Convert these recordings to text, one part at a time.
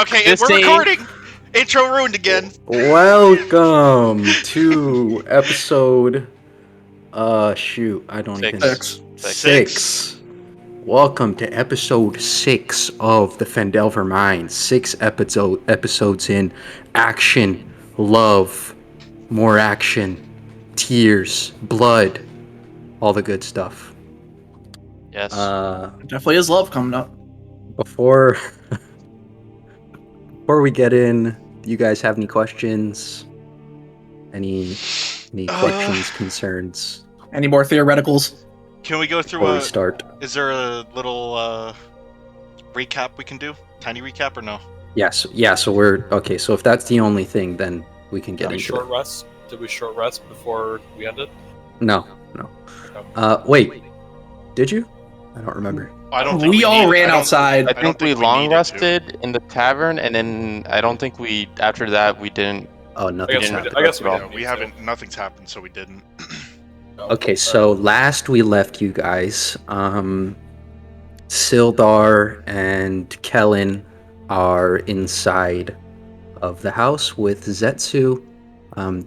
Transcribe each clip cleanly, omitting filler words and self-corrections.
Okay, we're recording. Intro ruined again. Welcome to episode. Shoot, I don't even. Six. Welcome to episode 6 of the Fandelver Mind. 6 episodes in action, love, more action, tears, blood, all the good stuff. Yes. Definitely is love coming up. Before we get in, do you guys have any questions? Any questions, concerns? Any more theoreticals? Can we go through Before we start. Is there a little recap we can do? Tiny recap or no? Yes. Yeah. So we're okay. So if that's the only thing, then we can get into short it. rest? Did we short rest before we ended? No. Wait. Did you? I don't remember. I don't think we all ran outside. I think we long rested in the tavern, and then I don't think we. After that, we didn't. Oh, nothing happened. I guess we Yeah, didn't. we haven't. Nothing's happened, so we didn't. Okay. So last we left you guys, Sildar and Kellen are inside of the house with Zetsu.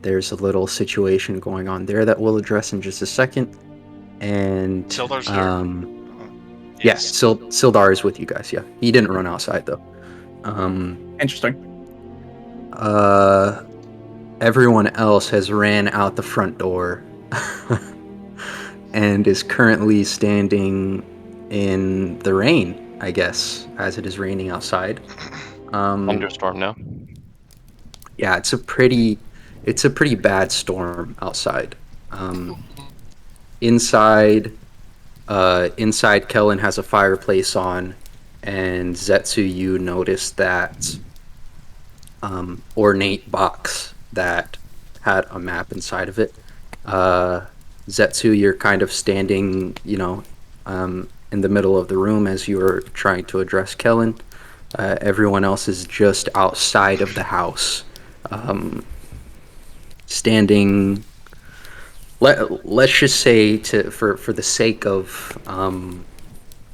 There's a little situation going on there that we'll address in just a second. And Sildar's here. Yes, Sildar is with you guys. Yeah, he didn't run outside though. Interesting. Everyone else has ran out the front door and is currently standing in the rain, I guess, as it is raining outside. Thunderstorm now. Yeah, it's a pretty bad storm outside. Inside, Kellen has a fireplace on, and Zetsu, you notice that ornate box that had a map inside of it. Zetsu, you're kind of standing, in the middle of the room as you are trying to address Kellen. Everyone else is just outside of the house, standing. Let's just say, for the sake of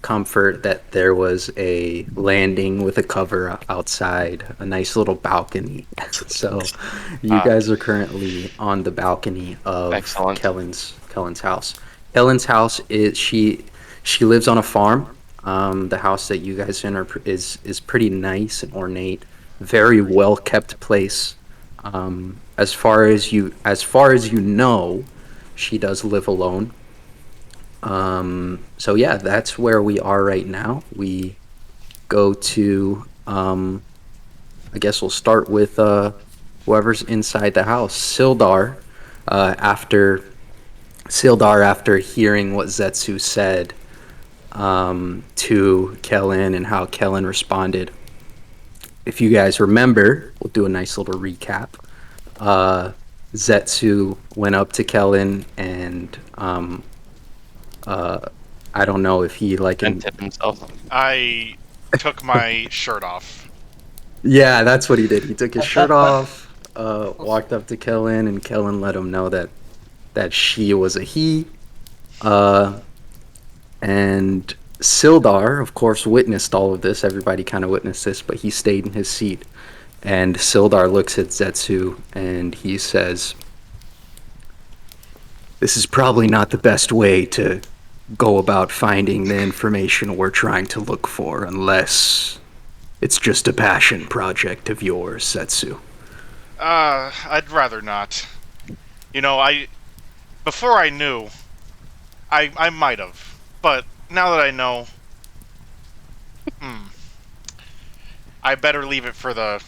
comfort, that there was a landing with a cover outside, a nice little balcony. So you guys are currently on the balcony of Kellen's house. Kellen's house is she lives on a farm. The house that you guys in is pretty nice and ornate, very well kept place. As far as you know, she does live alone. So yeah, that's where we are right now. We go to, I guess we'll start with whoever's inside the house. Sildar, after hearing what Zetsu said to Kellen and how Kellen responded. If you guys remember, we'll do a nice little recap. Zetsu went up to Kellen and I don't know if he himself. I took my shirt off. Yeah, that's what he did. He took his shirt off, walked up to Kellen, and Kellen let him know that she was a he. And Sildar, of course, witnessed all of this. Everybody kind of witnessed this, but he stayed in his seat. And Sildar looks at Zetsu and he says, "This is probably not the best way to go about finding the information we're trying to look for, unless it's just a passion project of yours, Zetsu." I'd rather not. Before I knew, I might have, but now that I know, I better leave it for the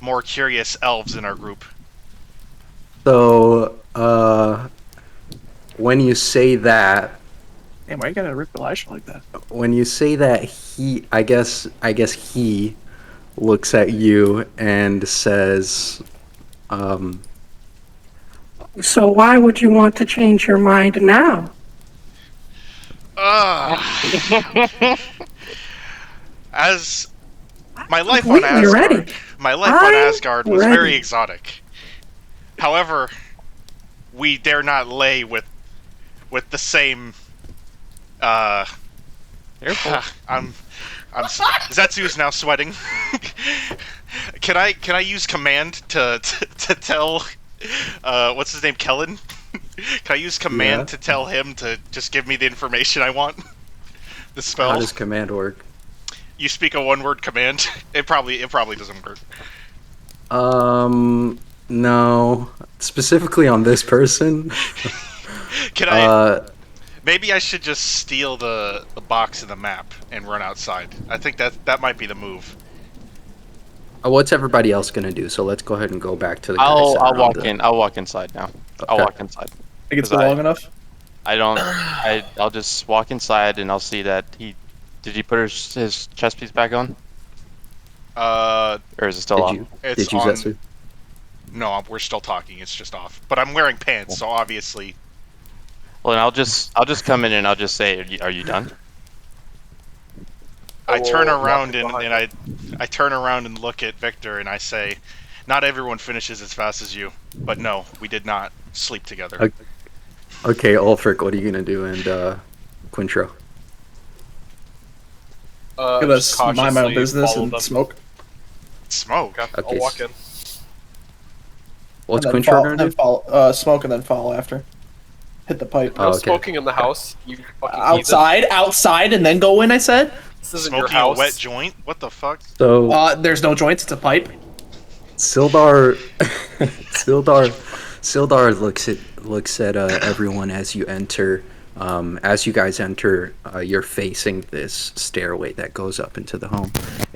more curious elves in our group. So, when you say that, Damn, why you gotta rip Elisha like that? when you say that, I guess he looks at you and says, So why would you want to change your mind now? As my life on Completely Asgard, ready. was ready. very exotic. However, we dare not lay with the same. Careful. Zetsu's now sweating. can I use command to tell what's his name, Kellen? Can I use command Yeah. to tell him to just give me the information I want? The How spell. does command work? You speak a one-word command. It probably doesn't work. No. Specifically on this person. Can I? Maybe I should just steal the box and the map and run outside. I think that might be the move. What's everybody else gonna do? So let's go ahead and go back to the guys. I'll walk in. I'll walk inside now. I'll Okay. walk inside. Think it's 'Cause been long enough? I'll just walk inside and I'll see that did he put his chest piece back on? Or is it still off? It's Did you on. Zetsu? No, we're still talking. It's just off. But I'm wearing pants, so obviously. Well, then I'll just come in and I'll just say, are you done? I turn will around walk and I turn around and look at Victor and I say, "Not everyone finishes as fast as you, but no, we did not sleep together." Okay. Okay, Ulfric, what are you gonna do? And Quintro. Gonna Just mind my own cautiously business follow and them. smoke. Smoke. Okay, Okay. I'll walk in. What's And then Quintro follow- gonna then do? follow, smoke and then follow after. Hit the pipe. No Oh, okay. smoking in the house. You fucking Outside, and then go in. I said. heathen. This isn't your Smoking a house. wet joint? What the fuck? So There's no joints. It's a pipe. Sildar, Sildar looks at everyone as you enter. As you guys enter, you're facing this stairway that goes up into the home,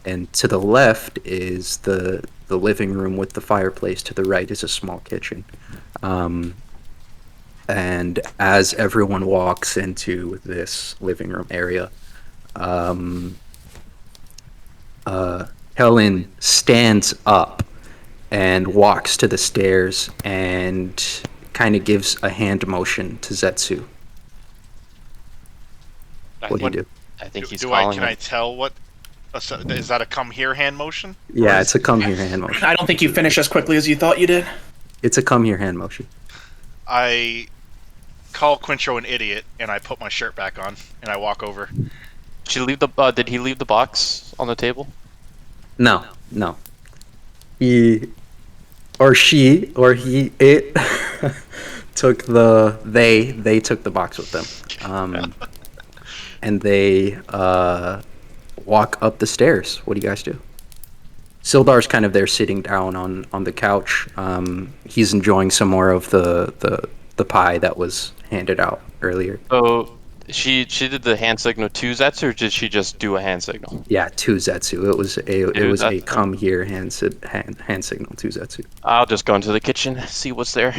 and to the left is the living room with the fireplace. To the right is a small kitchen. And as everyone walks into this living room area, Helen stands up and walks to the stairs and kind of gives a hand motion to Zetsu. What do you do? I think he's Can following I him. tell what? Is that a come here hand motion? Yeah, it's a come here hand motion. I don't think you finished as quickly as you thought you did. It's a come here hand motion. I call Quintro an idiot and I put my shirt back on and I walk over. Did he leave the box on the table? No. He or she or he it took they took the box with them. And they walk up the stairs. What do you guys do? Sildar's kind of there sitting down on the couch. He's enjoying some more of the pie that was handed out earlier. So she did the hand signal to Zetsu, or did she just do a hand signal? Yeah, to Zetsu. It was a Zetsu. come here hand signal to Zetsu. I'll just go into the kitchen, see what's there.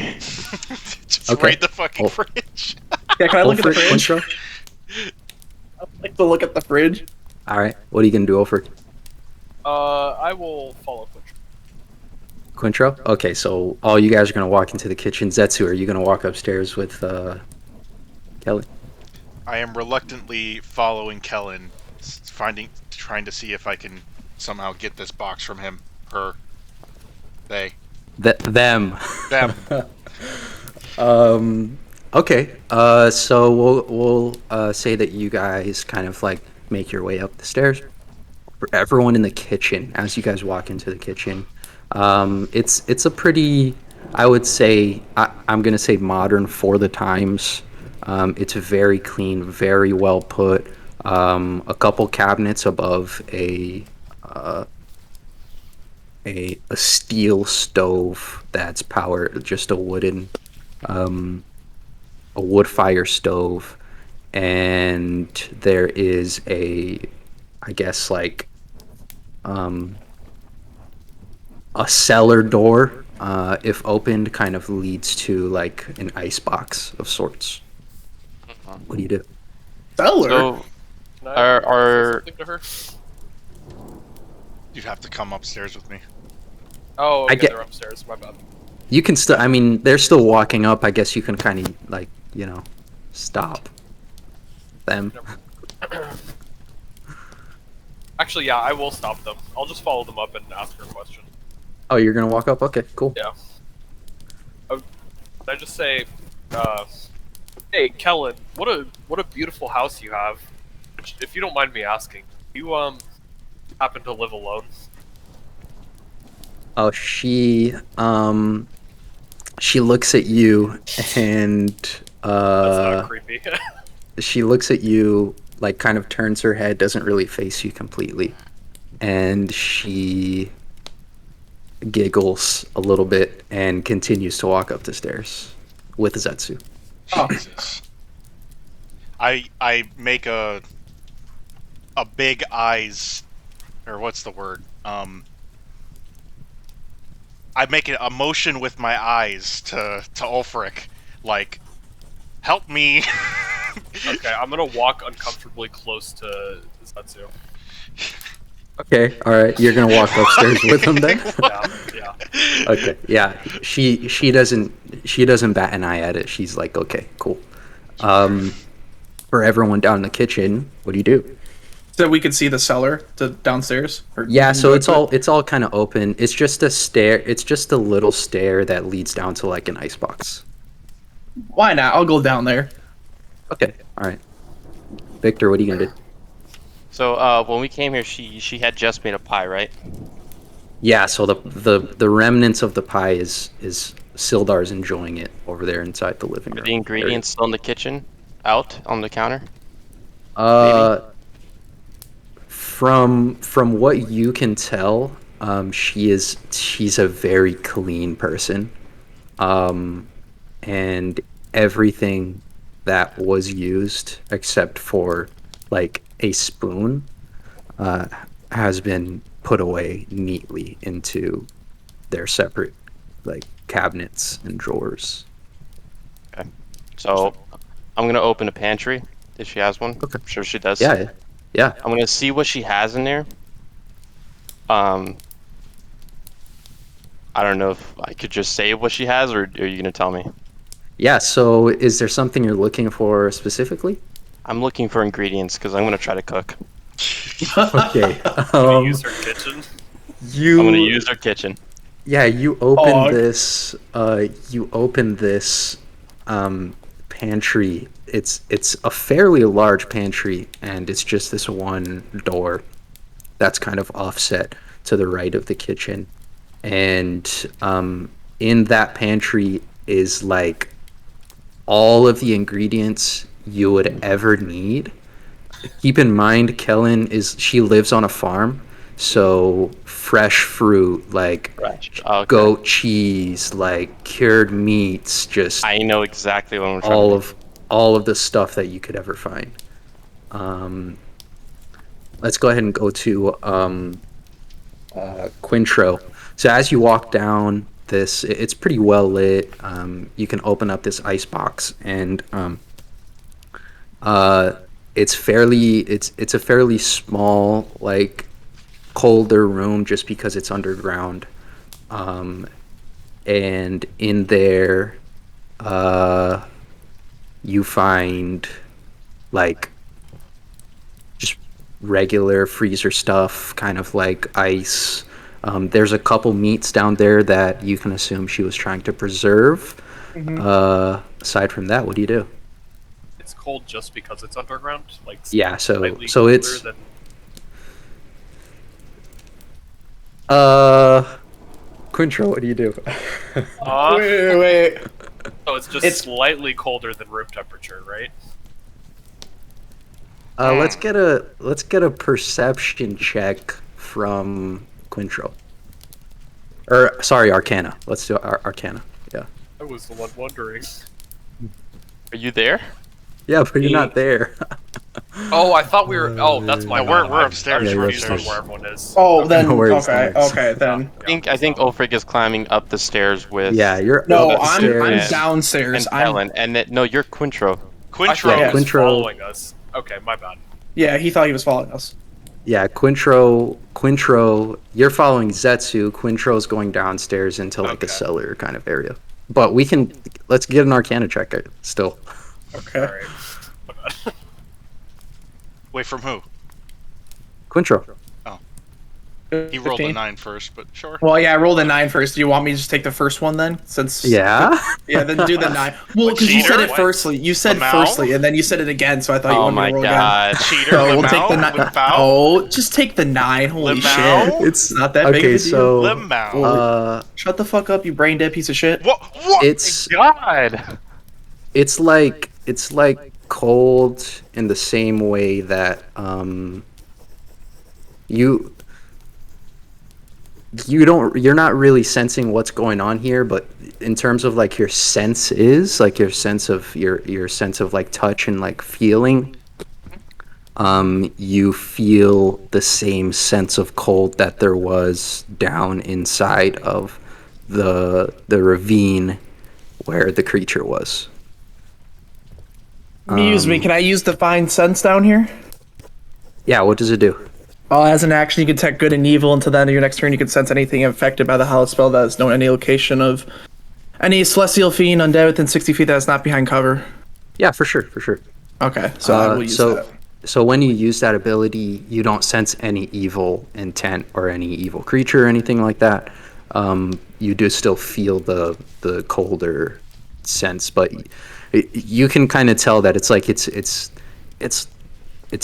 Just Okay. raid the fucking fridge. Yeah, can I look at the Ulfric, fridge? Quintro? I'd like to look at the fridge. All right. What are you gonna do, Ulfric? I will follow Quintro. Quintro? Okay, so all you guys are gonna walk into the kitchen. Zetsu, are you gonna walk upstairs with Kelly? I am reluctantly following Kellen, trying to see if I can somehow get this box from him, her, they, Them. them. Okay. So we'll say that you guys kind of like make your way up the stairs. For everyone in the kitchen, as you guys walk into the kitchen, it's a pretty, I would say, I'm gonna say modern for the times. It's very clean, very well put. A couple cabinets above a steel stove that's powered, just a wood fire stove, and there is I guess like a cellar door, if opened, kind of leads to like an ice box of sorts. What do you do? Cellar. So Can I Are- say something to her? You'd have to come upstairs with me. Oh, I okay, get- they're upstairs. My bad. You can still, I mean, they're still walking up. I guess you can kind of like, stop them. Actually, yeah, I will stop them. I'll just follow them up and ask her a question. Oh, you're gonna walk up? Okay, cool. Yeah. I just say, hey, Kellen, what a beautiful house you have. If you don't mind me asking, do you happen to live alone? Oh, she looks at you and That's not creepy. she looks at you, like kind of turns her head, doesn't really face you completely, and she giggles a little bit and continues to walk up the stairs with Zetsu. Jesus. I make a big eyes, or what's the word? I make a motion with my eyes to Ulfric, like, help me. Okay, I'm gonna walk uncomfortably close to Zetsu. Okay, all right. You're gonna walk upstairs with him then. Yeah. Okay, yeah. She doesn't bat an eye at it. She's like, okay, cool. For everyone down in the kitchen, what do you do? So we could see the cellar to downstairs. Or Yeah, so into it? it's all kind of open. It's just a stair. It's just a little stair that leads down to like an icebox. Why not? I'll go down there. Okay, all right. Victor, what are you gonna do? So when we came here, she had just made a pie, right? Yeah, so the remnants of the pie is Sildar's enjoying it over there inside the living Are room. the ingredients still in the kitchen, out on the counter? area. From what you can tell, she's a very clean person, and everything that was used except for like a spoon has been put away neatly into their separate like cabinets and drawers. So I'm gonna open a pantry if she has one. Okay. I'm sure she does. Yeah. I'm gonna see what she has in there. I don't know if I could just say what she has, or are you gonna tell me? Yeah, so is there something you're looking for specifically? I'm looking for ingredients because I'm gonna try to cook. Okay. Gonna use her kitchen. You I'm gonna use her kitchen. Yeah, you open Dog. this. You open this pantry. It's a fairly large pantry, and it's just this one door that's kind of offset to the right of the kitchen. And in that pantry is like all of the ingredients you would ever need. Keep in mind, she lives on a farm, so fresh fruit like Okay. goat cheese, like cured meats, just I know exactly what I'm trying all to of all of the stuff that you could ever find. Let's go ahead and go to Quintro. So as you walk down this, it's pretty well lit. You can open up this ice box, and it's a fairly small, like colder room just because it's underground. And in there, you find like just regular freezer stuff, kind of like ice. There's a couple meats down there that you can assume she was trying to preserve. Aside from that, what do you do? It's cold just because it's underground. Like Yeah, so slightly so colder it's than- Quintro, what do you do? Wait. So it's just slightly colder than room temperature, right? Let's get a perception check from Quintro. Or sorry, Arcana. Let's do Arcana. Yeah. I was the one wondering. Are you there? Yeah, but you're not there. Oh, I thought we were. Oh, that's my. No, we're bad. upstairs, I was we're confused on upstairs. where everyone is. Oh, then No worries, no okay, worries. okay then. I think Ulfric is climbing up the stairs with. Yeah, you're No, up the I'm stairs. downstairs. And Helen, and no, you're Quintro. I Quintro. thought he was Quintro. following us. Okay, my bad. Yeah, he thought he was following us. Yeah, Quintro, you're following Zetsu. Quintro's going downstairs into like a Okay. cellar kind of area. But let's get an Arcana check still. Okay. All right. My bad. Wait, from who? Quintro. He rolled a 15? 9 first, but sure. Well, yeah, I rolled a 9 first. Do you want me to just take the first one then? Since Yeah. yeah, then do the 9. Well, because you Cheater? said it firstly. You said Lamau? firstly, and then you said it again, so I thought you Oh wanted me my to roll again. god. Cheater, So we'll take the Lamau, 9. Limpow? Oh, just take the 9. Holy Lamau? shit! It's not that big okay. of a deal. So Limau. Shut the fuck up, you brain dead piece of shit. What? it's God. it's like cold in the same way that you're not really sensing what's going on here, but in terms of like your sense is like your sense of like touch and like feeling, you feel the same sense of cold that there was down inside of the ravine where the creature was. Muse me. Can I use Divine Sense down here? Yeah, what does it do? As an action, you can detect good and evil. Until the end of your next turn, you can sense anything affected by the hollow spell that is known any location of any celestial fiend undead within 60 feet that is not behind cover. Yeah, for sure. Okay, so I will use that. So when you use that ability, you don't sense any evil intent or any evil creature or anything like that. You do still feel the colder sense, but you can kind of tell that it's like it's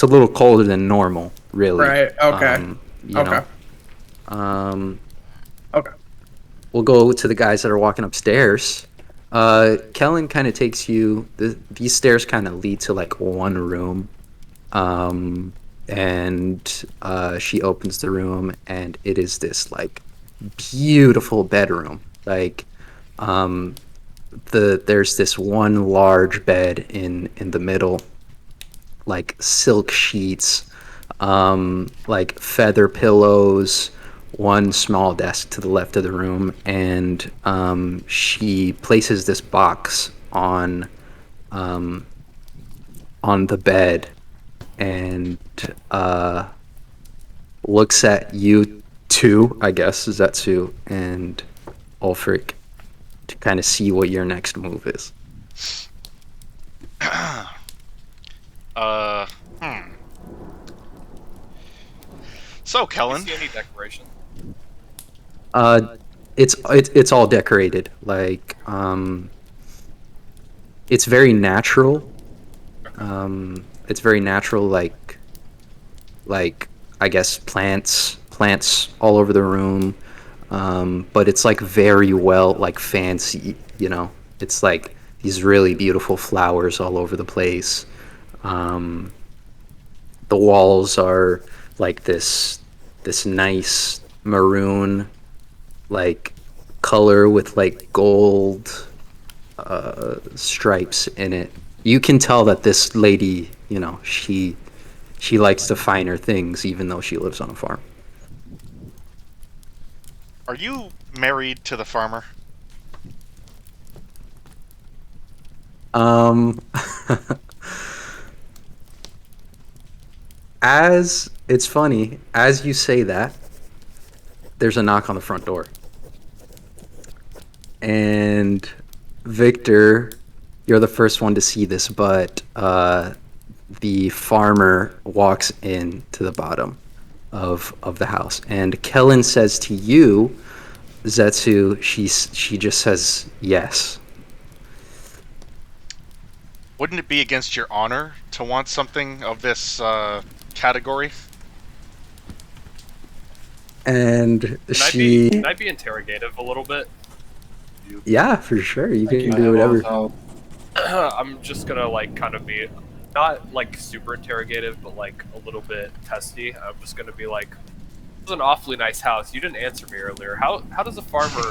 a little colder than normal, really. Right. Okay. You Okay. know. Okay. We'll go to the guys that are walking upstairs. Kellen kind of takes you. These stairs kind of lead to like one room, and she opens the room, and it is this like beautiful bedroom. Like, there's this one large bed in the middle, like silk sheets, like feather pillows, one small desk to the left of the room, and she places this box on the bed and looks at you two, I guess, Zetsu and Ulfric, to kind of see what your next move is. So, Do you Kellen, see any decoration? It's all decorated. Like, it's very natural. It's very natural, like I guess plants all over the room. But it's like very well, like fancy, you know. It's like these really beautiful flowers all over the place. The walls are like this nice maroon like color with like gold stripes in it. You can tell that this lady, you know, she likes the finer things even though she lives on a farm. are you married to the farmer? As it's funny, as you say that, there's a knock on the front door. And Victor, you're the first one to see this, but the farmer walks in to the bottom of the house. And Kellen says to you, Zetsu, she just says yes. Wouldn't it be against your honor to want something of this category? And Can I be interrogative a little bit? yeah, for sure, you can do whatever. I'm just gonna like kind of be not like super interrogative, but like a little bit testy. I'm just gonna be like, "This is an awfully nice house. You didn't answer me earlier. How does a farmer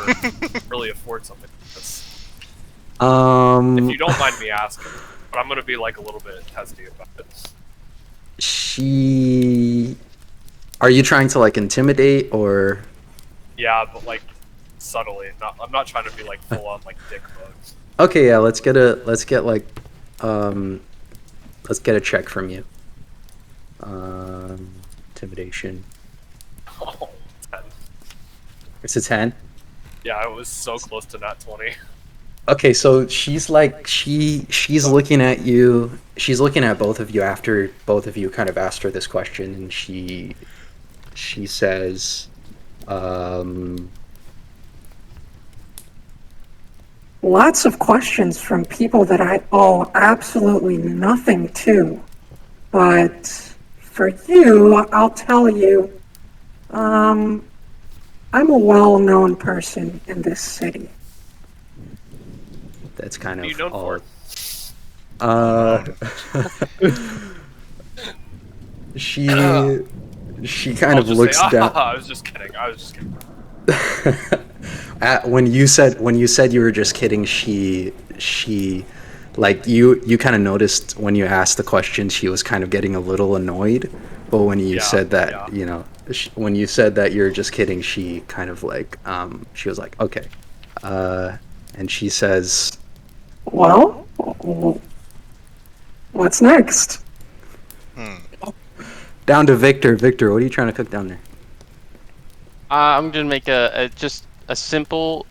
really afford something like this?" If you don't mind me asking, but I'm gonna be like a little bit testy about it. Are you trying to like intimidate or? Yeah, but like subtly. I'm not trying to be like full on like dick bugs. Okay, yeah, let's get a check from you. Intimidation. Oh, 10. It's a 10. Yeah, I was so close to not 20. Okay, so she's like she's looking at you. She's looking at both of you after both of you kind of asked her this question, and she she says, Lots of questions from people that I owe absolutely nothing to. But for you, I'll tell you, I'm a well-known person in this city. that's kind What are you of known all. for? She kind I'll of just looks say, down. I was just kidding. I was just kidding. When you said you were just kidding, she like you kind of noticed when you asked the question, she was kind of getting a little annoyed. But when you Yeah, said that, yeah. when you said that you're just kidding, she kind of like she was like, okay, and she says, Well, what's next? down to Victor. Victor, what are you trying to cook down there? I'm gonna make just a simple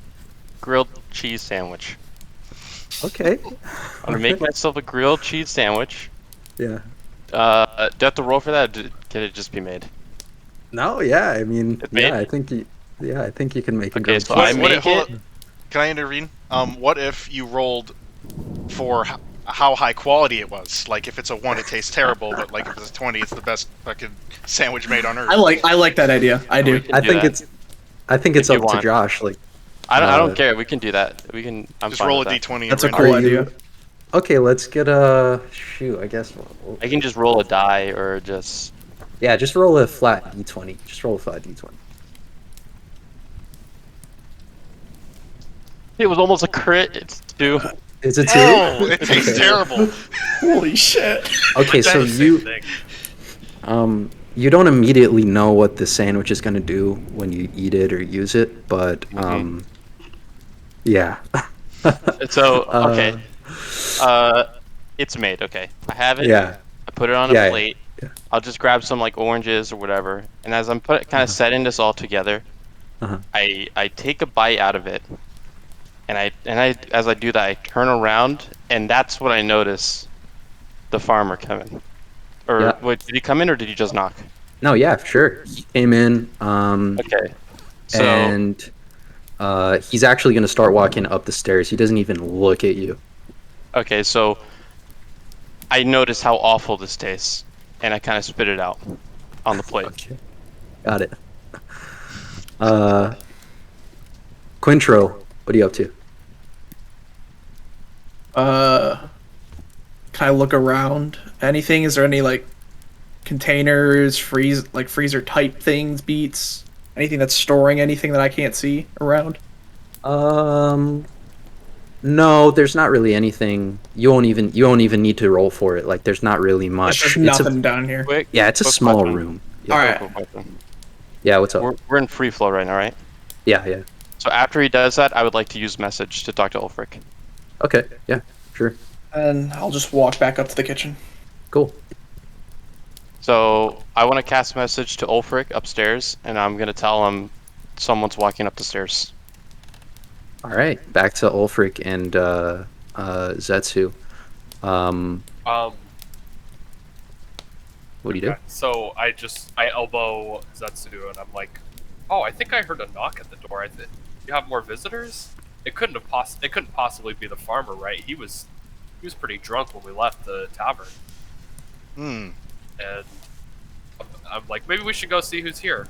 grilled cheese sandwich. Okay. I'm gonna make myself a grilled cheese sandwich. Yeah. Do I have to roll for that? Or can it just be made? No, yeah, I mean, It's yeah, made? I think you can make a Okay, grilled so cheese I sandwich. make hold it. up. Can I intervene? What if you rolled for how high quality it was? Like, if it's a 1, it tastes terrible, but like if it's a 20, it's the best fucking sandwich made on earth. I like that idea. I do. can I do think that. I think it's If you up to want. Josh. Like, I don't care. We can do that. We can. I'm Just fine roll a with that. d20. That's a and cool are idea. you okay? Let's get a shoot. I guess. I can just roll a die or just. Yeah, just roll a flat d20. Just roll a flat d20. It was almost a crit. It's 2. Is it 2? Oh, it tastes Okay. terrible. Holy shit. Okay, so That's the same thing. you don't immediately know what the sandwich is gonna do when you eat it or use it, but yeah. So okay. It's made. Okay, I have it. Yeah. I put it on Yeah, a yeah, plate. yeah. I'll just grab some like oranges or whatever, and as I'm kind of setting this all together, Uh-huh. I take a bite out of it, and I as I do that, I turn around, and that's when I notice the farmer coming. Or Yeah. wait, did he come in or did he just knock? No, yeah, sure. He came in, Okay. So and he's actually gonna start walking up the stairs. He doesn't even look at you. okay, so I notice how awful this tastes, and I kind of spit it out on the plate. Okay. Got it. Quintro, what are you up to? Can I look around? Anything? Is there any like containers, freezer type things, beats? Anything that's storing anything that I can't see around? No, there's not really anything. You won't even need to roll for it. Like, there's not really There's much. just It's nothing a down here. Quick. yeah, it's a quick small question. room. Yeah. All right. Quick question. Yeah, what's up? We're in free flow right now, right? Yeah, yeah. So after he does that, I would like to use message to talk to Ulfric. Okay, yeah, sure. And I'll just walk back up to the kitchen. Cool. So I want to cast message to Ulfric upstairs, and I'm gonna tell him someone's walking up the stairs. All right, back to Ulfric and Zetsu. What do you do? Okay, so I elbow Zetsu and I'm like, oh, I think I heard a knock at the door. You have more visitors? It couldn't possibly be the farmer, right? He was pretty drunk when we left the tavern. And I'm like, maybe we should go see who's here.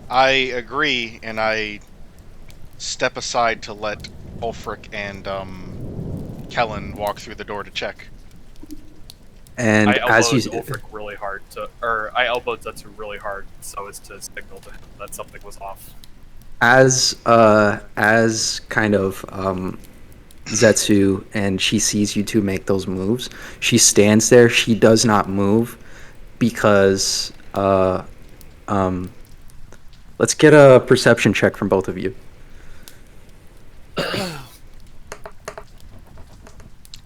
I agree, and I step aside to let Ulfric and Kellen walk through the door to check. And I as elbowed you Ulfric really hard I elbowed Zetsu really hard so as to signal to him that something was off. as kind of Zetsu and she sees you two make those moves, she stands there. She does not move because let's get a perception check from both of you.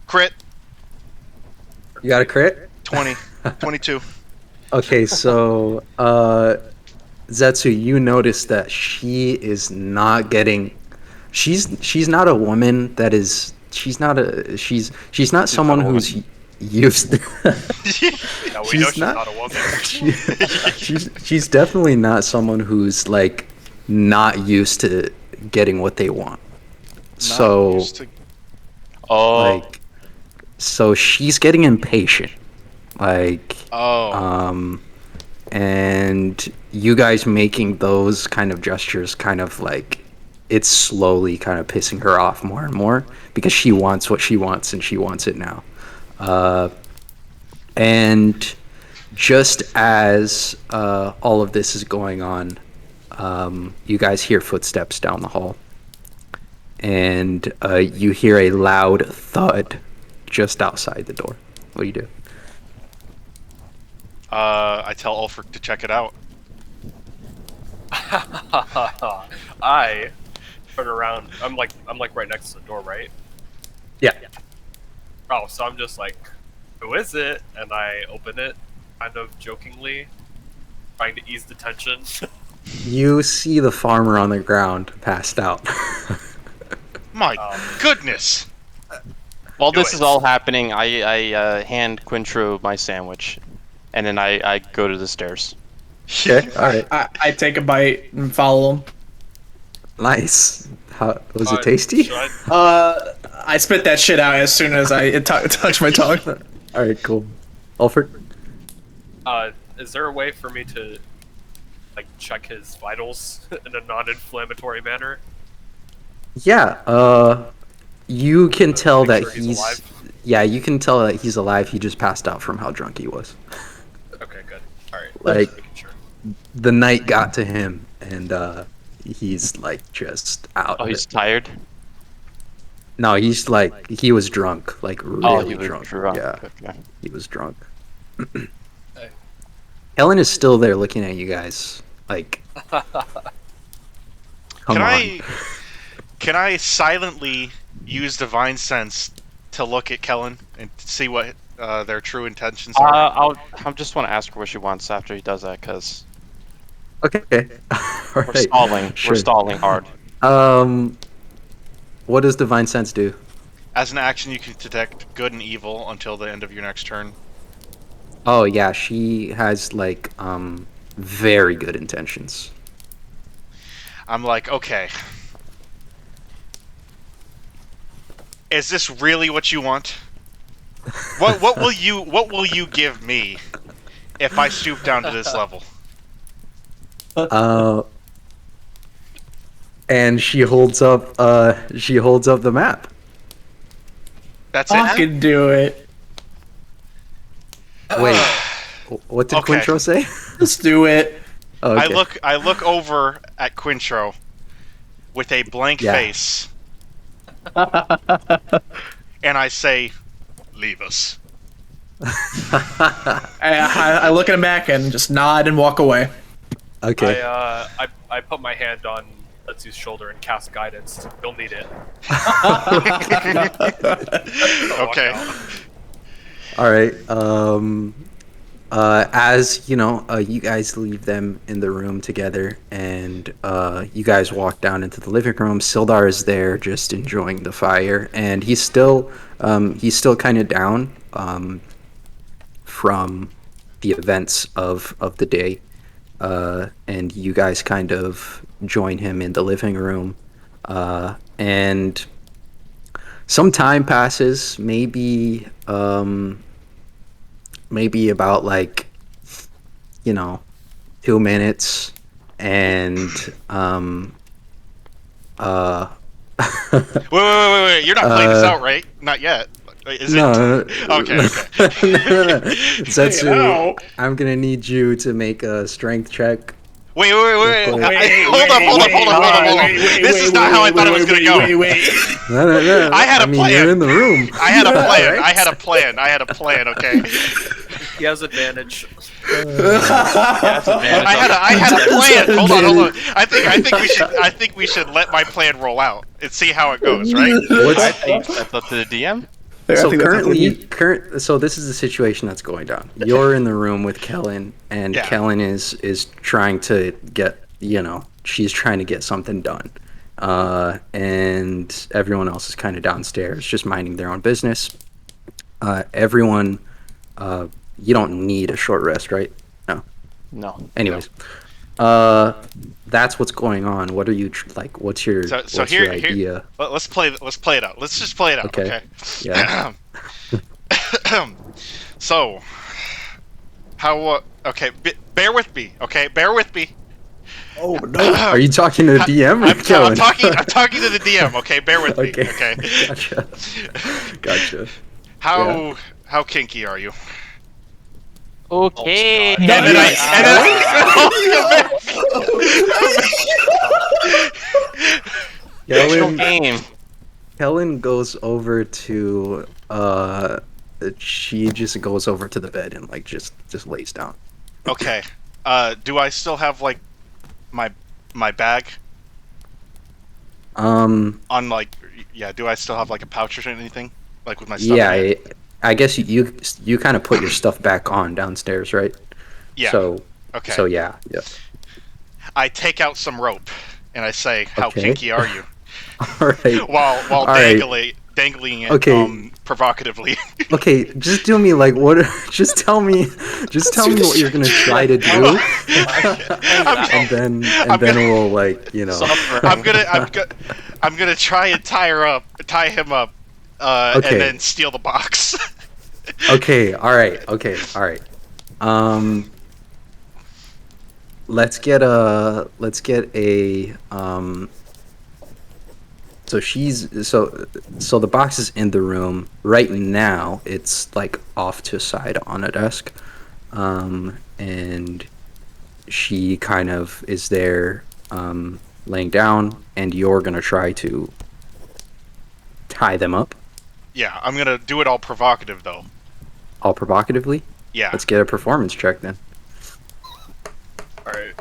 Crit. You got a crit? 20. 22. Okay, so Zetsu, you notice that she is not getting. She's not a woman that is. She's not someone not a who's. you've Yeah, we know She's she's not- not a woman. she's definitely not someone who's like not used to getting what they want. So used to- Oh, like so she's getting impatient. Like oh, and you guys making those kind of gestures kind of like it's slowly kind of pissing her off more and more because she wants what she wants and she wants it now. And just as all of this is going on, you guys hear footsteps down the hall, and you hear a loud thud just outside the door. What do you do? I tell Ulfric to check it out. I turn around. I'm like right next to the door, right? Yeah. Oh, so I'm just like, who is it? And I open it, kind of jokingly, trying to ease the tension. You see the farmer on the ground, passed out. My goodness! while Do this it. is all happening, I hand Quintro my sandwich, and then I go to the stairs. Okay, all right, I take a bite and follow him. nice. How was it tasty? Should I- I spit that shit out as soon as I touch my tongue. All right, cool. Alfred. Is there a way for me to like check his vitals in a non-inflammatory manner? Yeah. You can tell Make that sure he's he's. alive? Yeah, you can tell that he's alive. He just passed out from how drunk he was. Okay, good. All right. Like- Just making sure. The night got to him, and he's like just out. Oh, of he's it. tired. No, he's like he was drunk, like really Oh, he was drunk. drunk. Yeah, Okay. he was drunk. Hey. Helen is still there looking at you guys. Like, come Can on. can I silently use divine sense to look at Kellen and see what their true intentions are? I just want to ask her what she wants after he does that, because Okay. All we're right. stalling. Sure. We're stalling hard. What does divine sense do? As an action, you can detect good and evil until the end of your next turn. Oh yeah, she has like very good intentions. I'm like, okay. Is this really what you want? What will you give me if I stoop down to this level? And she holds up the map. That's I it. can do it. Wait, what did Okay. Quintro say? Let's do it. Oh, okay. I look over at Quintro with a blank Yeah. face, and I say, "Leave us." I look at him back and just nod and walk away. Okay. I put my hand on Letsu's shoulder and cast guidance. You'll need it. Okay. All right. As you know, you guys leave them in the room together, and you guys walk down into the living room. Sildar is there, just enjoying the fire, and he's still kind of down from the events of the day. And you guys kind of join him in the living room, and some time passes, maybe about like 2 minutes, and Wait! You're not playing this out, right? Not yet. Is no, it? Okay. no. Zetsu, out. I'm gonna need you to make a strength check. Wait! Wait, Hold up! This is not how I thought it was gonna go. No. I had a plan. You're in the room. I had a plan. Right? I had a plan. Okay. He has advantage. I had a plan. Hold on. I think we should let my plan roll out and see how it goes, right? I think that's up to the DM. So so this is the situation that's going down. You're in the room with Kellen, and Yeah. Kellen is trying to get, she's trying to get something done. And everyone else is kind of downstairs, just minding their own business. Everyone, you don't need a short rest, right? No. No. Anyways, that's what's going on. What are you like? What's your your idea? Let's play it out. Let's just play it out. Okay. Yeah. So, how? Okay, bear with me. Okay, bear with me. Oh no! Are you talking to the DM? Or I'm Kellen? talking to the DM. Okay, bear with me. Okay. Gotcha. How kinky are you? Okay. Oh, God. Fictional game. Kellen goes over to she just goes over to the bed and like just lays down. Okay. Do I still have like my bag? On like, yeah. Do I still have like a pouch or anything like with my stuff? Yeah, in it? I guess you kind of put your stuff back on downstairs, right? Yeah. So Okay. So yeah. I take out some rope and I say, "How Okay. kinky are you?" All right. While All right. dangling it Okay. Provocatively. Okay, just do me like what? Just tell me what you're gonna try to do, and then we'll like I'm gonna try and tie him up, Okay. and then steal the box. Okay, all right. Let's get a so the box is in the room right now. It's like off to the side on a desk, and she kind of is there, laying down, and you're gonna try to tie them up, Yeah, I'm gonna do it all provocative though. all provocatively. Yeah. Let's get a performance check then. All right.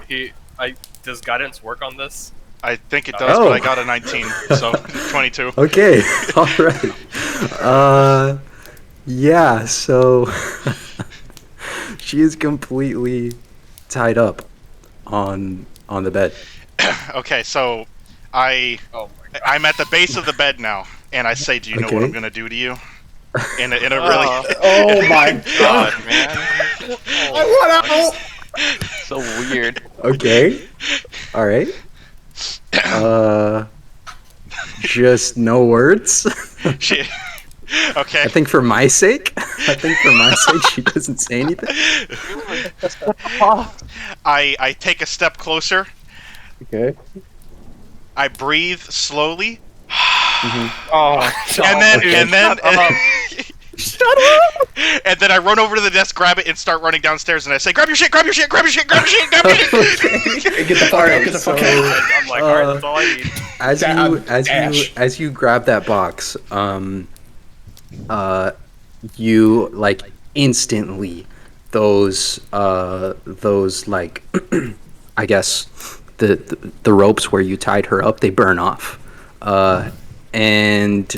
Does guidance work on this? I think it does, Oh. but I got a 19, so 22. Okay, all right. Yeah, so she is completely tied up on the bed. Okay, so I'm at the base of the bed now, and I say, "Do you know what Okay. I'm gonna do to you?" In a really Oh my god! God, man. I want out! So weird. Okay. All right. Just no words. she. Okay. I think for my sake, she doesn't say anything. I take a step closer. Okay. I breathe slowly, Oh, and then Shut up! and then I run over to the desk, grab it, and start running downstairs. And I say, "Grab your shit! Grab your shit! Grab your shit! Grab your shit! Grab your shit!" Get the fuck out! Get the fuck out! I'm like, all right, that's all I need. As you grab that box, you like instantly those like I guess the ropes where you tied her up, they burn off, and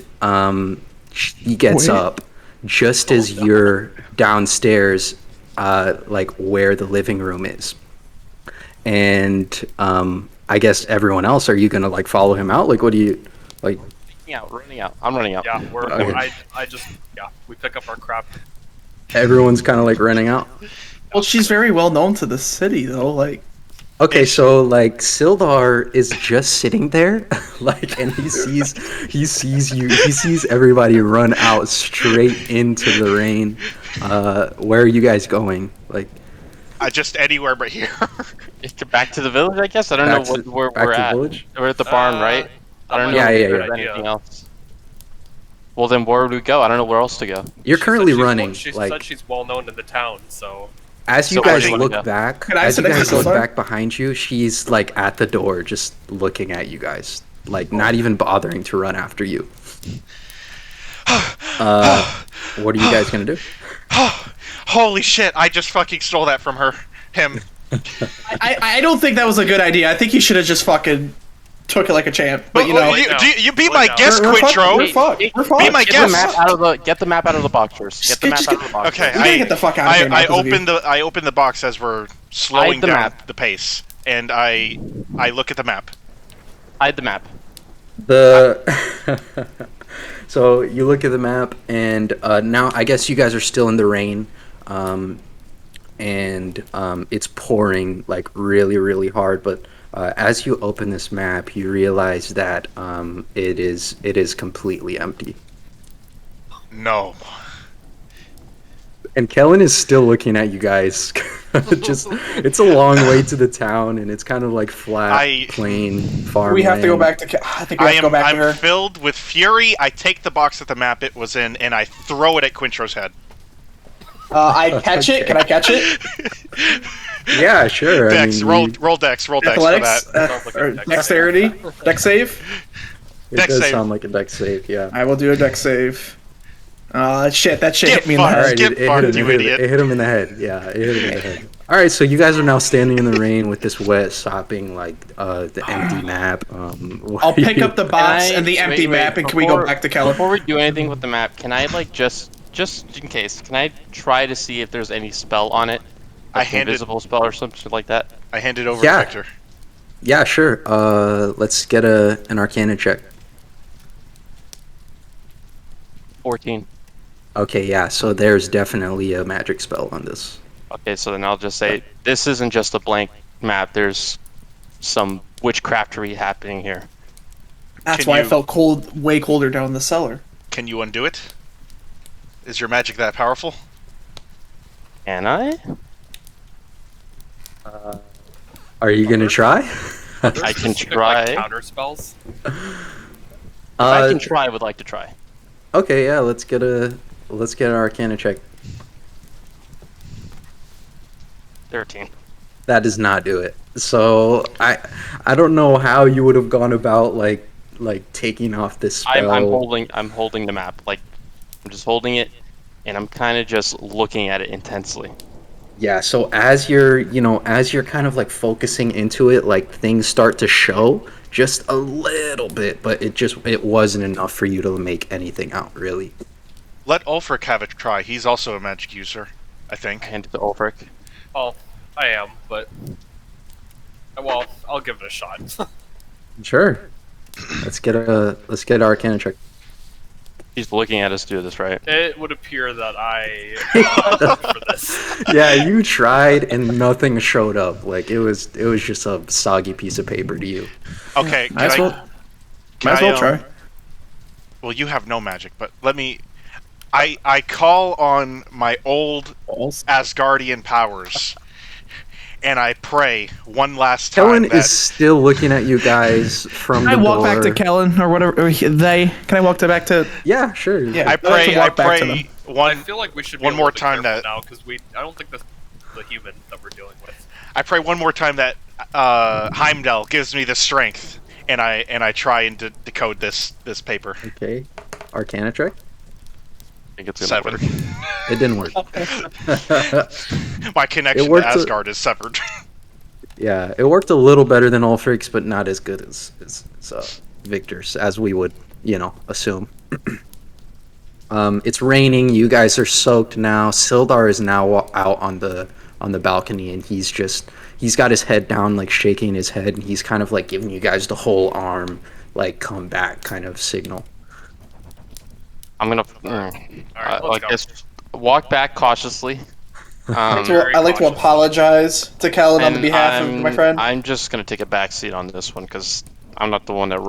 she gets Wait. up just as you're downstairs, like where the living room is, and I guess everyone else, are you gonna like follow him out? Like, what do you like? Running out. I'm running out. Yeah, Okay. we pick up our crap. Everyone's kind of like running out. Well, she's very well known to the city, though. Like, Okay, so like Sildar is just sitting there, like, and he sees everybody run out straight into the rain. Where are you guys going? Like, Just anywhere but here. Back to the village, I guess. I don't Back know to- where back we're to at. village? We're at the barn, right? I don't know Yeah, if yeah, there's yeah. anything else. Well, then where would we go? I don't know where else to go. you're currently She running. said Like, she's well known in the town, so as you So where guys do you wanna look go? back, Can I sit next to Sildar? behind you, she's like at the door, just looking at you guys, like not even bothering to run after you. What are you guys gonna do? Holy shit! I just fucking stole that from him. I don't think that was a good idea. I think you should have just fucking took it like a champ. But you know, you be Wait my now. guest, We're fucked. Quintro. We're fucked. We're fucked. Be my Get the guest. map out of the box first. Get the map out of the box. Okay, We gotta get the fuck out of here now I because of you. open the box as we're slowing the down map. the pace, and I look at the map. Hide the map. The So you look at the map, and now I guess you guys are still in the rain, and it's pouring like really, really hard. But as you open this map, you realize that it is completely empty. No. And Kellen is still looking at you guys. Just, it's a long way to the town, and it's kind of like flat, plain farmland. We have to go back to. I think we have to go back to her. I'm filled with fury. I take the box that the map it was in, and I throw it at Quintro's head. I catch it. Can I catch it? Yeah, sure. Dex, roll dex for Athletics, that. or dexterity, dex save. It Dex does save. sound like a dex save, yeah. I will do a dex save. Shit, that shit Get hit me in the fucked. head. Alright, Get fucked, you idiot. It hit him in the head. Yeah, it hit him in the head. Alright, so you guys are now standing in the rain with this wet, sopping, like, the empty map. I'll pick up the box Can I- and the empty wait, map, and can we go before- back to Kellen? Before we do anything with the map, can I like just in case, can I try to see if there's any spell on it? I Like handed- invisible spell or something like that. I hand it over Yeah. to Victor. Yeah, sure. Let's get an Arcana check. 14. Okay, yeah, so there's definitely a magic spell on this. Okay, so then I'll just say this isn't just a blank map. There's some witchcraftery happening here. That's Can why I you- felt cold, way colder down in the cellar. Can you undo it? Is your magic that powerful? Can I? Are you gonna try? I can Specific, try. Like, counter spells. If I Uh, can try, I would like to try. okay, yeah, let's get an Arcana check. 13. That does not do it. So I don't know how you would have gone about like taking off this spell. I'm holding the map. Like I'm just holding it, and I'm kind of just looking at it intensely. Yeah, so as you're kind of like focusing into it, like things start to show just a little bit, but it wasn't enough for you to make anything out, really. Let Ulfric have a try. He's also a magic user, I think. I hand it to Ulfric. Oh, I am, but well, I'll give it a shot. Sure. Let's get an Arcana check. He's looking at us do this, right? It would appear that I for this. Yeah, you tried and nothing showed up. Like it was just a soggy piece of paper to you. Okay, Might as well, can might as I, well try. Well, you have no magic, but let me... I call on my old Asgardian powers, and I pray one last time Kellen that... is still looking at you guys from Can I the walk door. back to Kellen or whatever? Or they? Can I walk back to? Yeah, sure. Yeah. I I'd like to pray, walk back to them. I one... feel like we should be one a more little bit time careful that- now because I don't think this is the human that we're dealing with. I pray one more time that Heimdall gives me the strength, and I try and decode this paper. Okay. Arcana check. I think it's gonna 7. work. It didn't work. My connection to worked Asgard is severed. Yeah, it worked a little better than Ulfric's, but not as good as Victor's, as we would, assume. It's raining. You guys are soaked now. Sildar is now out on the balcony, and he's got his head down, like shaking his head, and he's kind of like giving you guys the whole arm, like come back kind of signal. I'm gonna Alright, let's like go. just walk back cautiously. Very I like to cautious. apologize to Kellen on the and behalf of my friend. I'm just gonna take a back seat on this one because I'm not the one that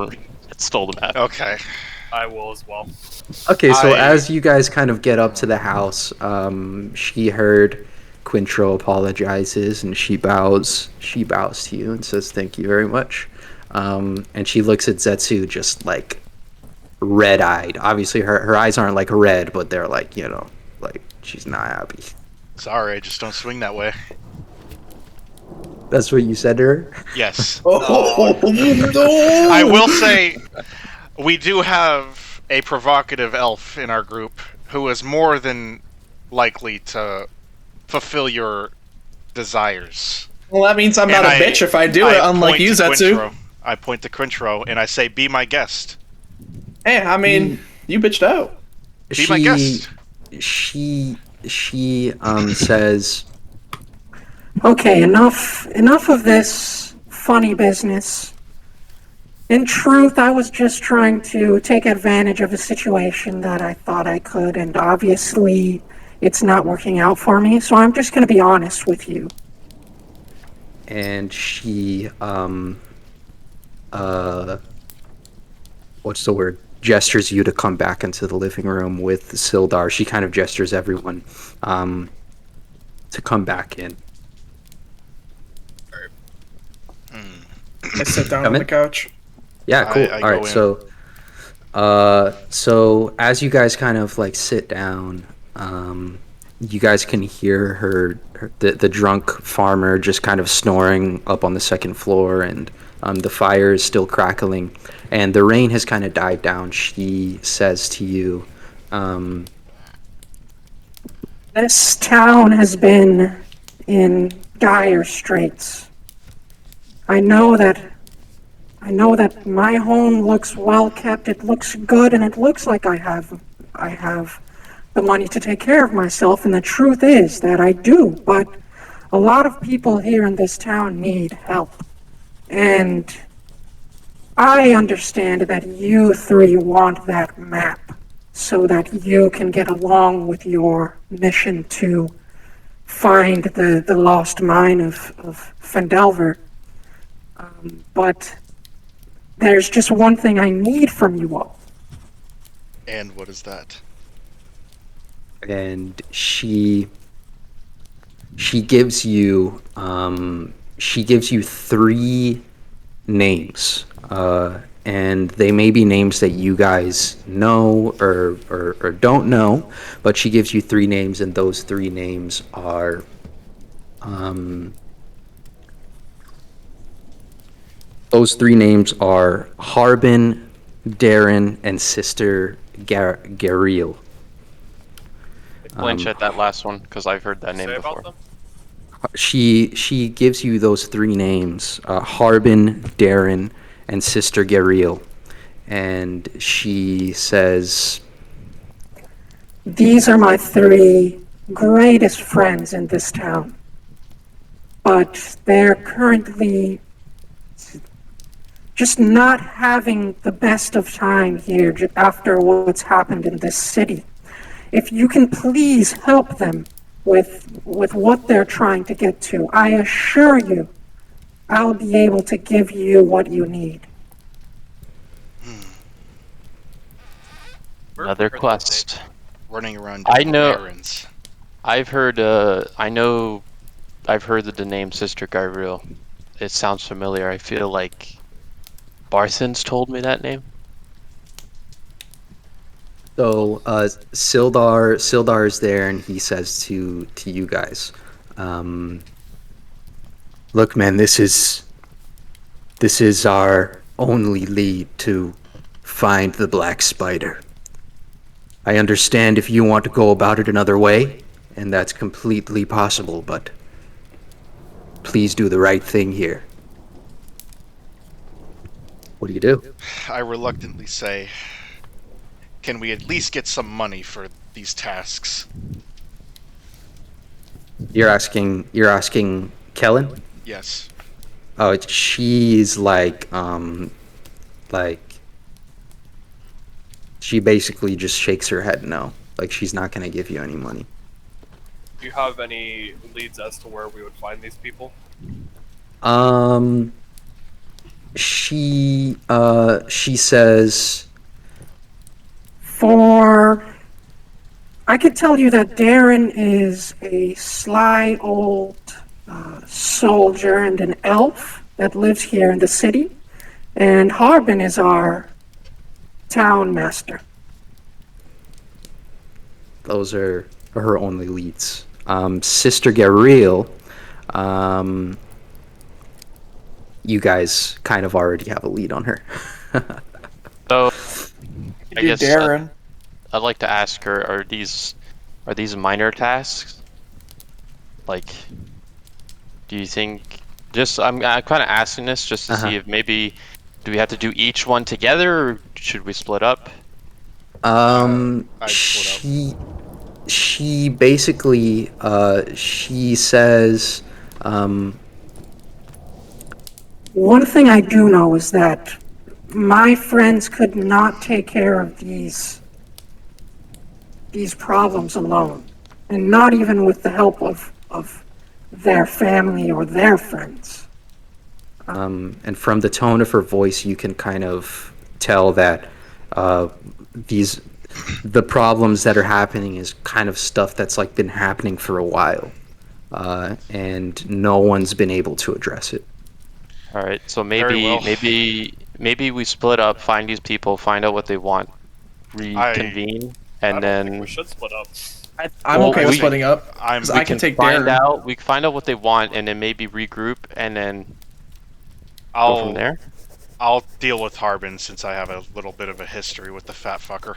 stole the map. Okay. I will as well. Okay, so I- as you guys kind of get up to the house, she heard Quintro apologizes, and she bows to you and says thank you very much. And she looks at Zetsu just like red-eyed. Obviously her eyes aren't like red, but they're like, like she's not happy. Sorry, I just don't swing that way. That's what you said to her? Yes. Oh, I will say, we do have a provocative elf in our group who is more than likely to fulfill your desires. Well, that means I'm not And a bitch if I do it, unlike point you, to Zetsu. Quintro. I point to Quintro and I say, "Be my guest. Hey, I mean, you bitched out. Be my guest." She says, Okay, enough of this funny business. In truth, I was just trying to take advantage of a situation that I thought I could, and obviously it's not working out for me, so I'm just going to be honest with you. And she, what's the word? Gestures you to come back into the living room with Sildar. She kind of gestures everyone to come back in. I sit down Come on in. the couch. Yeah, cool. I All right, go so as you guys kind of like sit down, you guys can hear the drunk farmer just kind of snoring up on the second floor, and the fire is still crackling, and the rain has kind of died down. She says to you, This town has been in dire straits. I know that my home looks well kept, it looks good, and it looks like I have the money to take care of myself, and the truth is that I do, but a lot of people here in this town need help. And I understand that you three want that map so that you can get along with your mission to find the lost mine of Fendelver. But there's just one thing I need from you all. And what is that? and she gives you three names, and they may be names that you guys know or don't know, but she gives you three names, and those three names are Harbin, Darren, and Sister Gariel. Flinch at that last one because I've heard that name Say before. about them? She gives you those three names, Harbin, Darren, and Sister Gariel, and she says, These are my three greatest friends in this town. But they're currently just not having the best of time here after what's happened in this city. If you can please help them with what they're trying to get to, I assure you, I'll be able to give you what you need. Another quest. Running around I doing know- errands. I've heard the name Sister Gabriel. It sounds familiar. I feel like Barthen's told me that name. so Sildar is there, and he says to you guys, look, man, this is our only lead to find the Black Spider. I understand if you want to go about it another way, and that's completely possible, but please do the right thing here. What do you do? I reluctantly say, can we at least get some money for these tasks? You're asking Kellen? Yes. Oh, she's like she basically just shakes her head no. Like, she's not gonna give you any money. Do you have any leads as to where we would find these people? She says, I could tell you that Darren is a sly old soldier and an elf that lives here in the city, and Harbin is our town master. those are her only leads. Sister Gariel, you guys kind of already have a lead on her. So I You guess Darren. I'd like to ask her: Are these minor tasks? Like, do you think? I'm kind of asking this just to see if maybe do we have to do each one together, or should we split up? I'd split She basically she says, One thing I do know is that my friends could not take care of these problems alone, and not even with the help of their family or their friends. And from the tone of her voice, you can kind of tell that uh, the problems that are happening is kind of stuff that's like been happening for a while, and no one's been able to address it. All right, so Very well. maybe we split up, find these people, find out what they want, reconvene, I and don't think then we should split up. I'm Well, okay with we- splitting up. I'm- 'Cause we I can take find Darren. out. We can find out what they want, and then maybe regroup, and then go from I'll there. I'll deal with Harbin since I have a little bit of a history with the fat fucker.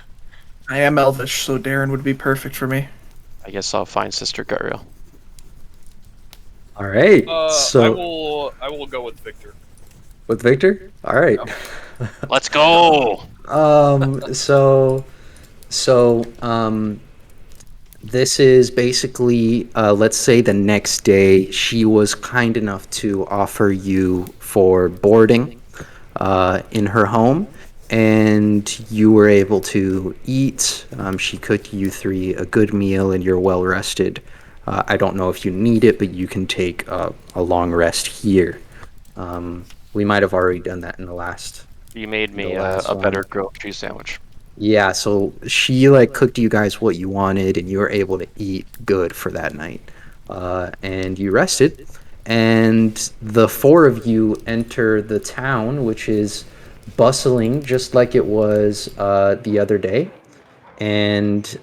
I am elvish, so Darren would be perfect for me. I guess I'll find Sister Guriel. All right. I So will go with Victor. with Victor. All right. Let's go. So this is basically, let's say the next day, she was kind enough to offer you for boarding in her home, and you were able to eat. She cooked you three a good meal, and you're well rested. I don't know if you need it, but you can take a long rest here. We might have already done that in the last. You made me The last a better one. grilled cheese sandwich. Yeah, so she like cooked you guys what you wanted, and you were able to eat good for that night. And you rested, and the four of you enter the town, which is bustling just like it was the other day. And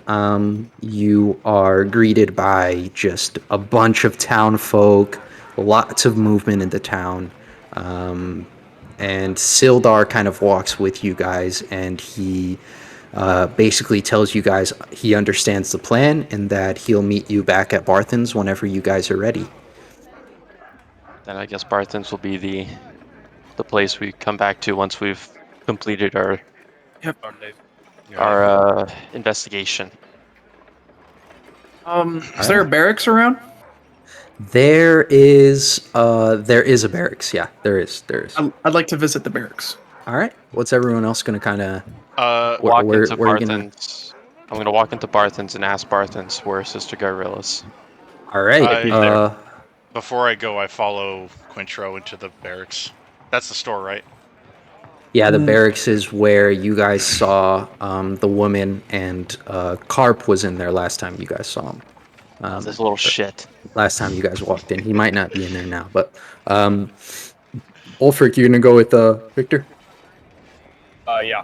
you are greeted by just a bunch of town folk, lots of movement in the town. And Sildar kind of walks with you guys, and he basically tells you guys he understands the plan and that he'll meet you back at Barthen's whenever you guys are ready. Then I guess Barthen's will be the place we come back to once we've completed our Darn Dave. investigation. Is there a barracks around? There is a barracks. Yeah, there is. I'd like to visit the barracks. All right. What's everyone else going to kind of Walk where into are you gonna? Barthen's. I'm gonna walk into Barthen's and ask Barthen's where Sister Guriel is. All right. I- Before I go, I follow Quintro into the barracks. That's the store, right? Yeah, the barracks is where you guys saw the woman, and Carp was in there last time you guys saw him. This little shit. Last time you guys walked in. He might not be in there now, but Ulfric, you gonna go with Victor? Yeah.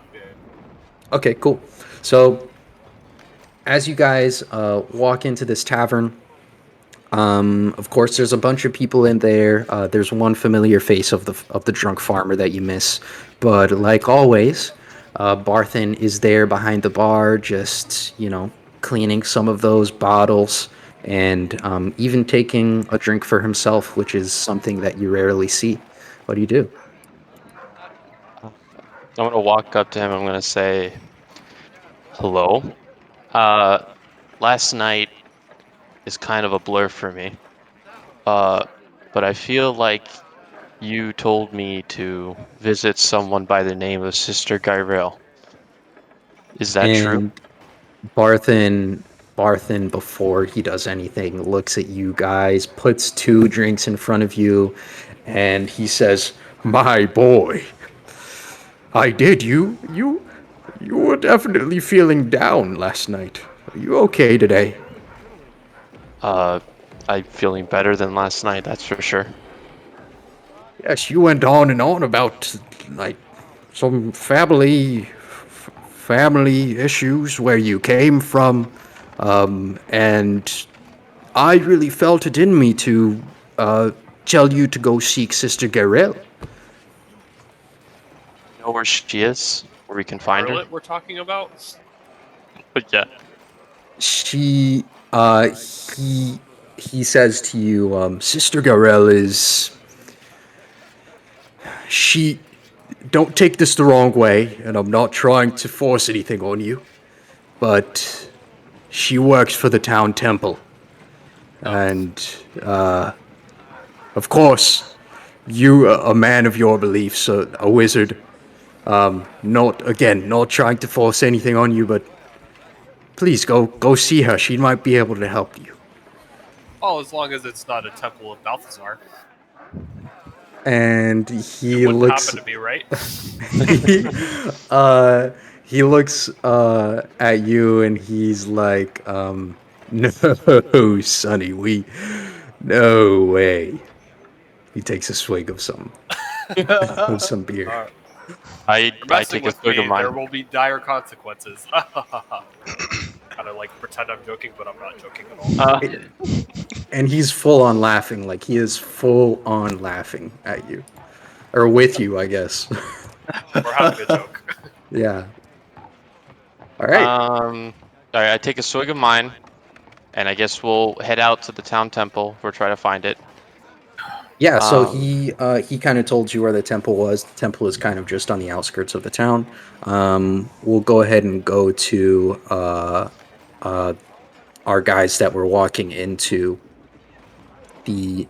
Okay, cool. So as you guys walk into this tavern, of course, there's a bunch of people in there. There's one familiar face of the drunk farmer that you miss, but like always, Barthen is there behind the bar, just cleaning some of those bottles, and even taking a drink for himself, which is something that you rarely see. What do you do? I'm gonna walk up to him. I'm gonna say, "Hello." Last night is kind of a blur for me. But I feel like you told me to visit someone by the name of Sister Guriel. Is that true? And Barthen, before he does anything, looks at you guys, puts two drinks in front of you, and he says, "My boy, I did. You were definitely feeling down last night. Are you okay today?" I'm feeling better than last night, that's for sure. Yes, you went on and on about like some family issues where you came from, and I really felt it in me to tell you to go seek Sister Garel. You know where she is? Where we can find her? Charlotte we're talking about? But yeah. She, he says to you, Sister Garel is. She. Don't take this the wrong way, and I'm not trying to force anything on you, but she works for the town temple. And, of course, you, a man of your beliefs, a wizard, Not trying to force anything on you, but please go see her. She might be able to help you. Oh, as long as it's not a temple of Balthazar. And It he wouldn't looks happen to me, right? he looks at you and he's like, no, Sonny, no way. He takes a swig of some beer. I You're messing take a with swig of me. There mine. will be dire consequences. Kind of like pretend I'm joking, but I'm not joking at all. And he's full on laughing, like he is full on laughing at you. Or with you, I guess. We're having a joke. Yeah. All right. All right, I take a swig of mine, and I guess we'll head out to the town temple. We'll try to find it. Yeah, so Um, he kind of told you where the temple was. The temple is kind of just on the outskirts of the town. We'll go ahead and go to our guys that were walking into the.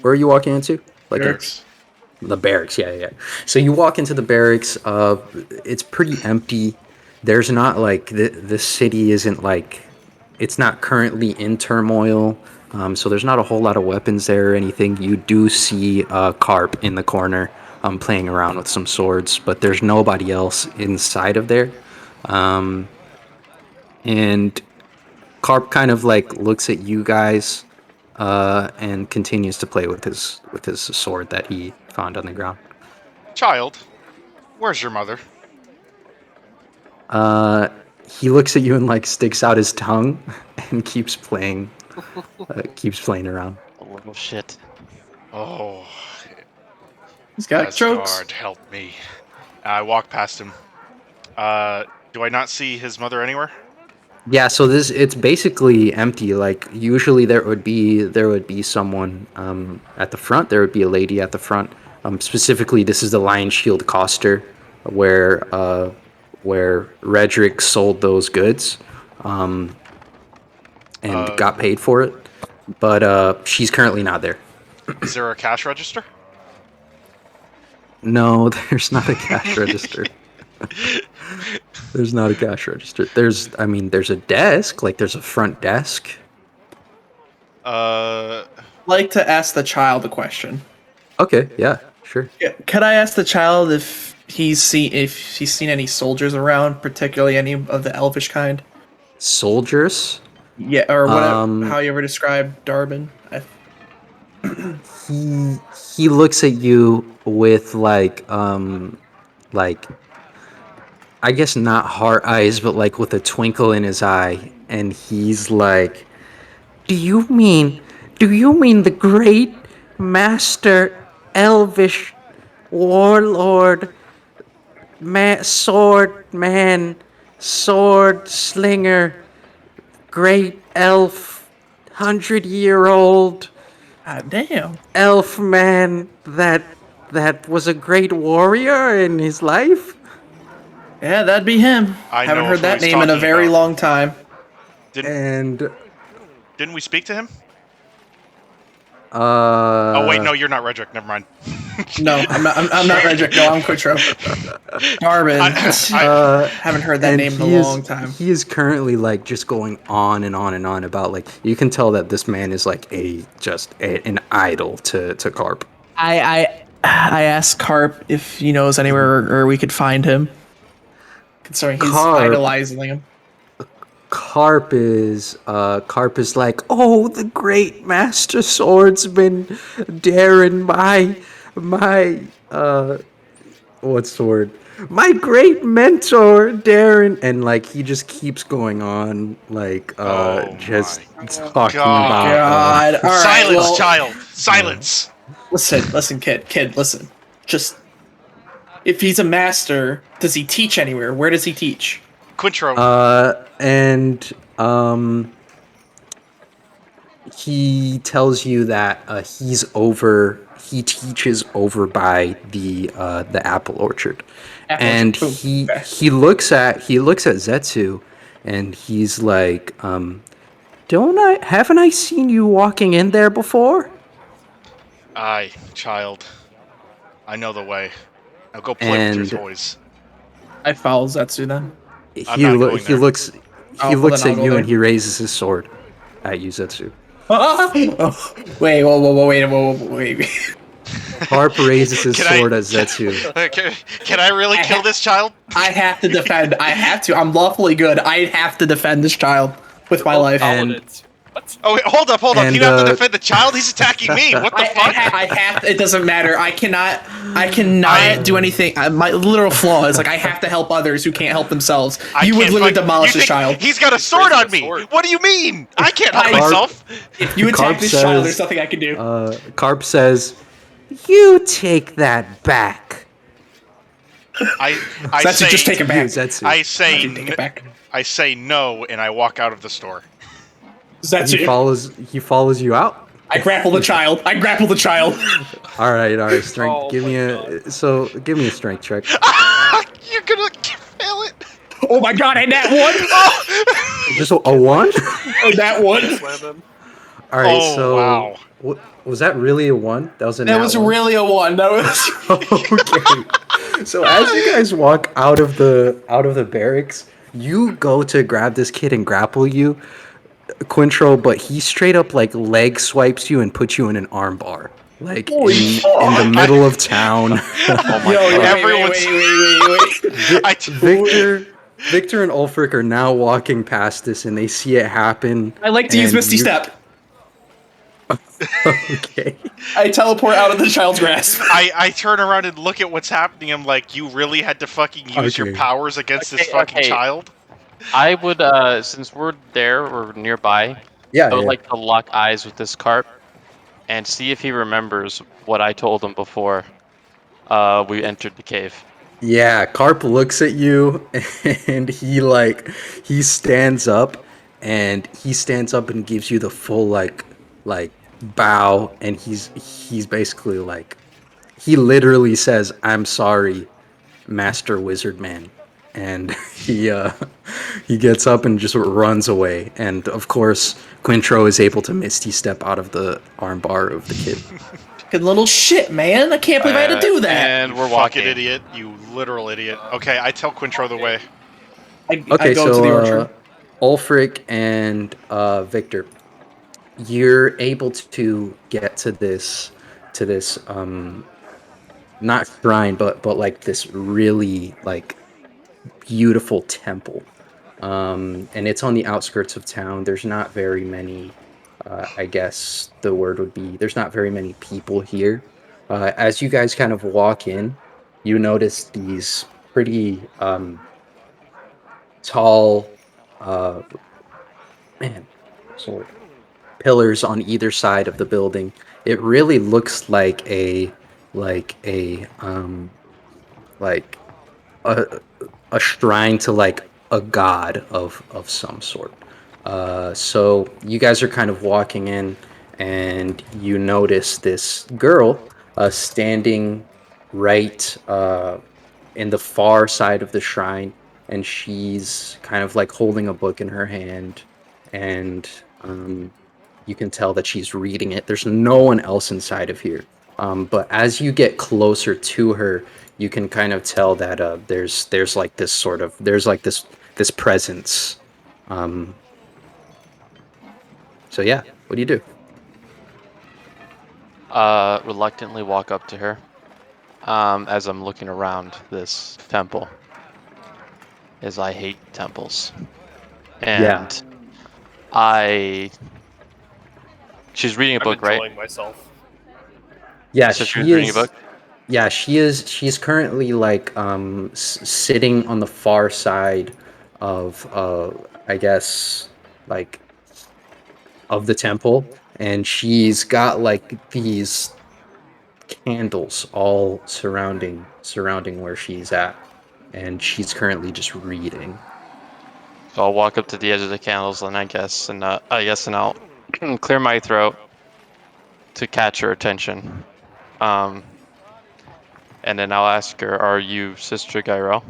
Where are you walking into? Like Barracks. the barracks. Yeah. So you walk into the barracks. It's pretty empty. There's not like the city isn't like it's not currently in turmoil. So there's not a whole lot of weapons there or anything. You do see Carp in the corner playing around with some swords, but there's nobody else inside of there. And Carp kind of like looks at you guys and continues to play with his sword that he found on the ground. Child, where's your mother? He looks at you and like sticks out his tongue and keeps playing around. a little shit. Oh, He's got jokes. Asgard, help me. I walk past him. Do I not see his mother anywhere? Yeah, so it's basically empty. Like usually there would be someone at the front. There would be a lady at the front. Specifically, this is the Lion Shield Coster, where Redrick sold those goods, and got paid for it. But she's currently not there. Is there a cash register? No, there's not a cash register. There's not a cash register. There's a desk. Like there's a front desk. Like to ask the child a question. Okay, yeah, sure. Yeah, could I ask the child if he's seen any soldiers around, particularly any of the elvish kind? Soldiers. Yeah, or whatever. How you ever describe Darbin? He looks at you with like I guess not heart eyes, but like with a twinkle in his eye, and he's like, do you mean the great master elvish warlord sword slinger, great elf, 100-year-old Damn. elf man that was a great warrior in his life? Yeah, that'd be him. I Haven't know heard who that he's name in a talking very about. long time. And Didn't we speak to him? Oh wait, no, you're not Redrick. Never mind. No, I'm not Redrick. No, I'm Quitro. Darbin. Haven't heard that and name in he a is- long time. He is currently like just going on and on and on about like you can tell that this man is like an idol to Carp. I asked Carp if he knows anywhere or we could find him. Considering he's Carp. idolizing him. Carp is like, oh, the great master swordsman Darren, my what's the word? My great mentor Darren, and like he just keeps going on like just talking God. about God. All right. Silence, well, child. Silence. Listen, kid, listen. Just if he's a master, does he teach anywhere? Where does he teach? Quintro. and he tells you that he teaches over by the apple orchard. Apple And orchard, boom. Okay. he looks at Zetsu and he's like, haven't I seen you walking in there before? Aye, child. I know the way. Now go play with your And toys. I follow Zetsu then. I'm not going he there. looks Oh, he well, looks then I'll at go you there. and he raises his sword at you, Zetsu. Oh, wait, wait. Harp raises his Can I- sword at Zetsu. Can I really kill this child? I have to defend. I have to. I'm lawfully good. I have to defend this child with my Both life. And- paladins. What? Oh, wait, hold up. And, You have to defend the child? He's attacking me. What the fuck? I have. It doesn't matter. I cannot do anything. My literal flaw is like I have to help others who can't help themselves. You would can't literally fight- demolish you this think child. He's got a sword raising on a me. sword. What do you mean? I can't help Carp- myself. If you Carp attack this child, says- there's nothing I can do. Carp says, "You take that back." I Zetsu, say just take it back. You, Zetsu. I say Take it back. I say no, and I walk out of the store. He Zetsu. follows you out. I grapple the child. All All right, strength. Oh give my me a strength check. You're gonna fail it. Oh my god, and that one. Just a one? And that one. Slam him. All right, Oh, so wow. was that really a one? That was a That nat was one? really a one. That was. Okay. So as you guys walk out of the barracks, you go to grab this kid and grapple you, Quintro, but he straight up like leg swipes you and puts you in an arm bar, like in the middle of town. Oh my Yo, god. wait. I Victor and Ulfric are now walking past this and they see it happen. I like to use and Misty you- Step. Okay. I teleport out of the child's grasp. I turn around and look at what's happening. I'm like, you really had to fucking use your Okay. powers against this Okay, fucking okay. child? I would, since we're there or nearby, Yeah. I would yeah. like to lock eyes with this carp and see if he remembers what I told him before we entered the cave. Yeah, Carp looks at you and he stands up and gives you the full like bow, and he's basically like, he literally says, "I'm sorry, Master Wizard Man." And he gets up and just runs away, and of course Quintro is able to Misty Step out of the armbar of the kid. Good little shit, man. I can't believe I had to do that. And You we're fucking walking. idiot. You literal idiot. Okay, I tell Quintro the way. I Okay, go to the orchard. Ulfric and Victor, you're able to get to this not shrine, but like this really like beautiful temple, and it's on the outskirts of town. There's not very many. I guess the word would be there's not very many people here. As you guys kind of walk in, you notice these pretty tall, man, sword pillars on either side of the building. It really looks like like a like a shrine to like a god of some sort. So you guys are kind of walking in, and you notice this girl standing right in the far side of the shrine, and she's kind of like holding a book in her hand, and you can tell that she's reading it. There's no one else inside of here. But as you get closer to her, you can kind of tell that there's like this sort of this presence. So yeah, what do you do? Reluctantly walk up to her as I'm looking around this temple. As I hate temples. And she's reading a book, I'm right? enjoying myself. Yeah, So she she's reading a is. book? Yeah, she is. She's currently like sitting on the far side of I guess like of the temple, and she's got like these candles all surrounding where she's at, and she's currently just reading. So I'll walk up to the edge of the candles, and and I'll clear my throat to catch her attention. And then I'll ask her, "Are you Sister Gyro?"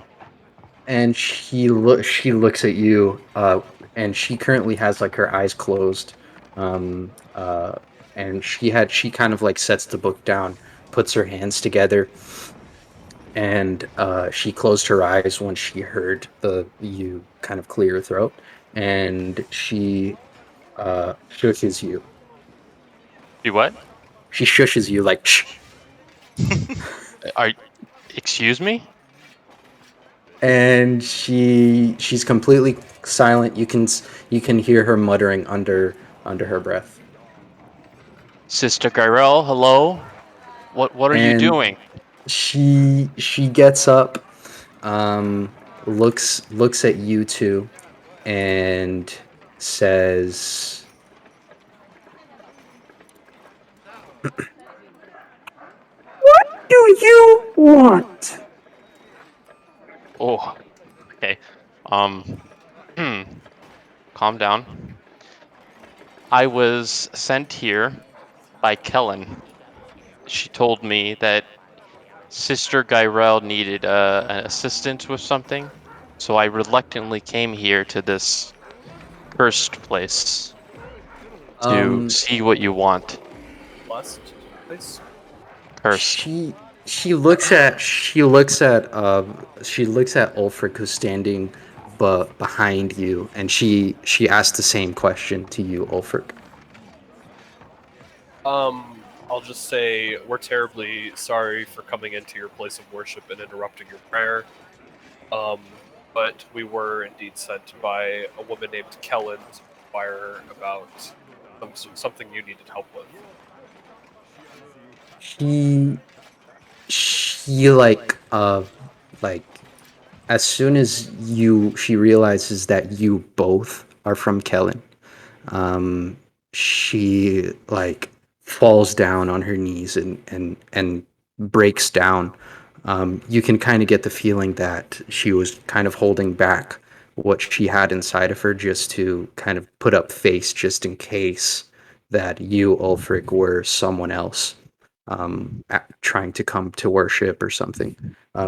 And she looks at you, and she currently has like her eyes closed, um, uh, and she kind of like sets the book down, puts her hands together, and she closed her eyes when she heard you kind of clear your throat, and she shushes you. Do what? She shushes you like shh, Are excuse me? and she's completely silent. You can hear her muttering under her breath, Sister Gyrell, hello? What are you and doing? she gets up, um, looks at you two, and says, Do you want? Oh, okay. Um, hmm. Calm down. I was sent here by Kellen. She told me that Sister Gyrell needed an assistance with something, so I reluctantly came here to this cursed place to um, see what you want. Lust place. Cursed. she looks at Ulfric, who's standing behind you, and she asks the same question to you, Ulfric. I'll just say we're terribly sorry for coming into your place of worship and interrupting your prayer. Um, but we were indeed sent by a woman named Kellen to inquire about something you needed help with. She she like as soon as she realizes that you both are from Kellen, um, she like falls down on her knees and breaks down. You can kind of get the feeling that she was kind of holding back what she had inside of her just to kind of put up face, just in case that you, Ulfric, were someone else, trying to come to worship or something.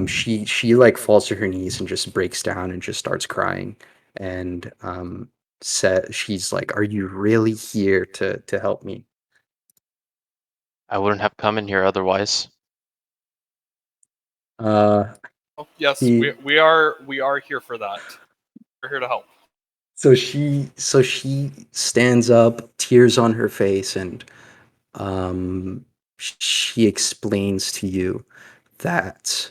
She like falls to her knees and just breaks down and just starts crying, and said, she's like, "Are you really here to help me?" I wouldn't have come in here otherwise. Uh, Oh, yes, she we are here for that. We're here to help. so she stands up, tears on her face, and she explains to you that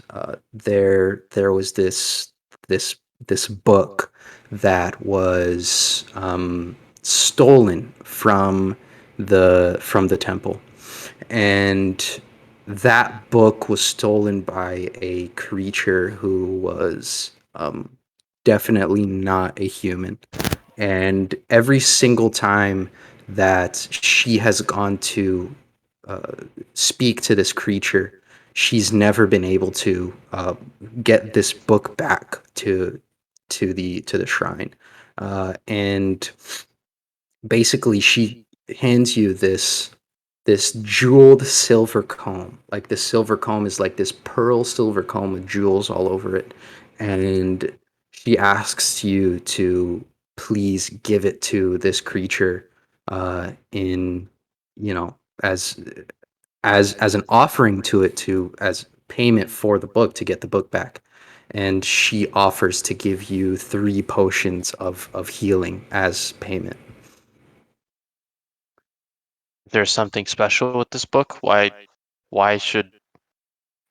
there was this this book that was stolen from the temple, and that book was stolen by a creature who was definitely not a human. And every single time that she has gone to speak to this creature, she's never been able to get this book back to the shrine. And basically, she hands you this jeweled silver comb. Like, this silver comb is like this pearl silver comb with jewels all over it, and she asks you to please give it to this creature, in, you know, as an offering to it, to as payment for the book, to get the book back. And she offers to give you 3 potions of healing as payment. There's something special with this book. Why should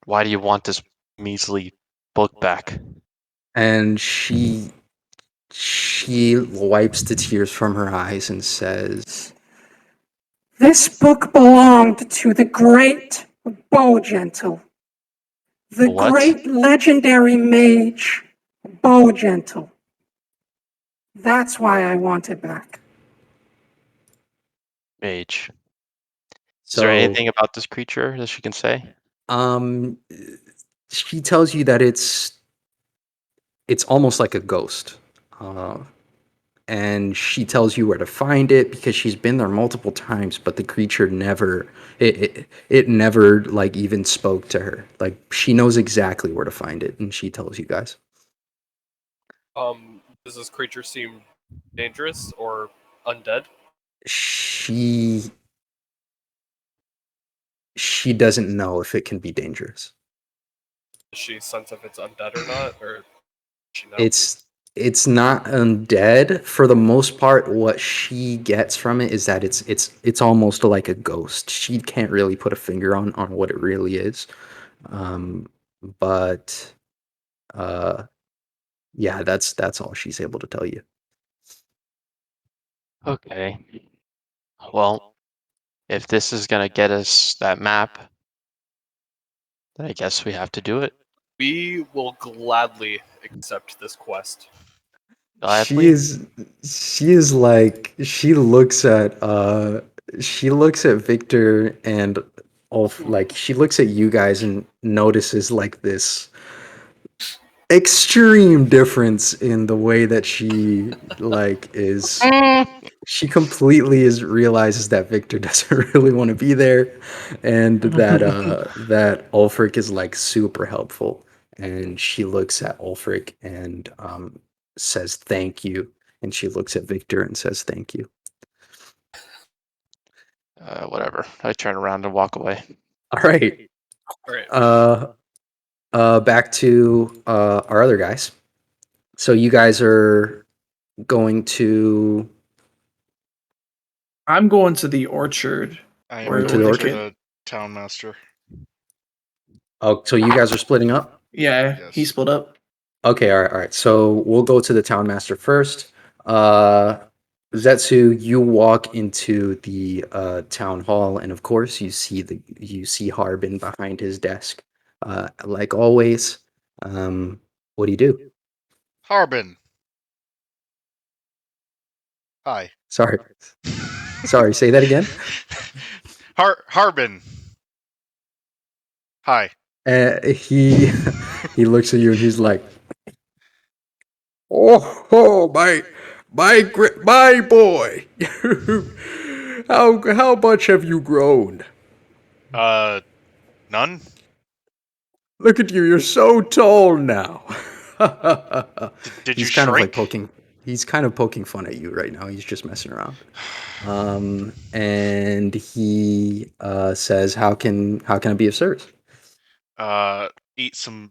why do you want this measly book back? And she wipes the tears from her eyes and says, This book belonged to the great Bowgentle, the What? great legendary mage Bowgentle. That's why I want it back. Mage. Is there so anything about this creature that she can say? um she tells you that it's almost like a ghost. Uh, and she tells you where to find it because she's been there multiple times, but the creature never, it never like even spoke to her. Like, she knows exactly where to find it, and she tells you guys. Does this creature seem dangerous or undead? She she doesn't know if it can be dangerous. Does she sense if it's undead or not, or does she know? It's not undead for the most part. What she gets from it is that it's almost like a ghost. She can't really put a finger on what it really is. But yeah, that's all she's able to tell you. Okay. Well, if this is gonna get us that map, then I guess we have to do it. We will gladly accept this quest. She Gladly. is like she looks at Victor and like she looks at you guys and notices like this extreme difference in the way that she like is. She completely is realizes that Victor doesn't really want to be there, and that Ulfric is like super helpful. And she looks at Ulfric and says thank you, and she looks at Victor and says thank you. Whatever. I turn around and walk away. All right. All right. Back to our other guys. So you guys are going to I'm going to the orchard. I am Where to the going to orchard? the town master. Oh, so you guys are splitting up? Yeah, he Yes. split up. Okay, all right. So we'll go to the town master first. Zetsu, you walk into the town hall, and of course, you see Harbin behind his desk, like always. What do you do? Harbin. Hi. Sorry, Say that again. Harbin. Hi. He he looks at you and he's like, "Oh, my boy, how much have you grown? None? Look at you, you're so tall now." Did you He's kind of like shrink? he's kind of poking fun at you right now. He's just messing around. And he says, how can I be of service?" Eat some.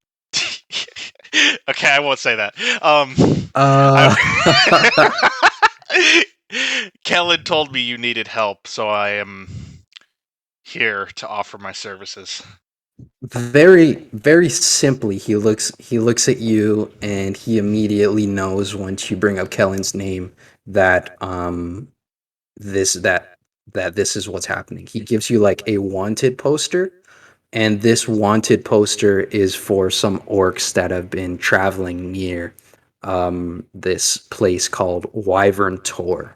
Okay, I won't say that. Uh, Kellen told me you needed help, so I am here to offer my services. very simply, he looks at you and he immediately knows once you bring up Kellen's name that this that that this is what's happening. He gives you like a wanted poster, and this wanted poster is for some orcs that have been traveling near this place called Wyvern Tor.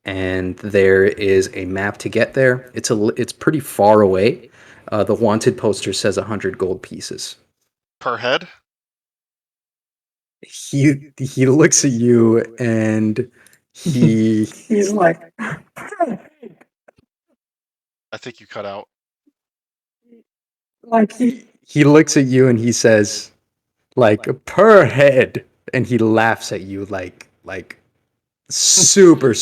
And there is a map to get there. It's pretty far away. The wanted poster says 100 gold pieces. Per head? He looks at you and He's like, I think you cut out. like he, he looks at you and he says, like, per head, and he laughs at you like super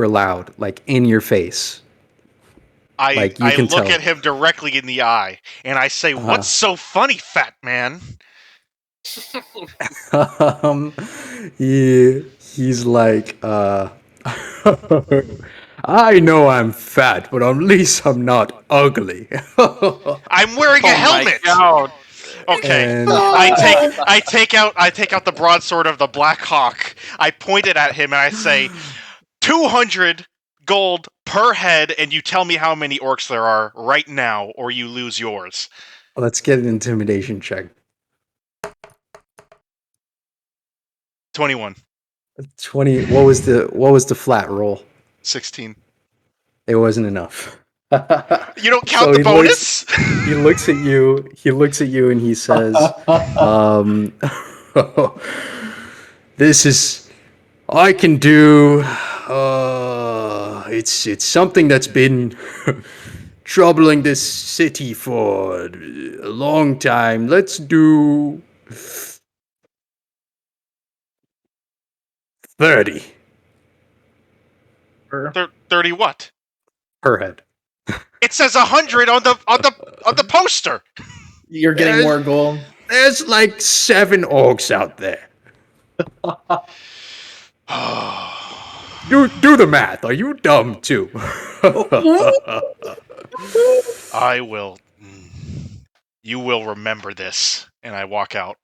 loud, like in your face. Like, you I can look tell. at him directly in the eye, and I say, "What's so funny, fat man?" um, he's like, I know I'm fat, but at least I'm not ugly. I'm wearing a helmet. God. Okay. And I take out the broadsword of the Black Hawk. I point it at him and I say, 200 gold per head, and you tell me how many orcs there are right now, or you lose yours. let's get an intimidation check. 21. 20. What was the flat roll? 16. It wasn't enough. You don't count So the he bonus? He looks at you. He looks at you and he says, "This is I can do. It's something that's been troubling this city for a long time. Let's do 30 30 what? per head." It says 100 on the poster. You're getting more gold. There's like 7 orcs out there. Do the math. Are you dumb too? I will. You will remember this. And I walk out.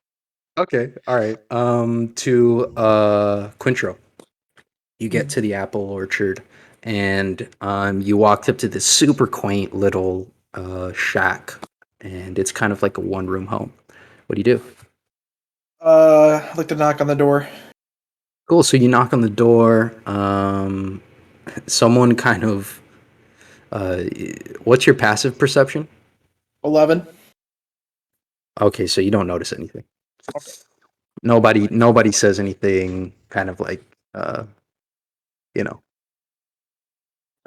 Okay. All right. To Quintro. You get to the apple orchard, and you walked up to this super quaint little shack, and it's kind of like a one-room home. What do you do? I'd like to knock on the door. Cool. So you knock on the door. Someone kind of. What's your passive perception? 11. Okay, so you don't notice anything. Nobody says anything. Kind of like, you know.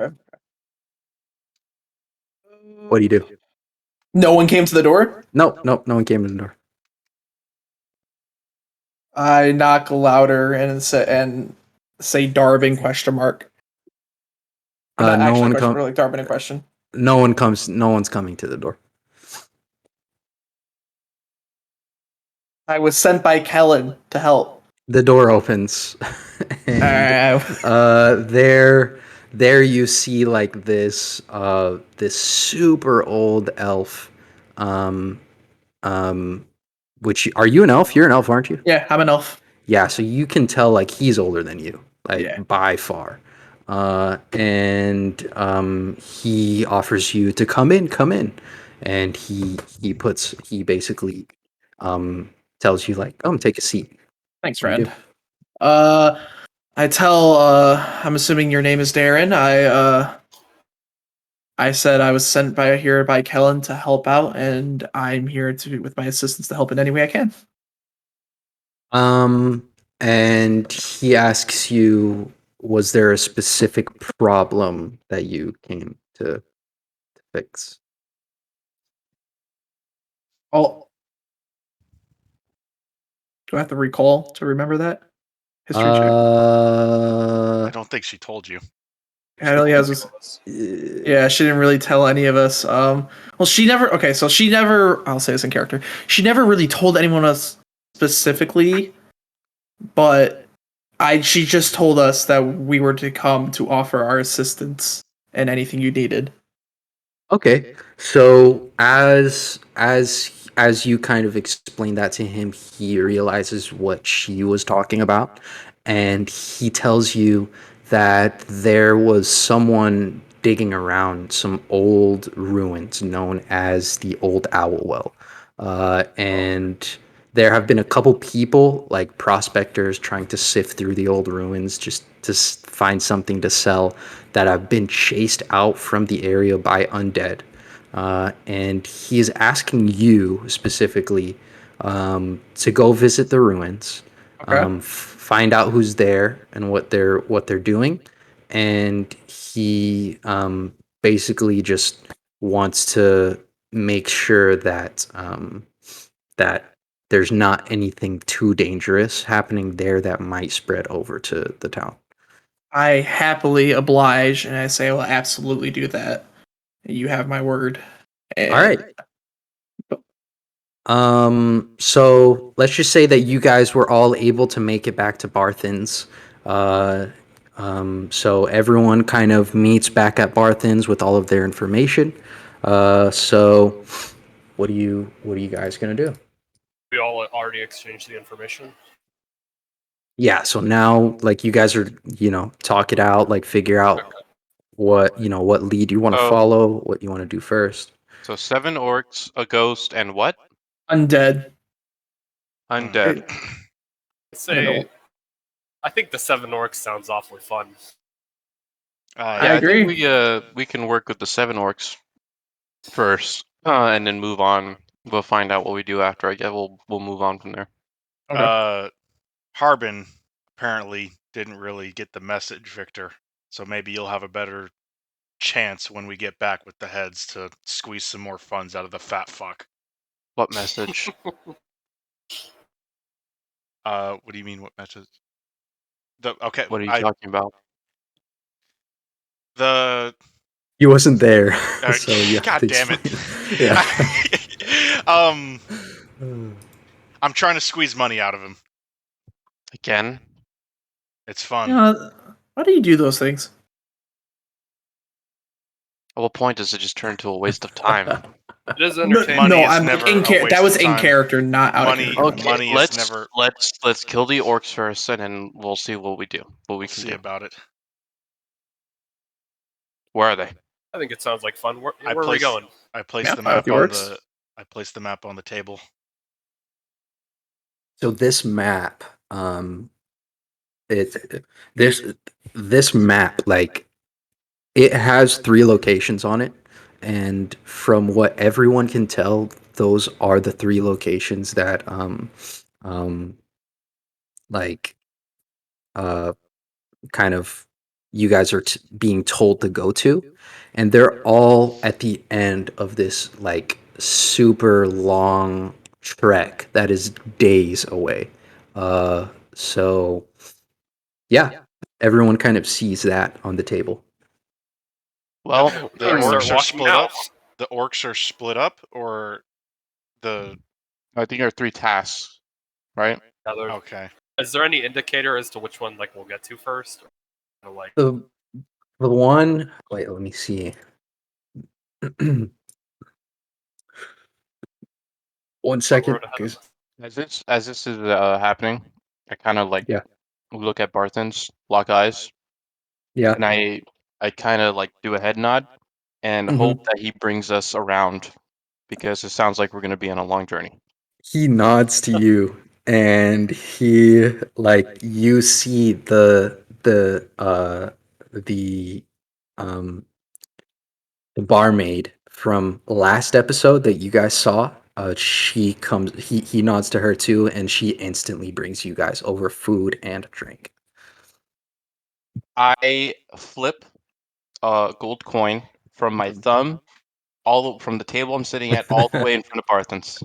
Okay. What do you do? No one came to the door? Nope. No one came to the door. I knock louder and say Darwin question mark. Not No actually one a question, come. really Darwin in question. No one comes. No one's coming to the door. I was sent by Kellen to help. The door opens, and there you see like this super old elf. Um, which are you an elf? You're an elf, aren't you? Yeah, I'm an elf. Yeah, so you can tell like he's older than you, like Yeah. by far. And he offers you to come in, and he basically tells you like, take a seat. Thanks, What do you friend. do? I tell I'm assuming your name is Darren. I said I was sent by Kellen to help out, and I'm here to with my assistance to help in any way I can. And he asks you, was there a specific problem that you came to fix? Oh, do I have to recall to remember that? History check. I don't think she told you. Natalie has this. Yeah, she didn't really tell any of us. Well, she never. Okay, so she never. I'll say this in character. She never really told anyone else specifically, but she just told us that we were to come to offer our assistance and anything you needed. Okay. So as you kind of explain that to him, he realizes what she was talking about, and he tells you that there was someone digging around some old ruins known as the Old Owl Well. And there have been a couple people, like prospectors, trying to sift through the old ruins just to find something to sell that have been chased out from the area by undead. And he is asking you specifically to go visit the ruins, Okay. find out who's there and what they're doing, and he basically just wants to make sure that that there's not anything too dangerous happening there that might spread over to the town. I happily oblige, and I say, "Well, absolutely do that. You have my word." And All right. So let's just say that you guys were all able to make it back to Barthen's. So everyone kind of meets back at Barthen's with all of their information. So what are you guys gonna do? We all already exchanged the information. Yeah, so now like you guys are, talk it out, like figure out what lead you want to follow, what you want to do first. So 7 orcs, a ghost, and what? undead. Undead. I don't know. I think the 7 orcs sounds awfully fun. I agree. think we can work with the 7 orcs first, and then move on. We'll find out what we do after. I guess we'll move on from there. Okay. Harbin apparently didn't really get the message, Victor. So maybe you'll have a better chance when we get back with the heads to squeeze some more funds out of the fat fuck. What message? What do you mean? What message? Okay. What are you talking about? The He wasn't there, God so yeah. damn it! Yeah. I'm trying to squeeze money out of him. Again? It's fun. Why do you do those things? At what point does it just turn into a waste of time? It is entertaining. Money is I'm never in a character. That waste was of in time. character, not out Money- of character. Okay, money is never- let's kill the orcs first, and then we'll see what we do. What we We'll can see do. about it. Where are they? I think it sounds like fun. Where I are we placed- going? I placed Yeah, the fine with map the on orcs. the. I placed the map on the table. So this map, this map, like, it has 3 locations on it, and from what everyone can tell, those are the 3 locations that like kind of you guys are being told to go to, and they're all at the end of this like super long trek that is days away. So yeah, everyone kind of sees that on the table. Well, The We're gonna start orcs are walking split now. up. The orcs are split up, or the. I think there are 3 tasks, right? Okay. Is there any indicator as to which one like we'll get to first? Or, like, The one, wait, let me see. One second. road ahead of us? As this is happening, I kind of like Yeah. look at Barthen's, lock eyes, Yeah. and I kind of like do a head nod and hope that he brings us around because it sounds like we're going to be on a long journey. He nods to you, and he like you see um the barmaid from last episode that you guys saw. She comes. He nods to her too, and she instantly brings you guys over food and drink. I flip a gold coin from my thumb from the table I'm sitting at all the way in front of Barthen's.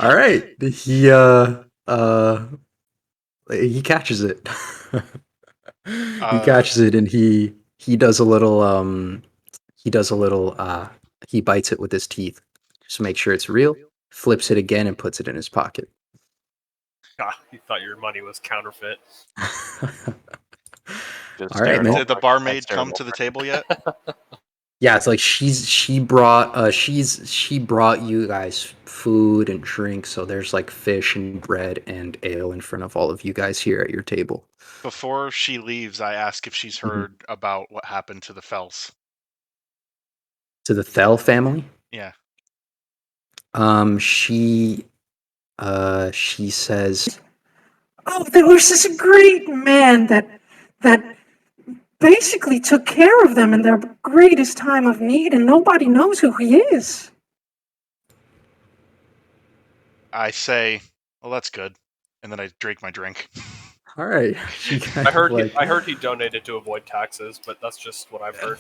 All right, he catches it. He catches it, and he does a little he bites it with his teeth just to make sure it's real, flips it again, and puts it in his pocket. God, you thought your money was counterfeit. Just All right, stare man. at Did the Wolfric. barmaid I stare come at to the Wolfric. table yet? Yeah, it's like she brought you guys food and drink, so there's like fish and bread and ale in front of all of you guys here at your table. Before she leaves, I ask if she's heard about what happened to the Fells. To the Thel family, Yeah. she says, Oh, there was this great man that basically took care of them in their greatest time of need, and nobody knows who he is. I say, well, that's good. And then I drink my drink. all right. She kind I heard of like I heard he donated to avoid taxes, but that's just what I've heard.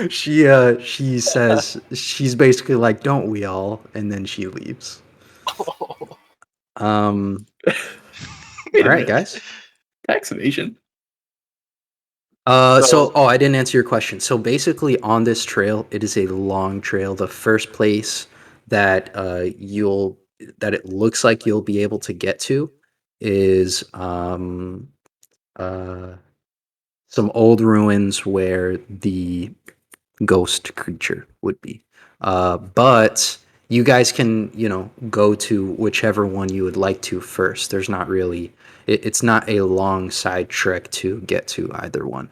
she she says, she's basically like, don't we all, and then she leaves. Um Wait all a right, minute. guys. Tax evasion. I didn't answer your question. So basically, on this trail, it is a long trail. The first place that it looks like you'll be able to get to is some old ruins where the ghost creature would be. But you guys can, go to whichever one you would like to first. There's not really, it's not a long side trek to get to either one.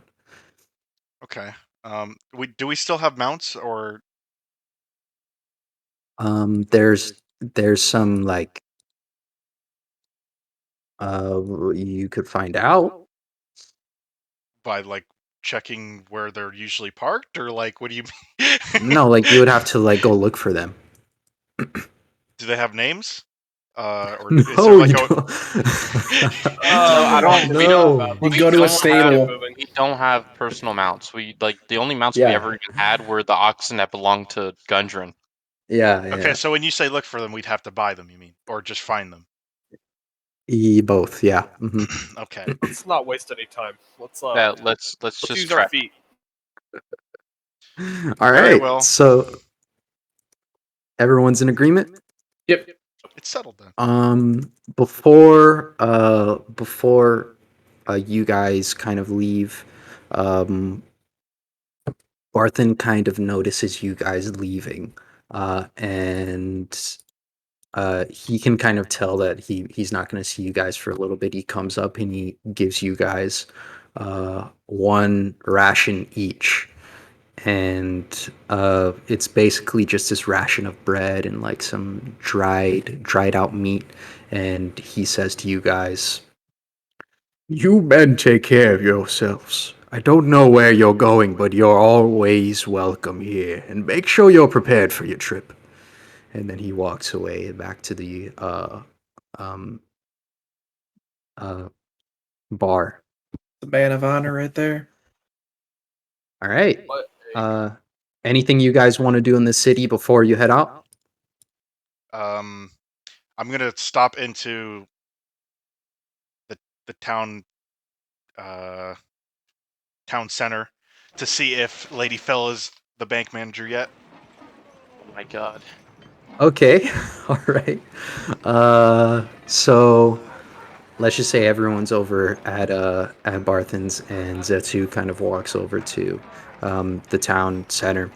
Okay. Do we still have mounts, or There's some like you could find out. by like checking where they're usually parked, or like what do you mean? No, like you would have to like go look for them. Do they have names? Or is there No, like you a don't. I don't. We No. don't. You we go to a don't stable. We don't have personal mounts. We like the only mounts we Yeah. ever even had were the oxen that belonged to Gundren. Yeah, Okay, yeah. so when you say look for them, we'd have to buy them, you mean, or just find them? Both, yeah. Okay. Let's not waste any time. Let's Yeah, let's let's just use our trek. feet. All Very right. well. So everyone's in agreement. Yep. It's settled then. Before you guys kind of leave, Barthen kind of notices you guys leaving, and he can kind of tell that he's not going to see you guys for a little bit. He comes up and he gives you guys one ration each, and it's basically just this ration of bread and like some dried out meat. And he says to you guys, "You men take care of yourselves. I don't know where you're going, but you're always welcome here, and make sure you're prepared for your trip." And then he walks away back to the um, uh, bar. The man of honor right there. All right. What? Anything you guys want to do in the city before you head out? I'm gonna stop into the town town center to see if Lady Phil is the bank manager yet. Oh my god. Okay. All right. So let's just say everyone's over at Barthen's, and Zetsu kind of walks over to the town center.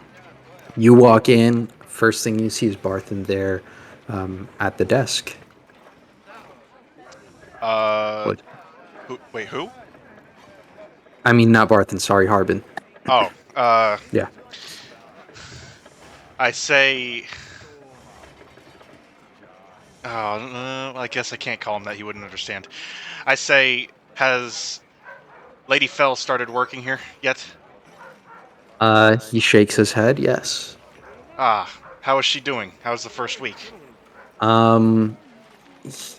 You walk in. First thing you see is Barthen there at the desk. What? Wait, who? I mean, not Barthen. Sorry, Harbin. Oh, Yeah. I say. Oh, I guess I can't call him that. He wouldn't understand. I say, has Lady Fell started working here yet? He shakes his head. Yes. Ah, how is she doing? How's the first week? Um,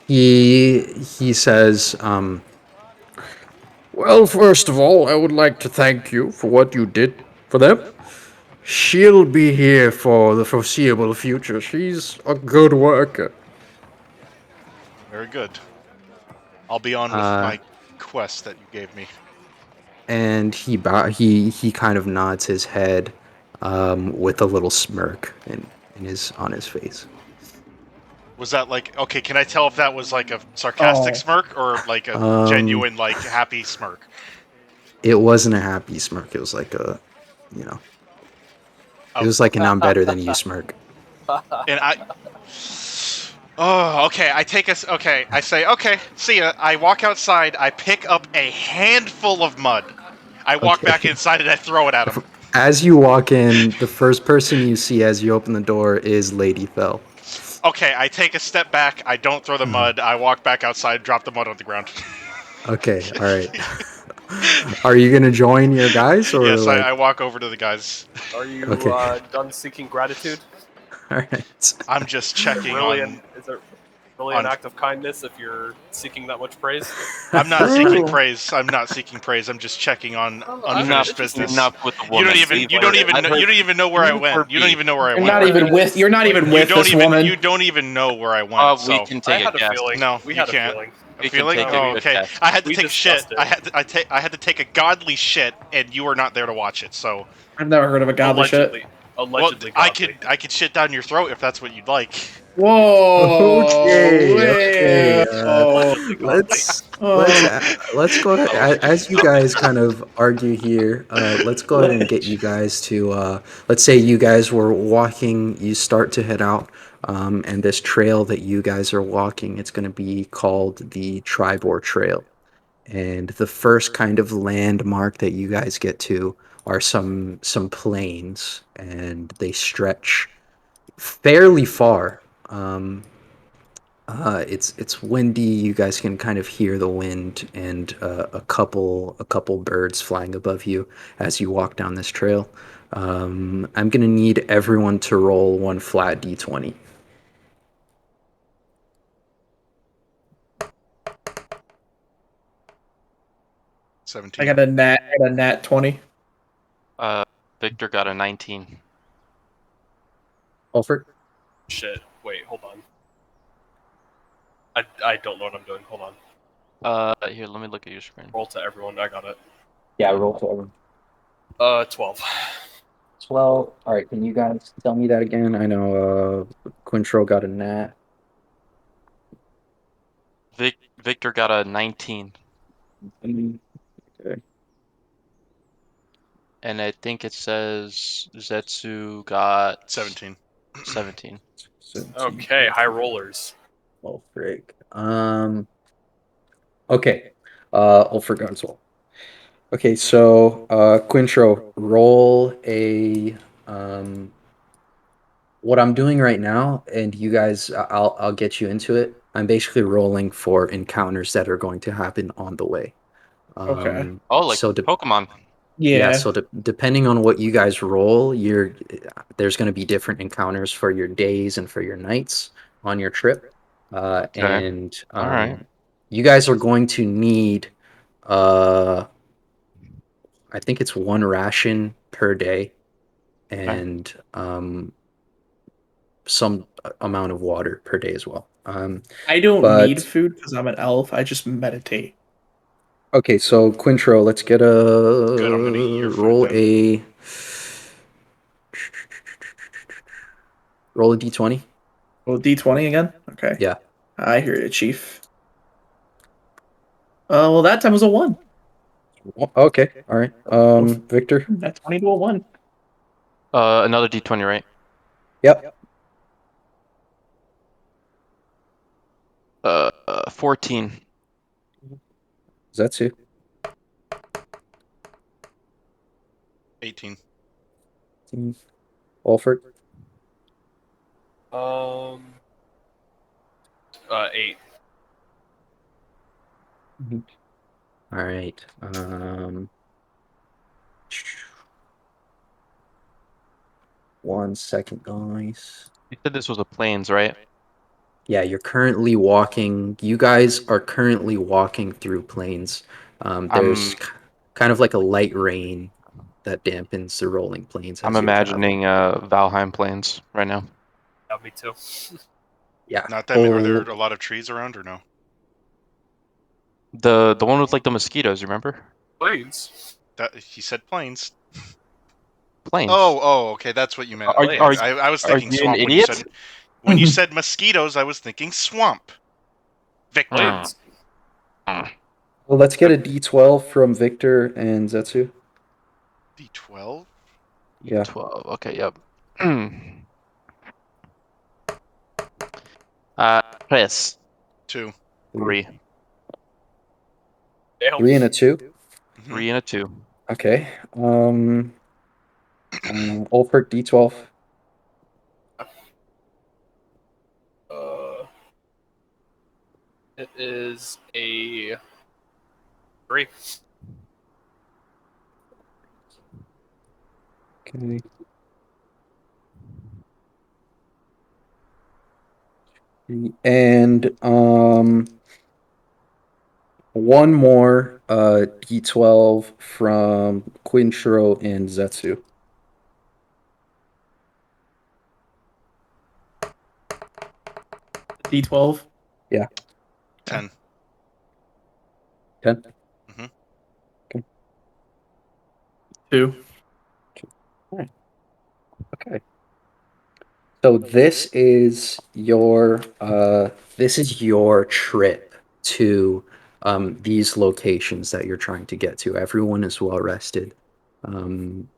he says, "Well, first of all, I would like to thank you for what you did for them. She'll be here for the foreseeable future. She's a good worker." Very good. I'll be on with my quest that you gave me. And he kind of nods his head, with a little smirk on his face. Was that like, okay, can I tell if that was like a sarcastic Oh. smirk or like a genuine, like, happy smirk? It wasn't a happy smirk. It was like a, you know, it was like an "I'm better than you" smirk. And I... Oh, okay, okay, I say, okay, see ya. I walk outside, I pick up a handful of mud. I walk back Okay. inside and I throw it at him. As you walk in, the first person you see as you open the door is Lady Fell. Okay, I take a step back, I don't throw the mud, I walk back outside, drop the mud on the ground. Okay, all right. Are you gonna join your guys, or Yes, like? I walk over to the guys. Are you Okay. done seeking gratitude? All right. I'm just checking on... Is it really an act of kindness if you're seeking that much praise? I'm not seeking praise. I'm not seeking praise. I'm just checking on unfinished business. Enough with the You woman. don't even know where I went. You don't even know where I You're went. not even with this woman. You don't even know where I went. We So can I take had a a guess. feeling. no, we you had can't. a feeling. We can Feeling? take Oh, a good okay. guess. I had to We take shit. discussed it. I had to take a godly shit, and you were not there to watch it. So I've never heard of a godly Allegedly. shit. Allegedly I godly. could shit down your throat if that's what you'd like. Whoa. Okay. Allegedly godly. Let's go ahead as you guys kind of argue here. Let's go ahead and get you guys to. Let's say you guys were walking. You start to head out, and this trail that you guys are walking, it's going to be called the Tribor Trail. And the first kind of landmark that you guys get to are some plains, and they stretch fairly far. It's windy. You guys can kind of hear the wind and a couple birds flying above you as you walk down this trail. I'm gonna need everyone to roll one flat d20. 17. I got a nat 20. Victor got a 19. Alfred? Shit. Wait, hold on. I don't know what I'm doing. Hold on. Here, let me look at your screen. Roll to everyone. I got it. Yeah, roll for everyone. 12. D12. All right, can you guys tell me that again? I know Quintro got a nat. Victor got a 19, Okay. and I think it says Zetsu got 17. 17. 17. Okay, high rollers. Oh, frig. Okay. Ulfric got as well. Okay, so Quintro, roll a what I'm doing right now, and you guys, I'll get you into it. I'm basically rolling for encounters that are going to happen on the way. Okay. Oh, like So Pokemon. yeah, Yeah. so depending on what you guys roll, there's going to be different encounters for your days and for your nights on your trip. Okay. And All right. you guys are going to need, uh, I think it's one ration per day Okay. and some amount of water per day as well. I don't need But food because I'm an elf. I just meditate. okay, so Quintro, let's get Good, I'm gonna eat your food roll then. a roll a d20. Well, D20 again? Okay. Yeah. I hear you, Chief. Well, that time was a 1. Okay. All right. Victor. That 20 to a 1. Another D20, right? Yep. 14. Zetsu. 18. Walford. Um, 8. All right. 1 second, guys. You said this was a plains, right? Yeah, you're currently walking. You guys are currently walking through plains. There's I'm kind of like a light rain that dampens the rolling plains I'm as you're traveling. imagining Valheim plains right now. Yeah, me too. Yeah. Not that are there a lot of trees around or no? The one with like the mosquitoes, you remember? Planes. That he said plains. Plains. Okay, that's what you meant. Are Okay, are I was are thinking you an swamp idiot? when you said mosquitoes. I was thinking swamp. Victor. Planes. Well, let's get a D12 from Victor and Zetsu. D12. Yeah. 12. Okay, yep. Chris, 2. 3. Damn. 3 and a 2. Mm-hmm. 3 and a 2. Okay. Ulfric D12. Uh, it is a 3. Okay. And one more D12 from Quintro and Zetsu. D12. Yeah. 10. 10. Mm-hmm. 2. All right. Okay. So this is your trip to these locations that you're trying to get to. Everyone is well rested. Um,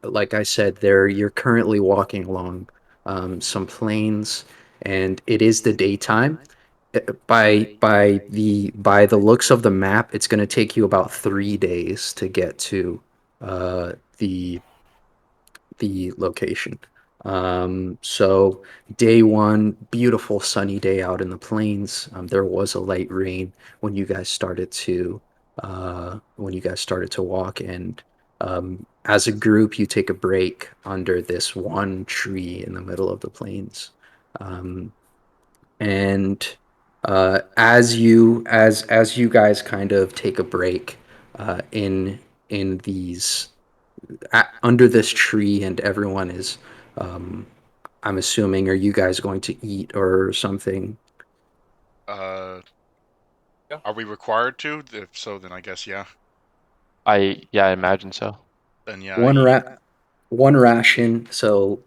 like I said, you're currently walking along some plains, and it is the daytime. By the looks of the map, it's going to take you about 3 days to get to uh, the location. So day one, beautiful sunny day out in the plains. There was a light rain when you guys started to walk, and as a group, you take a break under this one tree in the middle of the plains. Um, and as you guys kind of take a break in these under this tree, and everyone is um I'm assuming, are you guys going to eat or something? Uh, Yeah. are we required to? If so, then I guess yeah. I imagine so. Then yeah, I one eat. rat one ration, so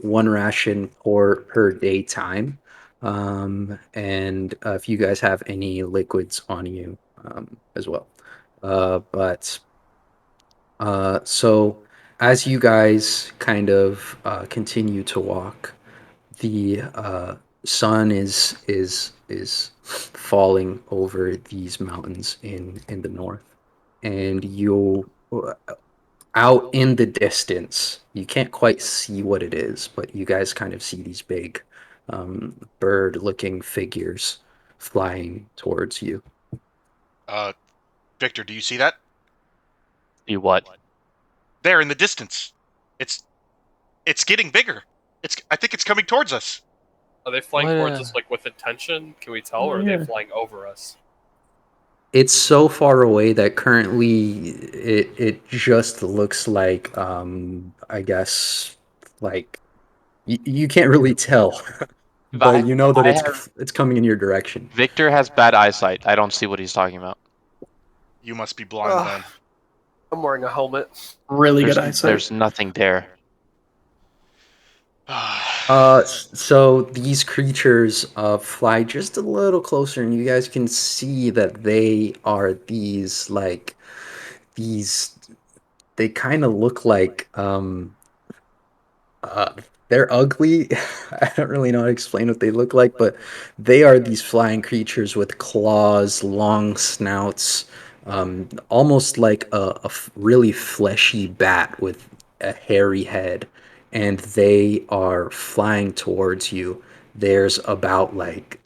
one ration per day time. And if you guys have any liquids on you as well. But so as you guys kind of continue to walk, the sun is falling over these mountains in the north, and you out in the distance, you can't quite see what it is, but you guys kind of see these big bird-looking figures flying towards you. Uh, Victor, do you see that? See what? There in the distance. It's it's getting bigger. I think it's coming towards us. Are they flying What, towards us like with intention? Can we tell, or are they Yeah. flying over us? It's so far away that currently it just looks like I guess like you can't really tell, but you know that it's coming in your direction. Victor has bad eyesight. I don't see what he's talking about. You must be blind then. I'm wearing a helmet. Really good eyesight. There's nothing there. So these creatures fly just a little closer, and you guys can see that they are these like these. They kind of look like uh, they're ugly. I don't really know how to explain what they look like, but they are these flying creatures with claws, long snouts, almost like a really fleshy bat with a hairy head, and they are flying towards you. There's about like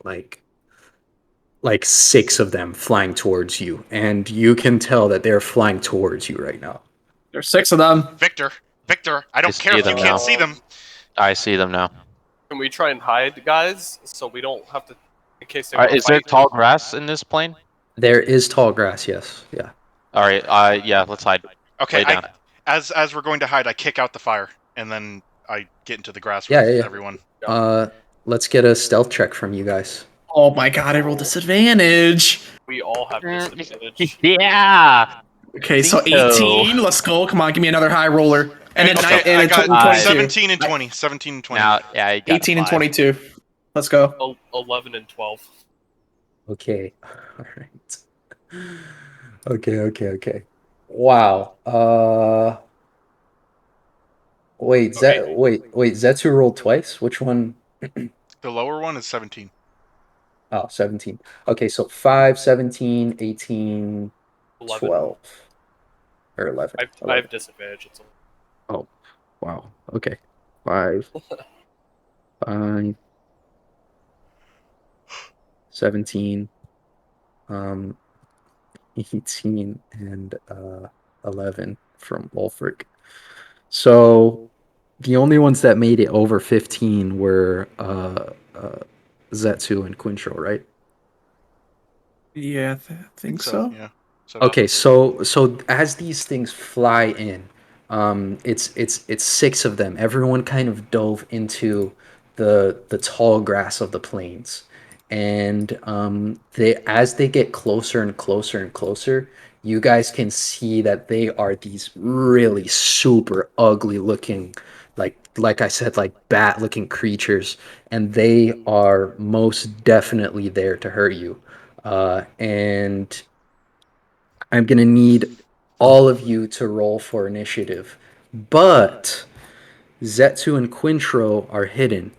six of them flying towards you, and you can tell that they're flying towards you right now. There's 6 of them. Victor, I don't care see if you them can't now. see them. I see them now. Can we try and hide, guys, so we don't have to, in case they All right, want is to there fight? tall grass in this plane? There is tall grass, yes, yeah. All right, yeah, let's hide. Okay, Lay down. as we're going to hide, I kick out the fire and then I get into the grass Yeah, with yeah, yeah. everyone. Let's get a stealth check from you guys. Oh my god, I rolled disadvantage. We all have disadvantage. Yeah. Okay, so Bingo. 18. Let's go. Come on, give me another high roller. And then Okay, and I a got 22. 17 and 20. 17 and 20. Now, yeah, you got 18 and five. 22. Let's go. 11 and 12. Okay. All right. Okay. Wow. Wait, Okay. wait, Zetsu rolled twice? Which one? The lower one is 17. Oh, 17. Okay, so 5, 17, 18, 11. 12. Or 11. I 11. have disadvantage. It's Oh, wow. Okay. 5, 5, 17, 18, and 11 from Wolfric. So the only ones that made it over 15 were Zetsu and Quincho, right? Yeah, I think so. Yeah. So Okay, so as these things fly in, it's six of them. Everyone kind of dove into the tall grass of the plains, and they as they get closer and closer and closer, you guys can see that they are these really super ugly looking, like I said, like bat looking creatures, and they are most definitely there to hurt you. And I'm going to need all of you to roll for initiative. But Zetsu and Quintro are hidden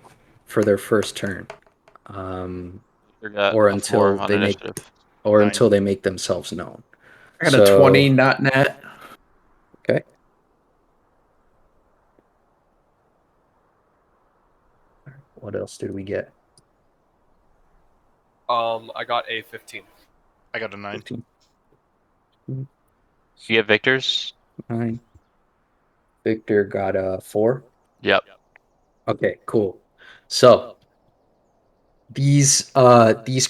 for their first turn. We got Or a 4 until on they make initiative. or 9. until they make themselves known. I got a 20, not net. Okay. What else did we get? I got a 15. I got a 9. 15. You get Victor's? 9. Victor got a 4. Yep. Okay, cool. So these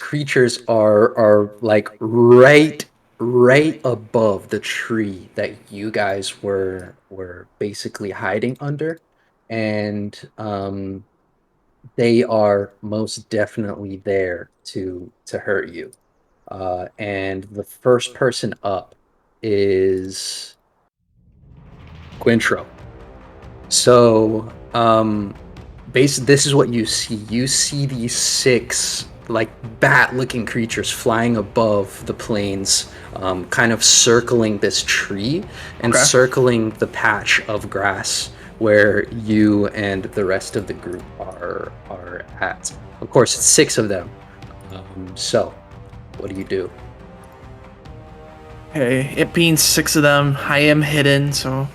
creatures are like right above the tree that you guys were basically hiding under, and they are most definitely there to hurt you. And the first person up is Quintro. So, this is what you see. You see these 6 like bat-looking creatures flying above the plains, kind of circling this tree and Okay. circling the patch of grass where you and the rest of the group are at. Of course, it's 6 of them. So, what do you do? Okay, it being 6 of them, I am hidden, so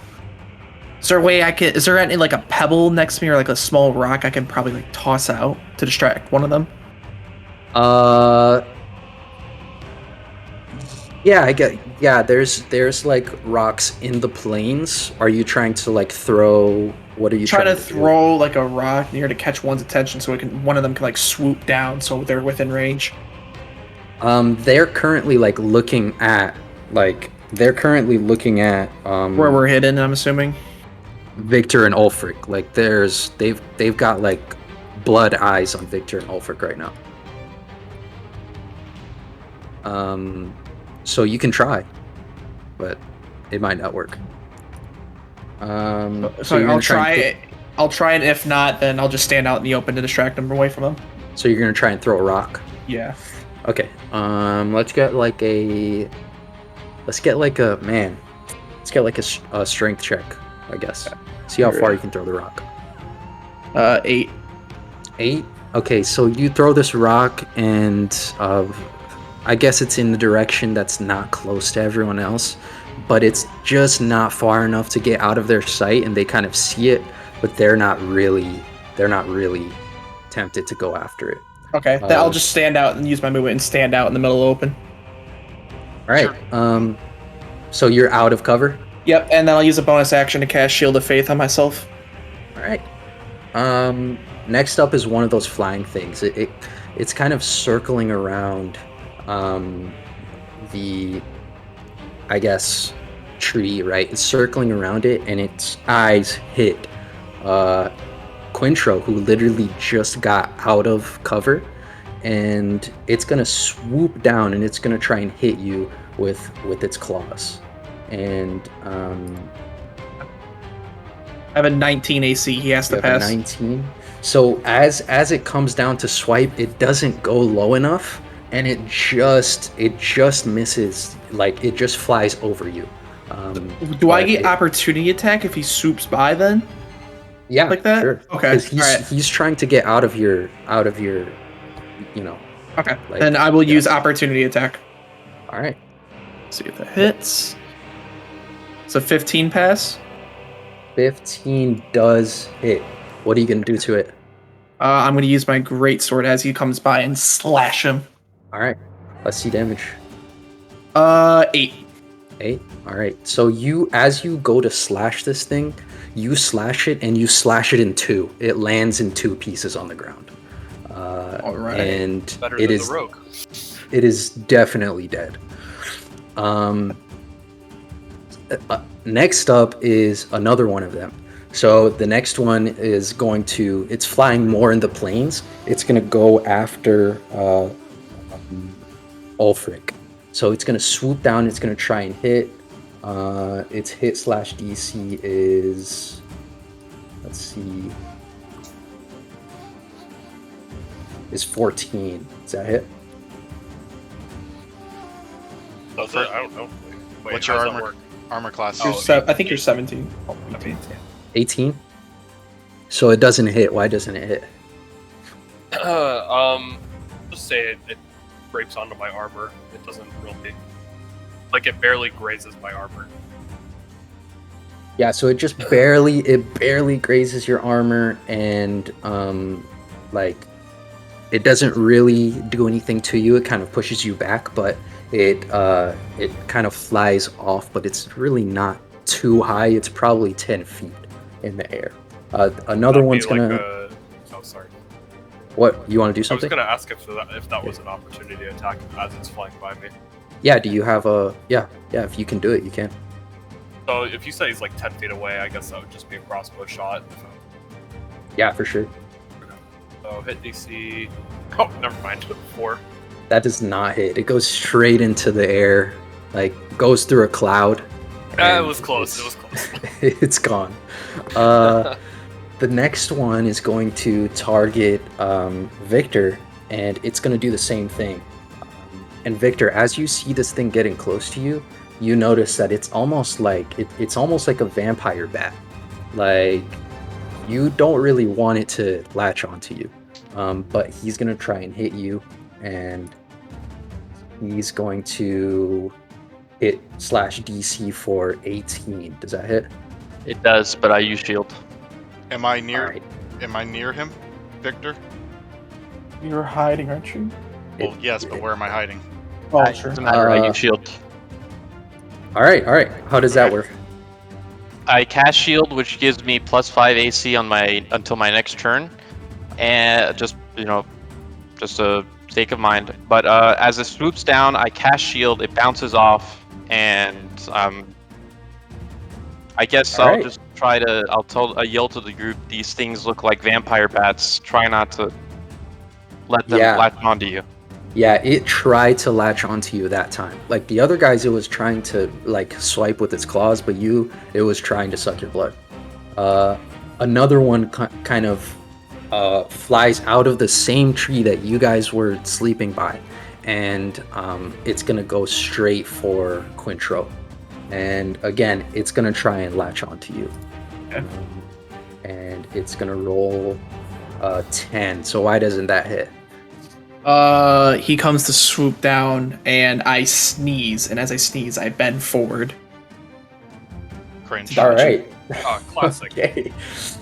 is there a way is there any like a pebble next to me or like a small rock I can probably like toss out to distract one of them? Yeah, there's like rocks in the plains. Are you trying to like throw, what are you Try trying to to throw like a rock near to catch one's attention so one of them can like swoop down so they're within range. do? They're currently like looking at Where we're hidden, I'm assuming. Victor and Ulfric. Like they've got like blood eyes on Victor and Ulfric right now. So you can try, but it might not work. So you're I'll gonna try try and it. I'll try it. If not, then I'll just stand out in the open to distract them away from them. So you're gonna try and throw a rock. Yeah. Okay. Let's get like a strength check, I guess. See how far you can throw the rock. 8. 8. Okay, so you throw this rock, and I guess it's in the direction that's not close to everyone else, but it's just not far enough to get out of their sight, and they kind of see it, but they're not really tempted to go after it. Okay, then I'll just stand out and use my movement and stand out in the middle of the open. All right. So you're out of cover. Yep, and then I'll use a bonus action to cast Shield of Faith on myself. All right. Next up is one of those flying things. It's kind of circling around the, I guess, tree, right? It's circling around it, and its eyes hit Quintro, who literally just got out of cover, and it's gonna swoop down and it's gonna try and hit you with its claws. And I have a 19 AC. He has to pass. 19. So as it comes down to swipe, it doesn't go low enough, and it just misses. Like it just flies over you. Do I get opportunity attack if he swoops by then? Yeah, like that. Sure. Okay. He's trying to get out of your, Okay. Like, then I will use opportunity attack. All right. See if that hits. It's a 15 pass. 15 does hit. What are you gonna do to it? I'm gonna use my great sword as he comes by and slash him. All right. Let's see damage. 8. 8. All right. So as you go to slash this thing, you slash it and you slash it in 2. It lands in 2 pieces on the ground. All right. And Better it than is the rogue. It is definitely dead. Next up is another one of them. So the next one is it's flying more in the plains. It's going to go after Ulfric. So it's going to swoop down. It's going to try and hit. Its hit / DC is, let's see, is 14. Does that hit? I don't know. Wait, What's how your does that work? armor class? I think you're 17. Oh, 18. 18? So it doesn't hit. Why doesn't it hit? Just say it scrapes onto my armor. It doesn't really, like, it barely grazes my armor. Yeah, so it just barely grazes your armor, and like it doesn't really do anything to you. It kind of pushes you back, but it kind of flies off, but it's really not too high. It's probably 10 feet in the air. Another one's gonna. Oh, sorry. What, you want to do I was something? gonna ask if that was an opportunity attack as it's flying by me. Yeah. Do you have a? Yeah. If you can do it, you can. So if you say he's like 10 feet away, I guess that would just be a crossbow shot. Yeah, for sure. So hit DC. Oh, never mind. 4. That does not hit. It goes straight into the air, like goes through a cloud, It was close. It was close. It's gone. The next one is going to target Victor, and it's going to do the same thing. And Victor, as you see this thing getting close to you, you notice that it's almost like a vampire bat. Like, you don't really want it to latch onto you, but he's going to try and hit you, and he's going to hit /DC for 18. Does that hit? It does, but I use shield. Am I near? Alright. Am I near him, Victor? You're hiding, aren't you? Well, yes, but where am I hiding? Oh, It sure. doesn't matter. I use shield. All right. How does that work? I cast shield, which gives me +5 AC on until my next turn, and just a sake of mind. But as it swoops down, I cast shield. It bounces off, and I guess All I'll right. just try to. I'll yell to the group. These things look like vampire bats. Try not to let them latch onto you. Yeah, it tried to latch onto you that time. Like the other guys, it was trying to like swipe with its claws, but it was trying to suck your blood. Another one kind of flies out of the same tree that you guys were sleeping by, and it's gonna go straight for Quintro. And again, it's gonna try and latch onto you. Okay. And it's gonna roll 10. So why doesn't that hit? He comes to swoop down, and I sneeze, and as I sneeze, I bend forward. Cringe. All right. Oh, classic. Okay.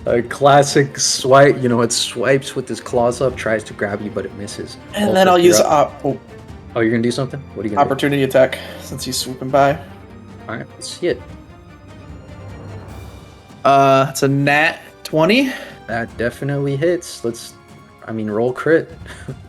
A classic swipe. It swipes with its claws up, tries to grab you, but it misses. And then I'll you're use up. Oh, you're gonna do something? What are you gonna opportunity attack since he's swooping by. do? All right, let's see it. It's a nat 20. That definitely hits. Roll crit.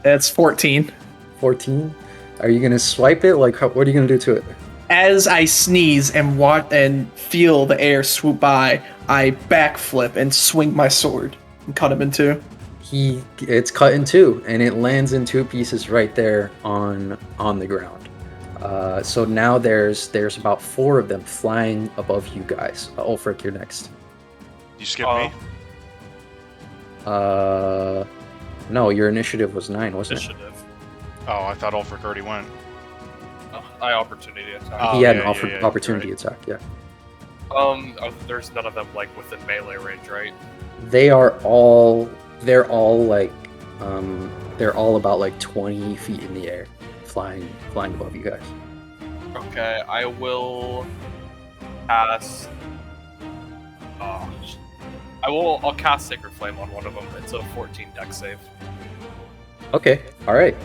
That's 14. 14. Are you gonna swipe it? Like, what are you gonna do to it? As I sneeze and feel the air swoop by, I backflip and swing my sword and cut him in two. It's cut in two, and it lands in two pieces right there on the ground. So now there's about 4 of them flying above you guys. Ulfric, you're next. You skip me. No, your initiative was 9, wasn't it? Initiative. Oh, I thought Ulfric already went. I opportunity attack. Oh, He had yeah, an opportunity attack. Yeah. There's none of them like within melee range, right? They're all like they're all about like 20 feet in the air, flying above you guys. Okay, I will cast. I'll cast Sacred Flame on one of them. It's a 14 dex save. Okay. All right.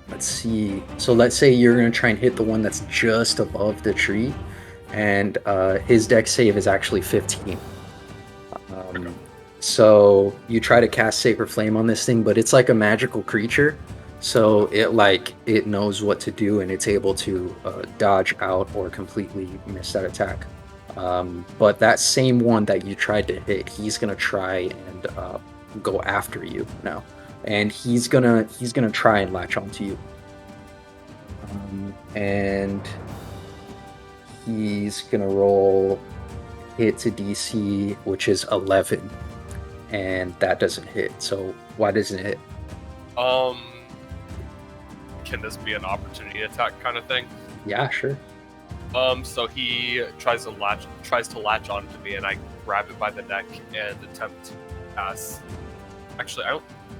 Let's see. So let's say you're gonna try and hit the one that's just above the tree, and his dex save is actually 15. So you try to cast Sacred Flame on this thing, but it's like a magical creature, so it knows what to do, and it's able to dodge out or completely miss that attack. But that same one that you tried to hit, he's gonna try and go after you now, and he's gonna try and latch onto you, and he's gonna roll hit to DC, which is 11, and that doesn't hit. So why doesn't it hit? Can this be an opportunity attack kind of thing? Yeah, sure. So he tries to latch onto me, and I grab it by the neck and attempt to cast. Actually,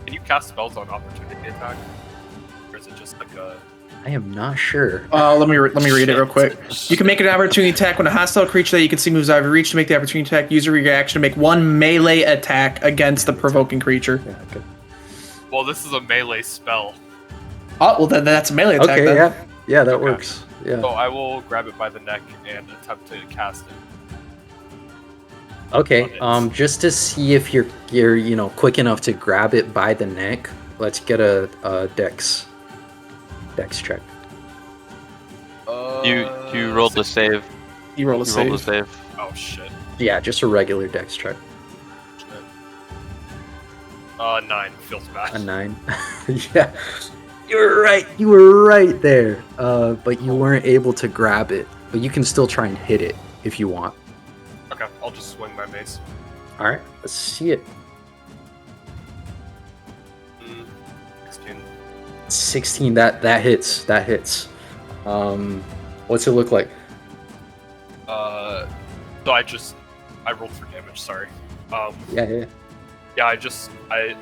can you cast spells on opportunity attack, or is it just like a? I am not sure. Let me read it real quick. You can make an opportunity attack when a hostile creature that you can see moves out of your reach. To make the opportunity attack, use a reaction to make one melee attack against the provoking creature. Yeah, good. Well, this is a melee spell. Oh, well then that's a melee attack. Okay, then. yeah, that Okay. works. Yeah. So I will grab it by the neck and attempt to cast it. Okay. Just to see if you're quick enough to grab it by the neck, let's get a dex check. You rolled the save. You roll a You rolled the save. save. Oh shit. Yeah, just a regular dex check. 9 feels bad. A 9. Yeah. You were right there. But you weren't able to grab it. but you can still try and hit it if you want. Okay, I'll just swing my mace. All right, let's see it. 16. 16. That hits. That hits. What's it look like? So I rolled for damage. Sorry. Yeah. Yeah,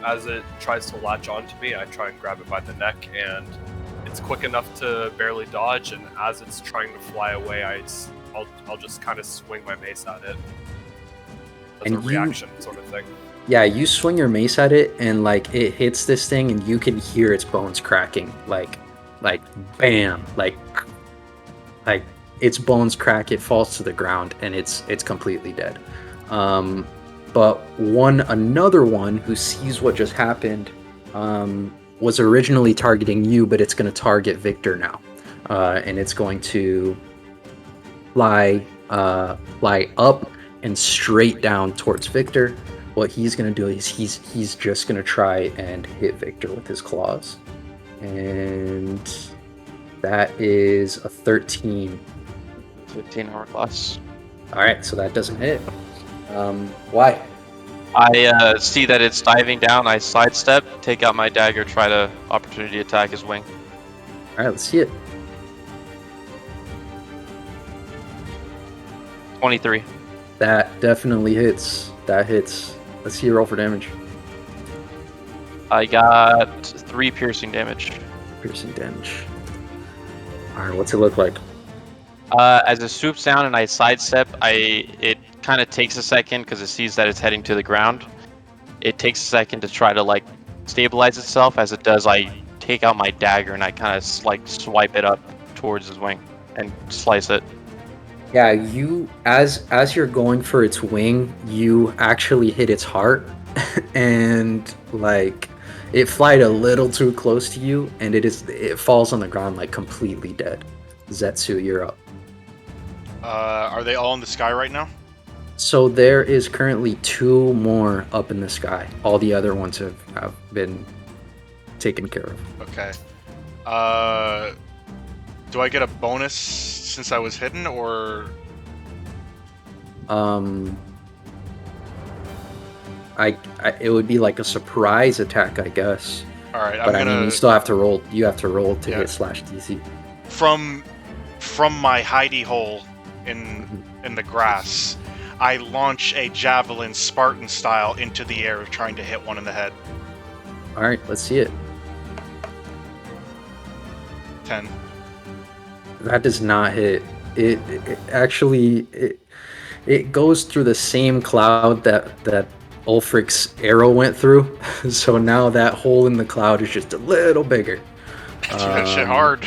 as it tries to latch onto me, I try and grab it by the neck, and it's quick enough to barely dodge. And as it's trying to fly away, I'll just kind of swing my mace at it as And a reaction sort of thing. Yeah, you swing your mace at it, and like it hits this thing, and you can hear its bones cracking, like bam, like its bones crack. It falls to the ground, and it's completely dead. But another one who sees what just happened, was originally targeting you, but it's going to target Victor now, and it's going to fly up and straight down towards Victor. What he's going to do is he's just going to try and hit Victor with his claws, and that is a 13. 15 armor class. All right, so that doesn't hit. Why? I see that it's diving down. I sidestep, take out my dagger, try to opportunity attack his wing. All right, let's see it. 23. That definitely hits. That hits. Let's see you roll for damage. I got 3 piercing damage. Piercing damage. All right, what's it look like? As it swoops down and I sidestep, it kind of takes a second because it sees that it's heading to the ground. It takes a second to try to like stabilize itself. As it does, I take out my dagger and I kind of like swipe it up towards his wing and slice it. Yeah, you as you're going for its wing, you actually hit its heart, and like it flied a little too close to you, and it falls on the ground like completely dead. Zetsu, you're up. Are they all in the sky right now? So there is currently 2 more up in the sky. All the other ones have been taken care of. Okay. Do I get a bonus since I was hidden, or? It would be like a surprise attack, I guess. All right, But I mean, you still have to roll. You have to roll to hit /DC. From my hidey hole in the grass, I launch a javelin Spartan style into the air, trying to hit one in the head. All right, let's see it. 10. That does not hit. It actually goes through the same cloud that Ulfric's arrow went through. So now that hole in the cloud is just a little bigger. That shit hard.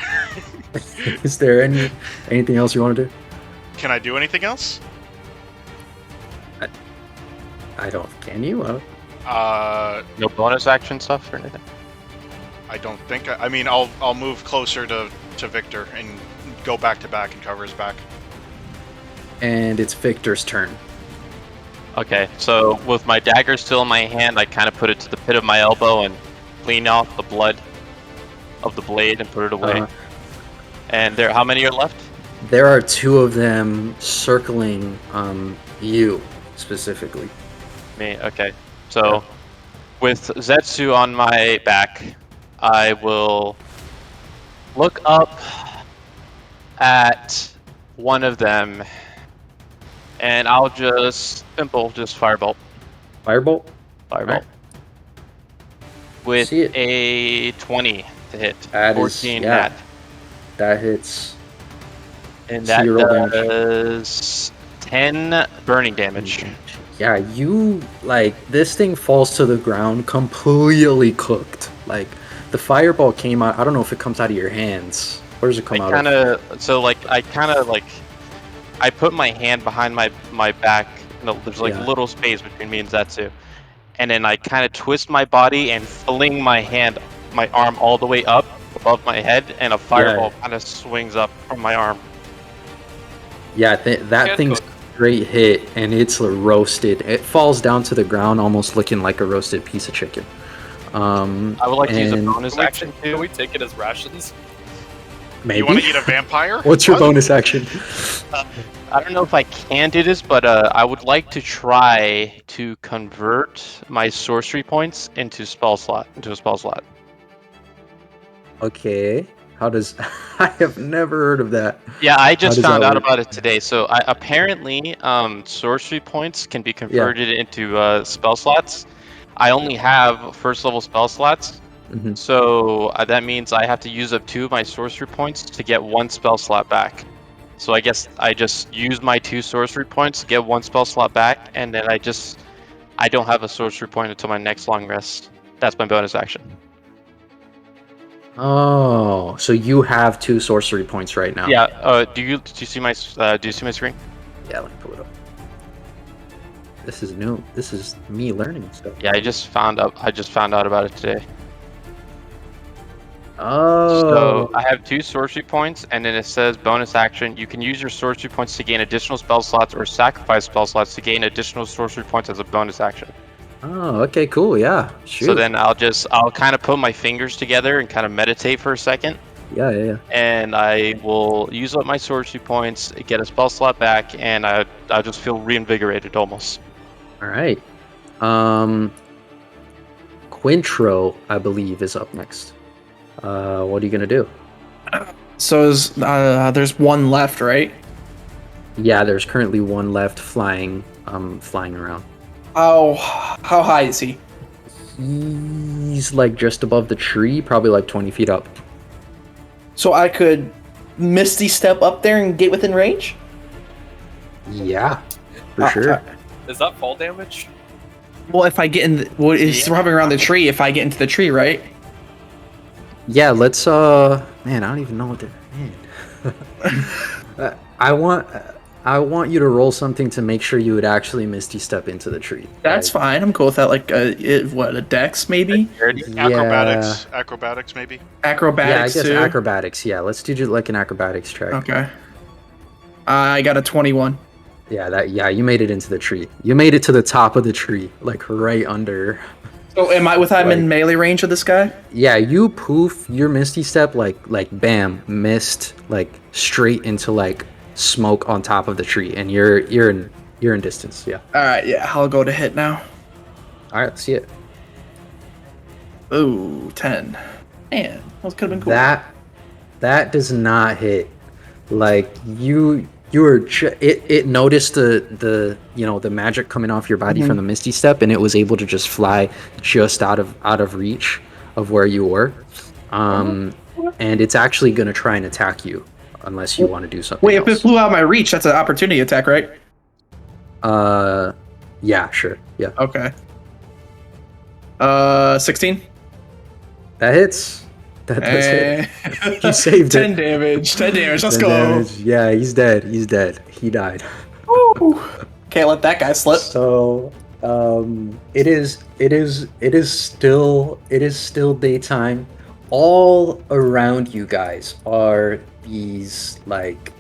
Is there anything else you want to do? Can I do anything else? I don't. Can you? No bonus action stuff or anything? I don't think. I mean, I'll move closer to Victor and go back to back and cover his back. And it's Victor's turn. Okay, so with my dagger still in my hand, I kind of put it to the pit of my elbow and clean off the blood of the blade and put it away. And how many are left? There are 2 of them circling you specifically. Me, okay. So with Zetsu on my back, I will look up at one of them and I'll just firebolt. Firebolt? Firebolt. Right. With a 20 to hit. That 14 is, nat. That hits. And that does 10 burning damage. Yeah, this thing falls to the ground completely cooked. Like, the fireball came out, I don't know if it comes out of your hands. Where does it come out of? I put my hand behind my back. No, there's a little space between me and Zetsu. And then I kind of twist my body and fling my arm all the way up above my head, and a fireball kind of swings up from my arm. Yeah, that thing's great hit, and it's roasted. It falls down to the ground almost looking like a roasted piece of chicken. I would like to use a bonus action too. Can we take it as rations? Maybe. You want to eat a vampire? What's your What? bonus action? I don't know if I can do this, but I would like to try to convert my sorcery points into a spell slot. Okay. How does... I have never heard of that. Yeah, I How just does found that out work? about it today. So apparently, sorcery points can be converted into spell slots. I only have first level spell slots, Mhm. so that means I have to use up 2 of my sorcery points to get 1 spell slot back. So I guess I just use my 2 sorcery points to get 1 spell slot back, and then I don't have a sorcery point until my next long rest. That's my bonus action. Oh, so you have 2 sorcery points right now. Yeah. Do you see my screen? Yeah, let me pull it up. This is new. This is me learning stuff. Yeah, I just found out about it today. Oh. So I have 2 sorcery points, and then it says bonus action. You can use your sorcery points to gain additional spell slots or sacrifice spell slots to gain additional sorcery points as a bonus action. Oh, okay, cool. Yeah. Shoot. So then I'll kind of put my fingers together and kind of meditate for a second, Yeah. and I will use up my sorcery points, get a spell slot back, and I'll just feel reinvigorated almost. All right. Quintro, I believe, is up next. What are you gonna do? So there's one left, right? Yeah, there's currently one left flying around. How high is he? He's like just above the tree, probably like 20 feet up. So I could Misty step up there and get within range? Yeah, for sure. Is that fall damage? Well, if I get in, he's hovering around the tree. If I get into the tree, right? Yeah, let's man, I don't even know what to man. I want you to roll something to make sure you would actually Misty step into the tree. That's fine. I'm cool with that. Like a dex maybe? Acrobatics maybe. Acrobatics yeah, I guess too. acrobatics. Yeah, let's do like an acrobatics check. Okay. I got a 21. Yeah, you made it into the tree. You made it to the top of the tree, like right under. So I'm in melee range of this guy? Yeah, you poof your Misty step like bam, missed like straight into like smoke on top of the tree, and you're in distance. Yeah. All right, yeah, I'll go to hit now. All right, let's see it. Ooh, 10. Man, that could have been cool. That does not hit. Like you were it noticed the the magic coming off your body from the Misty step, and it was able to just fly just out of reach of where you were. And it's actually gonna try and attack you unless you want to do something. Wait, else. if it flew out my reach, that's an opportunity attack, right? Yeah, sure. Yeah. Okay. 16? That hits. That does hit. You saved 10 it. damage. 10 damage. Let's 10 go. damage. Yeah, he's dead. He died. Woo. Can't let that guy slip. So, it is still daytime. All around you guys are these like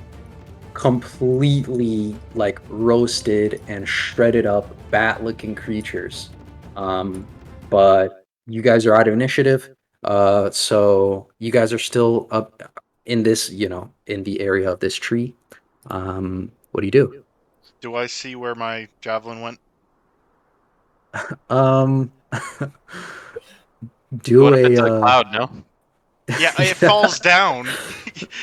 completely like roasted and shredded up bat-looking creatures. But you guys are out of initiative. So you guys are still up in this, in the area of this tree. What do you do? Do I see where my javelin went? Do What if a it's a cloud? No. Yeah, it falls down.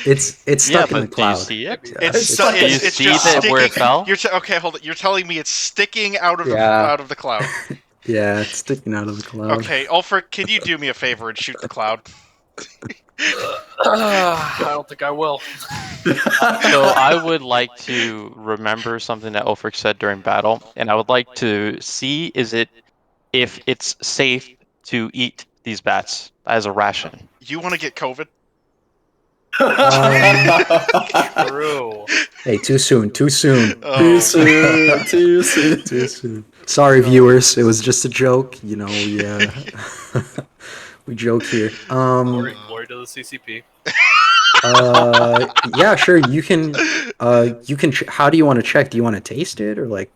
It's stuck in the cloud. Do you see it? It's see just that sticking. where it fell? Okay, hold it. You're telling me it's sticking out of Yeah. the cloud. Yeah, it's sticking out of the cloud. Okay, Ulfric, can you do me a favor and shoot the cloud? I don't think I will. So I would like to remember something that Ulfric said during battle, and I would like to see if it's safe to eat these bats as a ration. You want to get COVID? True. Hey, too soon. Too soon. Too soon. Sorry, viewers. It was just a joke. We we joke here. Glory to the CCP. Yeah, sure. You can. How do you want to check? Do you want to taste it or like?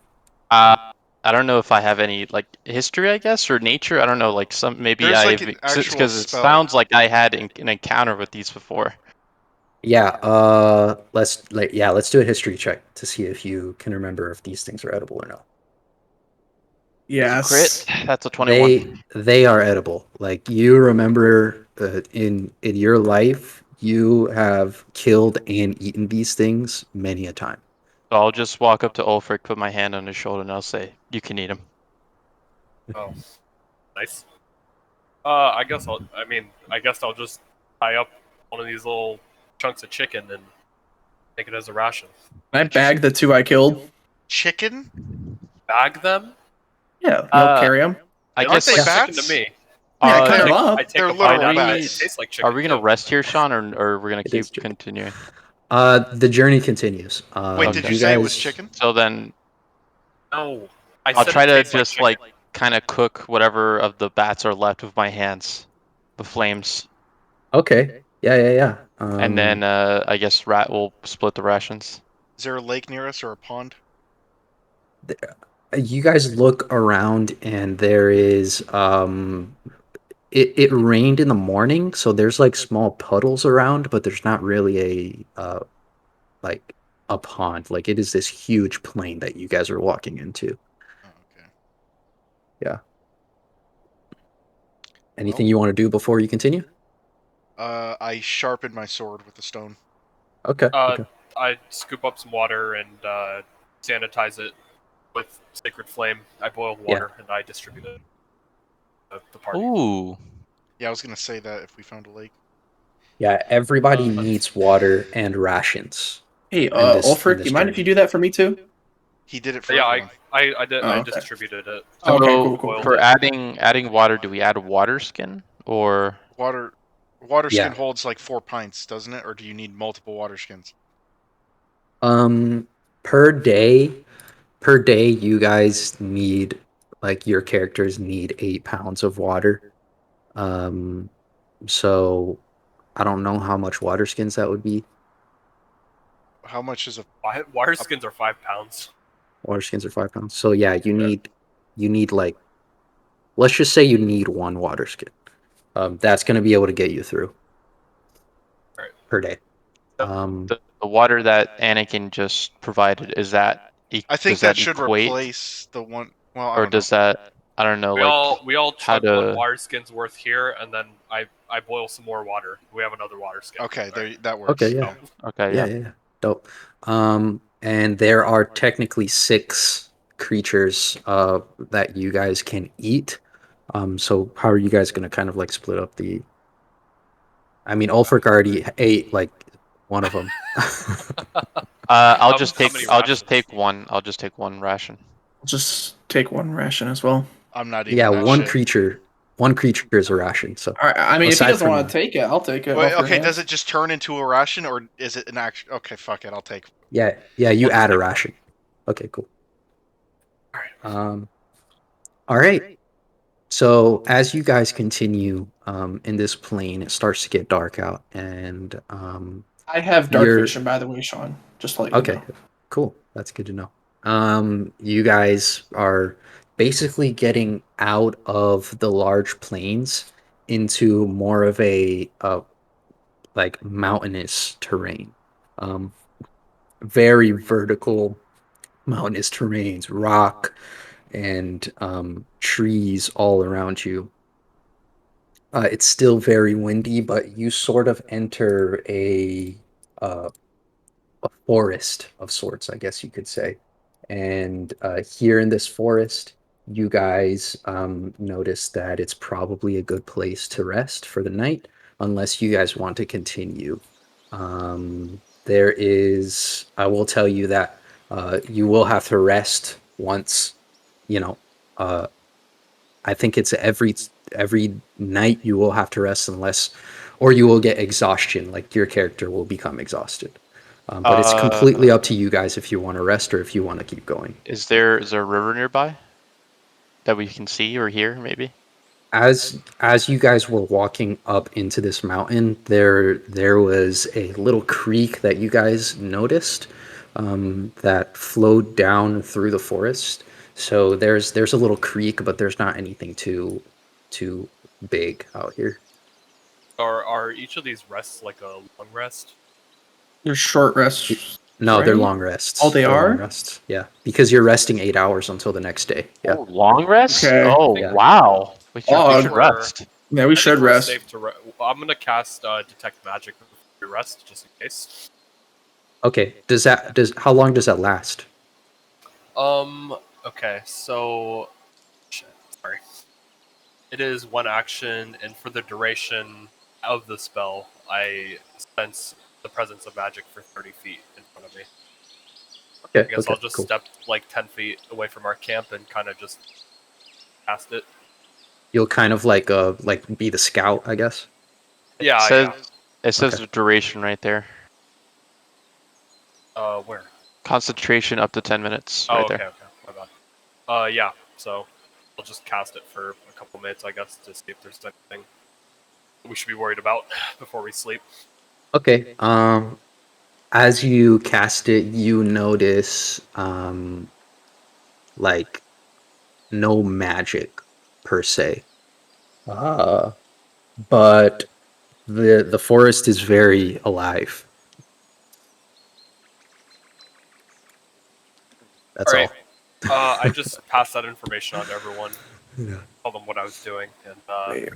I don't know if I have any like history, I guess, or nature. I don't know, like some maybe There's, I like, an actual because it spell. sounds like I had an encounter with these before. Yeah, let's do a history check to see if you can remember if these things are edible or not. That's a crit. Yes. That's a 21. They are edible. Like you remember in your life, you have killed and eaten these things many a time. So I'll just walk up to Ulfric, put my hand on his shoulder, and I'll say, "You can eat him." Oh, nice. I guess I'll just tie up one of these little chunks of chicken and take it as a ration. Can I bag the 2 I killed? Chicken? Bag them? Yeah, Uh, carry them. I It Aren't looks guess. they like bats? chicken to me. Yeah, Uh, kind do, of up. I take They're a bite literal out of it. bats. It tastes like are chicken. we gonna too. rest here, Sean, or we're gonna It is keep chicken. continuing? The journey continues. Wait, did Okay. you say it was chicken? So then No, I I'll said try it to tastes just like chicken. kind of cook whatever of the bats are left with my hands, the flames, Okay. Yeah. and then I guess Rat will split the rations. Is there a lake near us or a pond? You guys look around and there is it rained in the morning, so there's like small puddles around, but there's not really like a pond. Like it is this huge plain that you guys are walking into. Oh, okay. Yeah. Anything Well, you want to do before you continue? I sharpened my sword with a stone. Okay. Uh, Okay. I scoop up some water and sanitize it with sacred flame. I boil Yeah. water and I distribute it to the party. Ooh. Yeah, I was gonna say that if we found a lake. Yeah, everybody But needs water and rations. Hey, in Ulfric, this you mind if you journey. do that for me too? He did it for yeah, everyone. I did. Oh, I okay. distributed it. Oh, Okay, So cool. for adding water, do we add water skin or Water skin Yeah. holds like 4 pints, doesn't it? Or do you need multiple water skins? Um, per day, you guys need like your characters need 8 pounds of water. Um, so I don't know how much water skins that would be. How much is a Water skins are 5 pounds. Water skins are 5 pounds. So yeah, you need like let's just say you need one water skin. That's gonna be able to get you through Right. per day. the water that Anakin just provided, is that I think does that that should equate, replace the one. Well, I or don't know. does that, I don't know, like We all how chug one to water skin's worth here, and then I boil some more water. We have another water skin. Okay, there that works. Okay, yeah. okay, Yeah. Dope. And there are technically 6 creatures that you guys can eat. So how are you guys gonna kind of like split up the? I mean, Ulfric already ate like one of them. I'll How just many take rations? one. I'll just take one ration. I'll just take one ration as well. I'm not eating Yeah, that one shit. creature. One creature is a ration. So All right. I mean, if he aside doesn't from want to take it, I'll take it. Wait, off your okay, does hands. it just turn into a ration or is it an actual? Okay, fuck it, I'll take. yeah, you We'll just add a take ration. Okay, cool. Alright. All right. So as you guys continue in this plane, it starts to get dark out, and I have dark you're vision, by the way, Sean. Just to let you okay. know. Cool. That's good to know. You guys are basically getting out of the large plains into more of a like mountainous terrain. Um, very vertical mountainous terrains, rock and trees all around you. It's still very windy, but you sort of enter uh, a forest of sorts, I guess you could say. And here in this forest, you guys notice that it's probably a good place to rest for the night, unless you guys want to continue. There is, I will tell you that you will have to rest once, you know, uh, I think it's every night you will have to rest unless, or you will get exhaustion, like your character will become exhausted. But it's completely up to you guys if you want to rest or if you want to keep going. Is there a river nearby that we can see or hear, maybe? As you guys were walking up into this mountain, there was a little creek that you guys noticed that flowed down through the forest. So there's a little creek, but there's not anything too big out here. Are each of these rests like a long rest? They're short rests. No, they're right? long rests. Oh, they They're long are? rests. Yeah, because you're resting 8 hours until the next day. Yeah. Oh, long rest? Okay. Oh, Yeah. wow. We should Oh, rest. yeah, we I should think we're rest. safe to. I'm gonna cast detect magic before we rest, just in case. Okay. How long does that last? Okay, so shit, sorry. It is one action, and for the duration of the spell, I sense the presence of magic for 30 feet in front of me. Okay. I guess Okay. I'll just Cool. step like 10 feet away from our camp and kind of just cast it. You'll kind of like be the scout, I guess. Yeah, says, yeah. It says Okay. the duration right there. Where? Concentration up to 10 minutes Oh, right okay, there. okay. My bad. Yeah. So I'll just cast it for a couple minutes, I guess, to see if there's anything we should be worried about before we sleep. Okay. As you cast it, you notice like no magic per se. But the forest is very alive. All That's right. all. I just passed that information on to everyone. Yeah. Told them what I was doing, and Wait,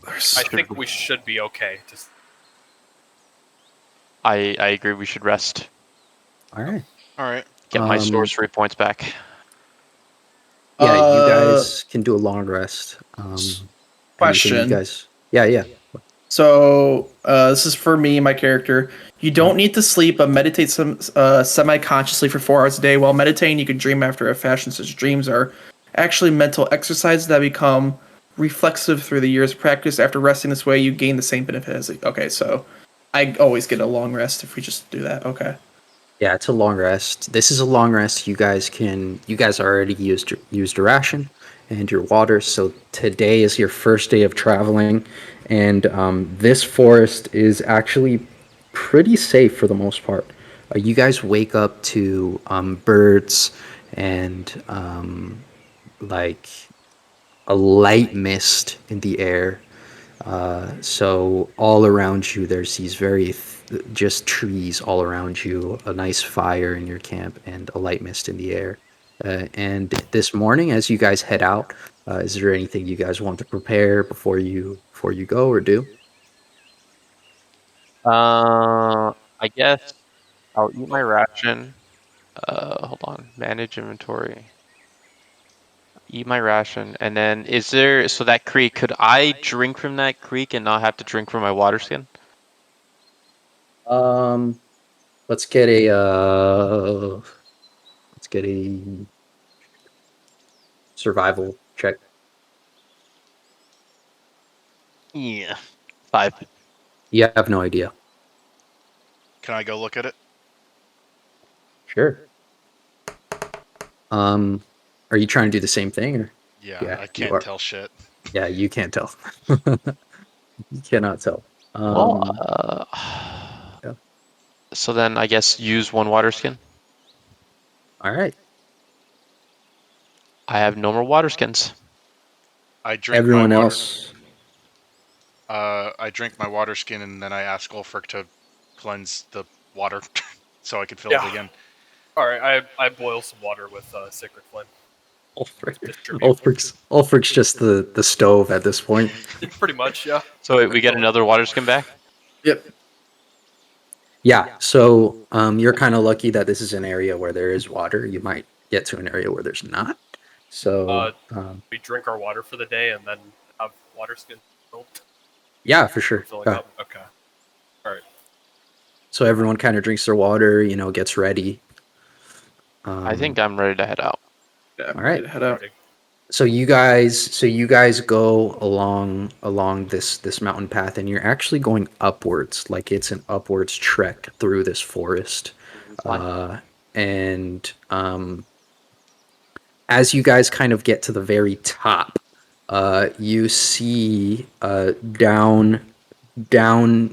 I think we should be okay. Just I agree we should rest. All right. All right. Get my sorcery points back. Yeah, you Uh, guys can do a long rest. Anything you question. guys? Yeah, yeah. So this is for me, my character. You don't need to sleep, but meditate semi-consciously for 4 hours a day. While meditating, you can dream after a fashion. Such dreams are actually mental exercises that become reflexive through the years of practice. After resting this way, you gain the same benefit as okay. So I always get a long rest if we just do that. Okay. Yeah, it's a long rest. This is a long rest. You guys already used a ration and your water, so today is your first day of traveling, and this forest is actually pretty safe for the most part. You guys wake up to birds and like a light mist in the air. So all around you, there's these just trees all around you, a nice fire in your camp, and a light mist in the air. And this morning, as you guys head out, is there anything you guys want to prepare before you go or do? I guess I'll eat my ration. Hold on. Manage inventory. Eat my ration. And then so that creek, could I drink from that creek and not have to drink from my water skin? Um, let's get a survival check. Yeah. 5. You have no idea. Can I go look at it? Sure. Um, are you trying to do the same thing or? Yeah, Yeah, I you can't are. tell shit. Yeah, you can't tell. You cannot tell. Well, Yeah. so then I guess use one water skin. All right. I have no more water skins. I drink Everyone my water. else. I drink my water skin and then I ask Ulfric to cleanse the water so I can fill it Yeah. again. all right. I boil some water with sacred flame. Distribute. Ulfric's just the stove at this point. Pretty much, yeah. So we get another water skin back? Yep. Yeah. So you're kind of lucky that this is an area where there is water. You might get to an area where there's not. So We drink our water for the day and then have water skin filled. yeah, for sure. Filling Yeah. up. Okay. All right. So everyone kind of drinks their water, gets ready. I think I'm ready to head out. Yeah. All right. Head out. So you guys go along this mountain path, and you're actually going upwards, like it's an upwards trek through this forest. And as you guys kind of get to the very top, you see down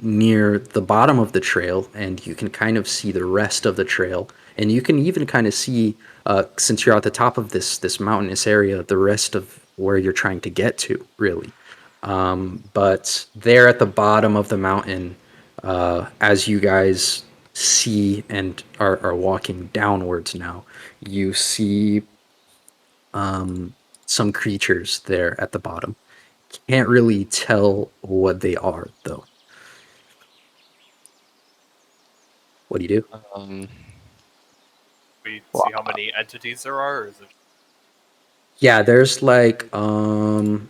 near the bottom of the trail, and you can kind of see the rest of the trail, and you can even kind of see, since you're at the top of this mountainous area, the rest of where you're trying to get to, really. But there at the bottom of the mountain, as you guys see and are walking downwards now, you see some creatures there at the bottom. Can't really tell what they are, though. What do you do? We see how many entities there are, or is it? Yeah, there's like oh,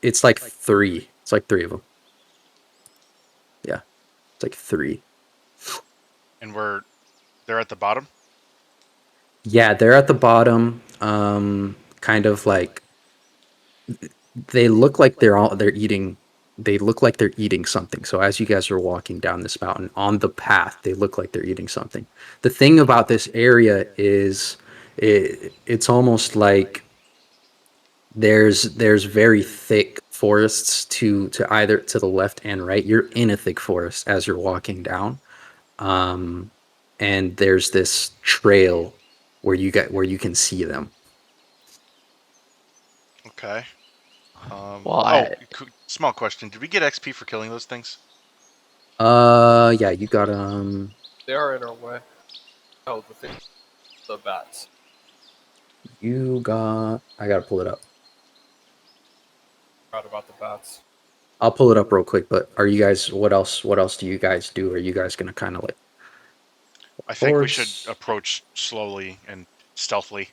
it's like three. It's like three of them. Yeah, it's like three. And they're at the bottom. Yeah, they're at the bottom. Kind of like they look like they're eating. They look like they're eating something. So as you guys are walking down this mountain on the path, they look like they're eating something. The thing about this area is, it's almost like there's very thick forests to either to the left and right. You're in a thick forest as you're walking down, and there's this trail where you can see them. Okay. Well, Small question: did we get XP for killing those things? Yeah, you got They are in our way. Oh, the bats. you got. I gotta pull it up. Forgot about the bats. I'll pull it up real quick. But are you guys? What else? What else do you guys do? Are you guys gonna kind of like? I think we forwards? should approach slowly and stealthily.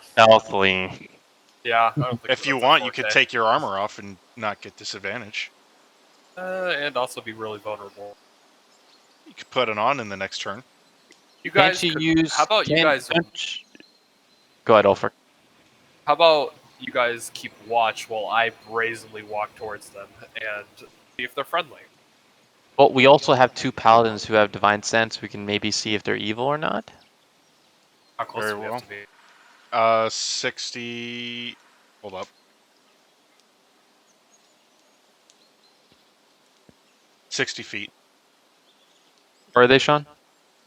stealthily. Yeah, I don't think If you that's our want, you could forte. take your armor off and not get disadvantage. And also be really vulnerable. You could put it on in the next turn. You guys, Can't you could- use? how about you guys? Go ahead, Ulfric. How about you guys keep watch while I brazenly walk towards them and see if they're friendly? Well, we also have two paladins who have divine sense. We can maybe see if they're evil or not. How close Very do we well. have to be? 60. Hold up. 60 feet. Where are they, Sean?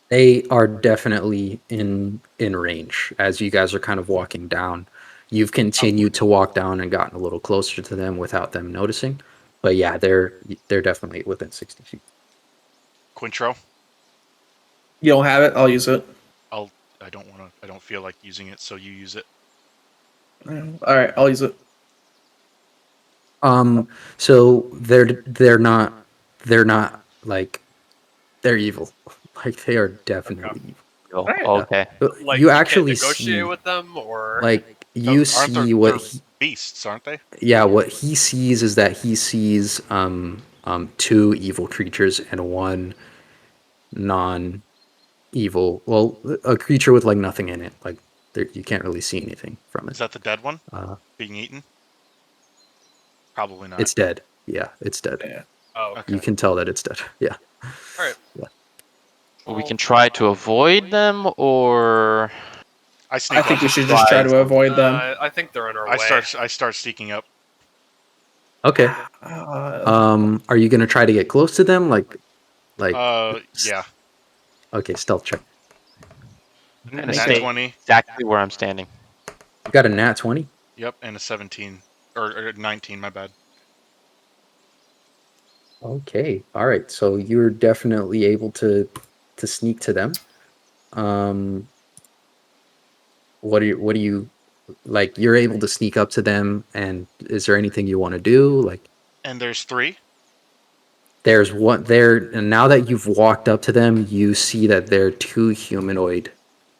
They are definitely in range as you guys are kind of walking down. You've continued to walk down and gotten a little closer to them without them noticing. But yeah, they're definitely within 60 feet. Quintro. You don't have it? I'll use it. I don't want to. I don't feel like using it, so you use it. All right, I'll use it. So they're not like they're evil. Like they are definitely evil. Oh, Right. okay. Like You can't actually negotiate see, with them, or like you Aren't see there- what they're he, beasts, aren't they? yeah, what he sees is that he sees two evil creatures and one non-evil, well, a creature with like nothing in it. Like there, you can't really see anything from Is it. that the dead one Uh, being eaten? Probably not. it's dead. Yeah, it's dead. Yeah. oh, Okay. You can tell that it's dead. Yeah. all right. We can try to avoid them, or I sneak I think up. we should just try to avoid them. I think they're in our I way. start sneaking up. Okay. Are you gonna try to get close to them? Like Yeah. Okay, stealth check. I'm gonna Make Nat stay 20. exactly where I'm standing. You got a nat 20. Yep, and a 17 or 19. My bad. Okay. All right. So you're definitely able to sneak to them. What do you like? You're able to sneak up to them, and is there anything you want to do? Like, And there's 3. there's one there, and now that you've walked up to them, you see that they're two humanoid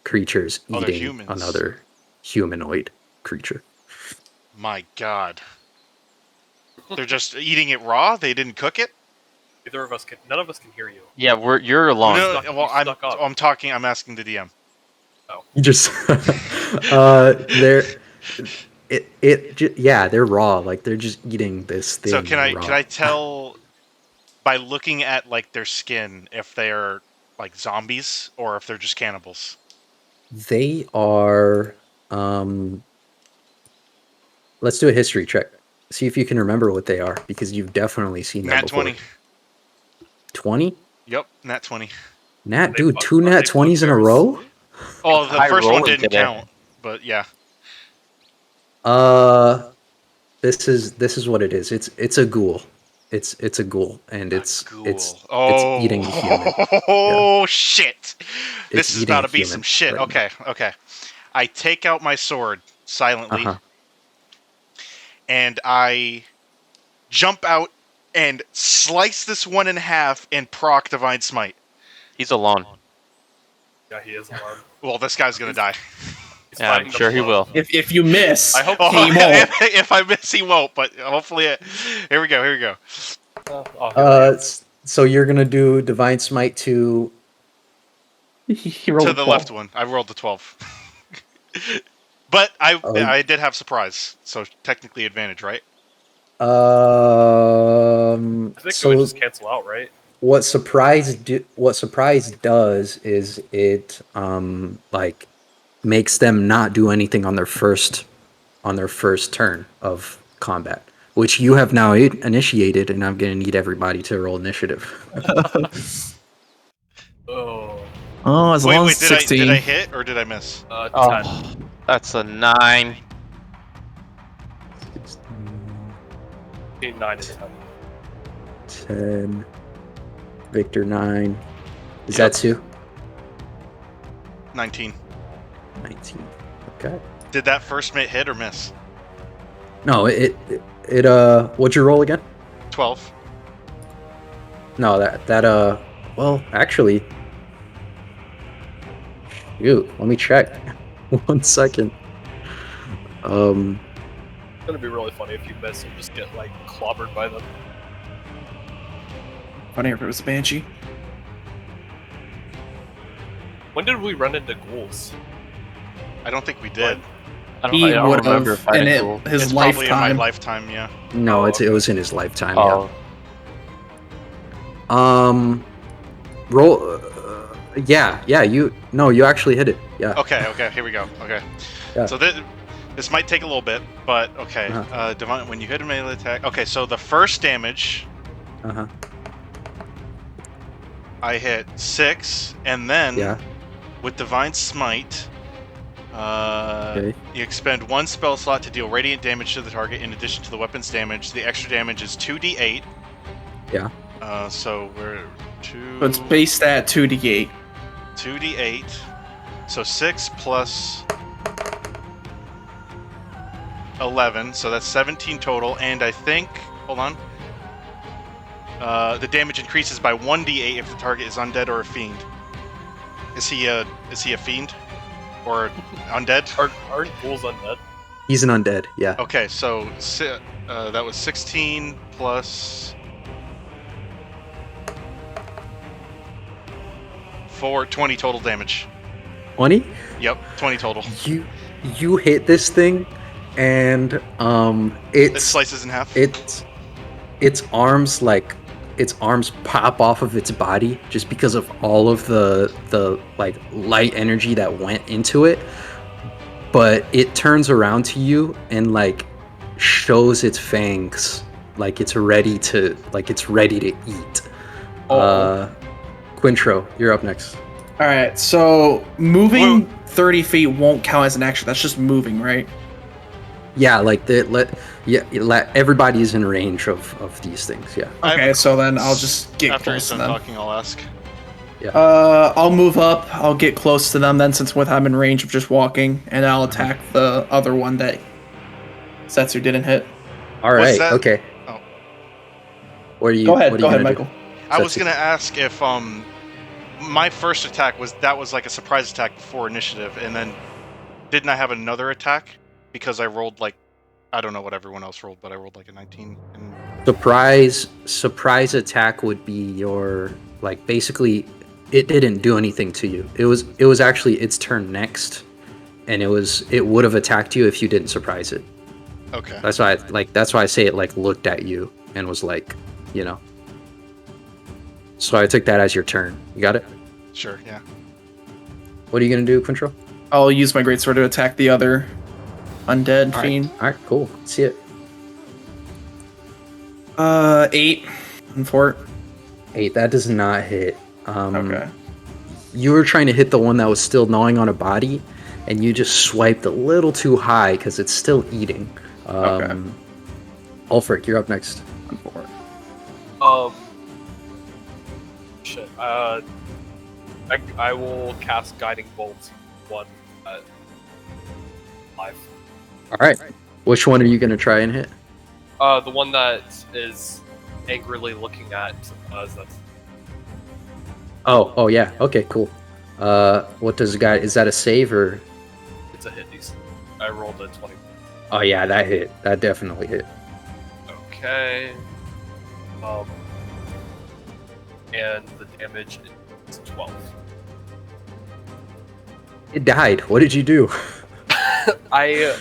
creatures Oh, they're eating humans. another humanoid creature. My God. They're just eating it raw. They didn't cook it. None of us can hear you. Yeah, you're alone. No, stuck- well, you stuck up. I'm talking. I'm asking the DM. You just they're yeah, they're raw. Like they're just eating this thing. So can raw. I tell by looking at like their skin if they're like zombies or if they're just cannibals? They are. Let's do a history check. See if you can remember what they are, because you've definitely seen them Nat before. 20. 20? Yep, nat 20. Nat, They dude, fuck- two are nat they 20s in a bugbears? row? Oh, the High first one rolling didn't today. count, but yeah. Uh, this is what it is. It's a ghoul. It's a ghoul, and it's eating a human. Oh shit! This is eating about a to be some human shit. right now. Okay. I take out my sword silently, Uh-huh. and I jump out and slice this one in half and proc Divine Smite. He's alone. Yeah, he is alone. Well, this guy's gonna die. He's Yeah, I'm fighting the sure he blow. will. If you miss, I hope he won't. If I miss, he won't. But hopefully, here we go. So you're gonna do Divine Smite to He rolled To a the 12. left one. I rolled the 12. But Oh. I did have surprise, so technically advantage, right? I think it would So just cancel out, right? what surprise does is it like makes them not do anything on their first turn of combat, which you have now initiated, and I'm gonna need everybody to roll initiative. Oh, Oh, as long as Wait, did 16. I hit or did I miss? 10. Oh, that's a 9. 9 and 10. 10. Victor 9. Is Yep. that 2? 19. 19. Okay. Did that first hit or miss? No, it what'd you roll again? 12. No, well, actually, shoot, let me check. 1 second. It's gonna be really funny if you miss and just get like clobbered by them. Funny if it was a Banshee. When did we run into ghouls? I don't think we did. I He don't would remember have fighting in Ghoul. his It's probably in my lifetime. lifetime, yeah. No, Oh, it was in his lifetime. Oh, Yeah. Roll. Yeah. You actually hit it. Yeah. Okay, here we go. Okay. Yeah. So this might take a little bit, but okay. Uh-huh. Divine, when you hit a melee attack. Okay, so the first damage, Uh huh. I hit 6, and then Yeah. with Divine Smite, Okay. you expend 1 spell slot to deal radiant damage to the target in addition to the weapon's damage. The extra damage is 2d8. Yeah. So we're 2. So it's based at 2d8. 2d8. So 6 plus 11, so that's 17 total. And I think, hold on, the damage increases by 1d8 if the target is undead or a fiend. Is he a fiend or undead? Aren't ghouls undead? He's an undead. Yeah. Okay, so that was 16 plus 4, 20 total damage. 20. Yep, 20 total. You hit this thing, and It slices in half. its arms pop off of its body just because of all of the like light energy that went into it, but it turns around to you and like shows its fangs like it's ready to eat. Quintro, you're up next. All right, so moving 30 feet won't count as an action. That's just moving, right? Yeah, like everybody is in range of these things. Yeah. Okay, so then I'll just get After he's close to done them. talking, I'll ask. I'll move up. I'll get close to them then, since I'm in range of just walking, and I'll attack the other one that Setsu didn't hit. All right. that- Okay. Oh. What are you? Go ahead, what are you gonna Michael. do? I was Setsu. gonna ask if my first attack was like a surprise attack before initiative, and then didn't I have another attack because I rolled like I don't know what everyone else rolled, but I rolled like a 19. And Surprise attack would be your like basically it didn't do anything to you. It was actually its turn next, and it would have attacked you if you didn't surprise it. okay, That's why I say it like looked at you and was like, you know. So I took that as your turn. You got it? sure, yeah. What are you gonna do, Quintro? I'll use my greatsword to attack the other undead All fiend. right, cool. Let's see it. 8 and 4. 8. That does not hit. Okay. You were trying to hit the one that was still gnawing on a body, and you just swiped a little too high because it's still eating. Okay. Ulfric, you're up next. Um. Shit. I will cast Guiding Bolt 1 at 5. All right. Which one are you gonna try and hit? The one that is angrily looking at that's Oh yeah. Okay, cool. What does the guy? Is that a save or? it's a hit DC. I rolled a 20. Oh yeah, that hit. That definitely hit. Okay. And the damage is 12. It died. What did you do? I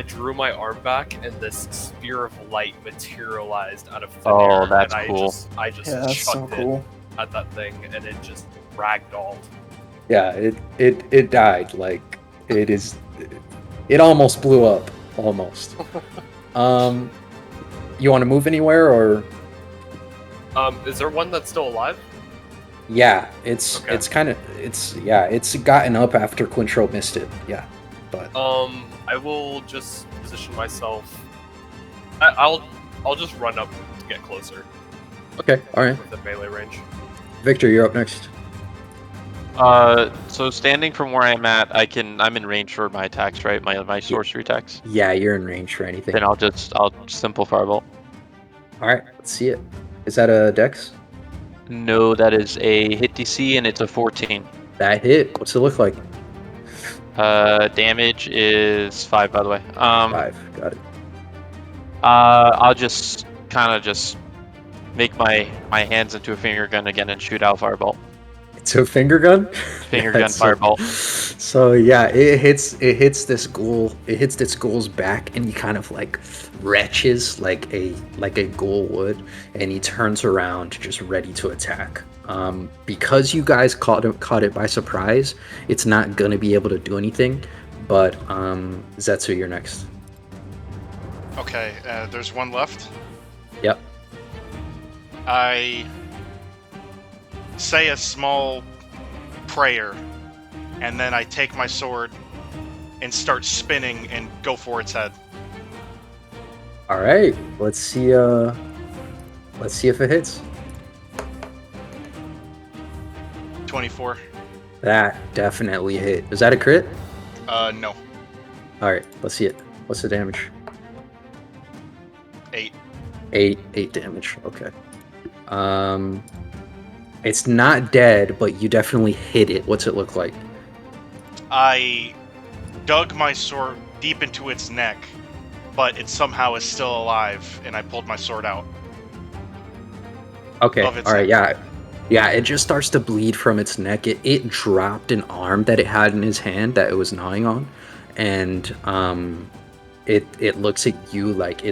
drew my arm back, and this spear of light materialized out of thin Oh, air, that's and cool. I just Yeah, that's so chucked cool. it at that thing, and it just ragdolled. Yeah, it died. Like it is. It almost blew up. Almost. You want to move anywhere or? Is there one that's still alive? Yeah, it's Okay. it's kind of it's gotten up after Quintro missed it. Yeah, but I will just position myself. I'll just run up to get closer okay, all right. within melee range. Victor, you're up next. So standing from where I'm at, I'm in range for my attacks, right? My sorcery attacks. Yeah, you're in range for anything. Then I'll simple firebolt. All right, let's see it. Is that a Dex? No, that is a hit DC and it's a 14. That hit. What's it look like? Damage is 5, by the way. 5. Got it. I'll just kind of just make my hands into a finger gun again and shoot out firebolt. It's a finger gun. Finger gun so- firebolt. So yeah, it hits this ghoul. It hits this ghoul's back, and he kind of like retches like a ghoul would, and he turns around, just ready to attack. Because you guys caught it by surprise, it's not gonna be able to do anything. But Zetsu, you're next. Okay, there's one left. Yep. I say a small prayer, and then I take my sword and start spinning and go for its head. All right. Let's see. Let's see if it hits. 24. That definitely hit. Is that a crit? No. All right. Let's see it. What's the damage? 8. 8 damage. Okay. It's not dead, but you definitely hit it. What's it look like? I dug my sword deep into its neck, but it somehow is still alive, and I pulled my sword out. Okay. Of its All right. neck. Yeah. It just starts to bleed from its neck. It dropped an arm that it had in his hand that it was gnawing on, and it looks at you like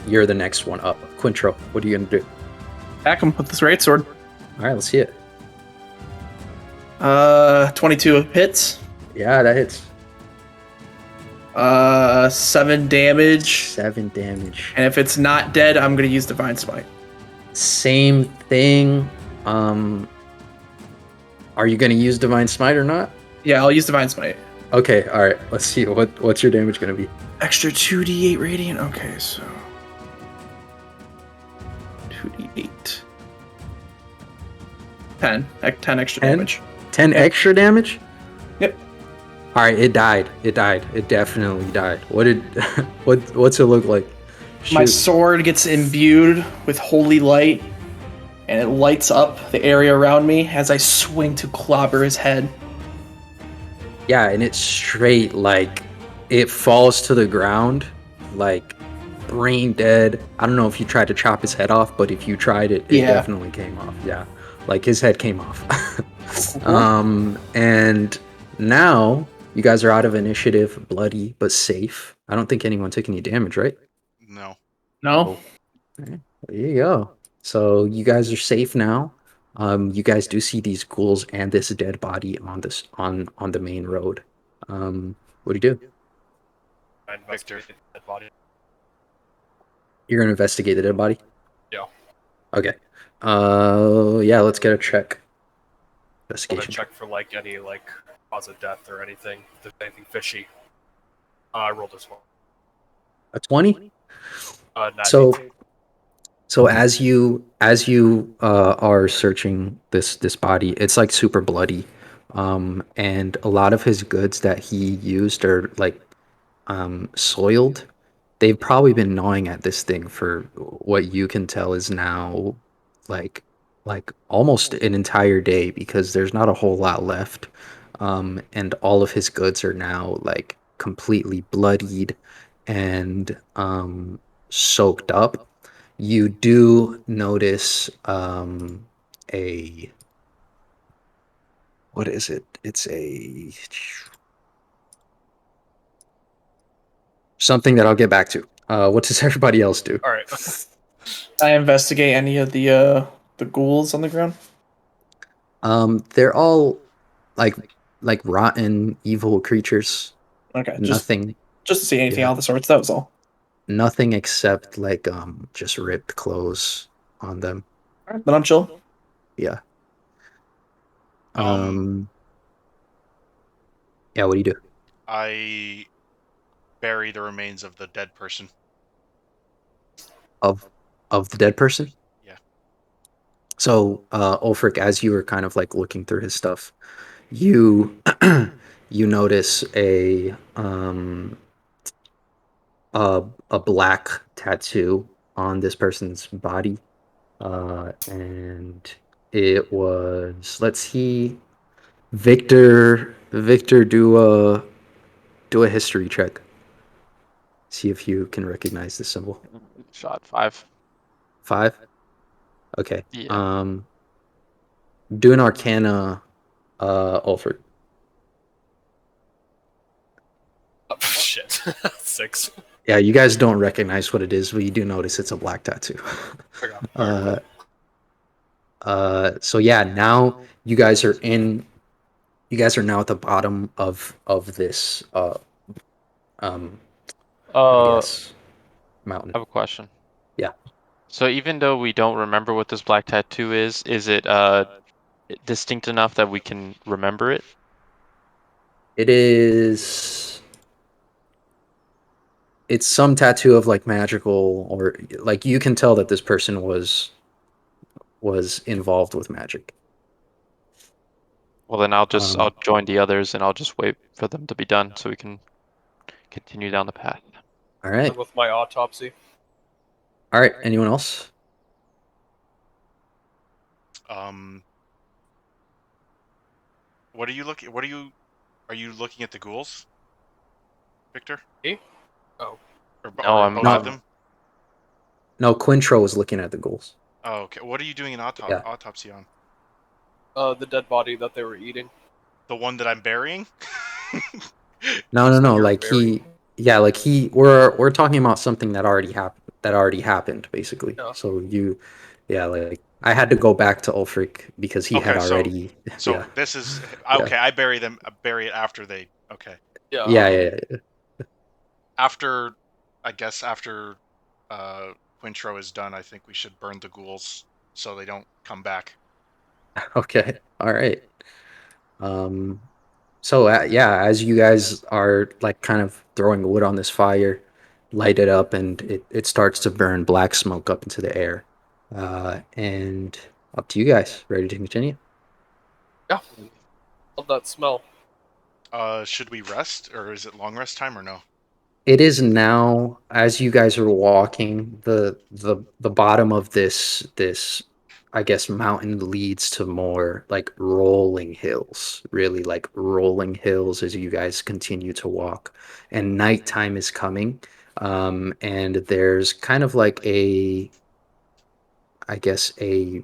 you're the next one up. Quintro, what are you gonna do? Attack him with this right sword. All right. Let's see it. 22 hits. Yeah, that hits. 7 damage. 7 damage. And if it's not dead, I'm gonna use Divine Smite. Same thing. Are you gonna use Divine Smite or not? Yeah, I'll use Divine Smite. Okay, all right. Let's see what's your damage gonna be. Extra 2d8 radiant. Okay, so 2d8. 10 extra 10? damage. 10 extra damage. Yep. All right, it died. It definitely died. What's it look like? My Shoot. sword gets imbued with holy light, and it lights up the area around me as I swing to clobber his head. Yeah, and it's straight like it falls to the ground, like brain dead. I don't know if you tried to chop his head off, but if you tried it, it Yeah. definitely came off. Yeah, like his head came off. And now you guys are out of initiative, bloody but safe. I don't think anyone took any damage, right? No. No? There you go. So you guys are safe now. You guys do see these ghouls and this dead body on the main road. What do you do? I investigated that body. You're gonna investigate the dead body? Yeah. Okay. Yeah, let's get a check. I'm gonna Investigation. check for like any like cause of death or anything. If there's anything fishy. I rolled this one. A 20? Not So 18. so as you are searching this body, it's like super bloody. And a lot of his goods that he used are like soiled. They've probably been gnawing at this thing for what you can tell is now like like almost an entire day because there's not a whole lot left. And all of his goods are now like completely bloodied and soaked up. You do notice a what is it? It's a something that I'll get back to. What does everybody else do? All right. I investigate any of the ghouls on the ground. They're all like like rotten, evil creatures. Okay, Nothing, just to see anything yeah, out of the sorts. That was all. nothing except like just ripped clothes on them. All right, then I'm chill. Yeah. Um, Um. Yeah. What do you do? I bury the remains of the dead person. Of of the dead person? Yeah. So, Ulfric, as you were kind of like looking through his stuff, you you notice a a black tattoo on this person's body, and it was let's see, Victor, do a history check. See if you can recognize this symbol. Shot 5. 5. Okay. Yeah. Do an Arcana, Ulfric. Oh, shit. 6. Yeah, you guys don't recognize what it is, but you do notice it's a black tattoo. I got uh, so yeah, now you guys are in. You guys are now at the bottom of this. Um, I I guess mountain. have a question. Yeah, So even though we don't remember what this black tattoo is it distinct enough that we can remember it? it is. It's some tattoo of like magical or like you can tell that this person was involved with magic. Well, then I'll Um, join the others and I'll just wait for them to be done so we can continue down the path. all right, with my autopsy. all right. Anyone else? Um, what are you looking? What are you? Are you looking at the ghouls, Victor? Me? Oh. No, Or I'm both of No, them? no. Quintro was looking at the ghouls. Oh, okay. What are you doing an Yeah. autopsy on? The dead body that they were eating. The one that I'm burying? No, no, So no. you're Like very- yeah, like we're talking about something that already happened. That already happened, basically. Yeah. So yeah, like I had to go back to Ulfric because he had Okay, so already. Yeah, this is yeah, okay. I bury them. I bury it after they. Okay. Yeah. yeah, yeah, yeah. After, I guess after, Quintro is done, I think we should burn the ghouls so they don't come back. Okay, all right. Um, so yeah, as you guys are like kind of throwing wood on this fire, light it up, and it starts to burn black smoke up into the air. And up to you guys. Ready to continue? Yeah. Love that smell. Should we rest or is it long rest time or no? It is now, as you guys are walking, the bottom of this I guess mountain leads to more like rolling hills, really like rolling hills as you guys continue to walk. And nighttime is coming. And there's kind of like I guess a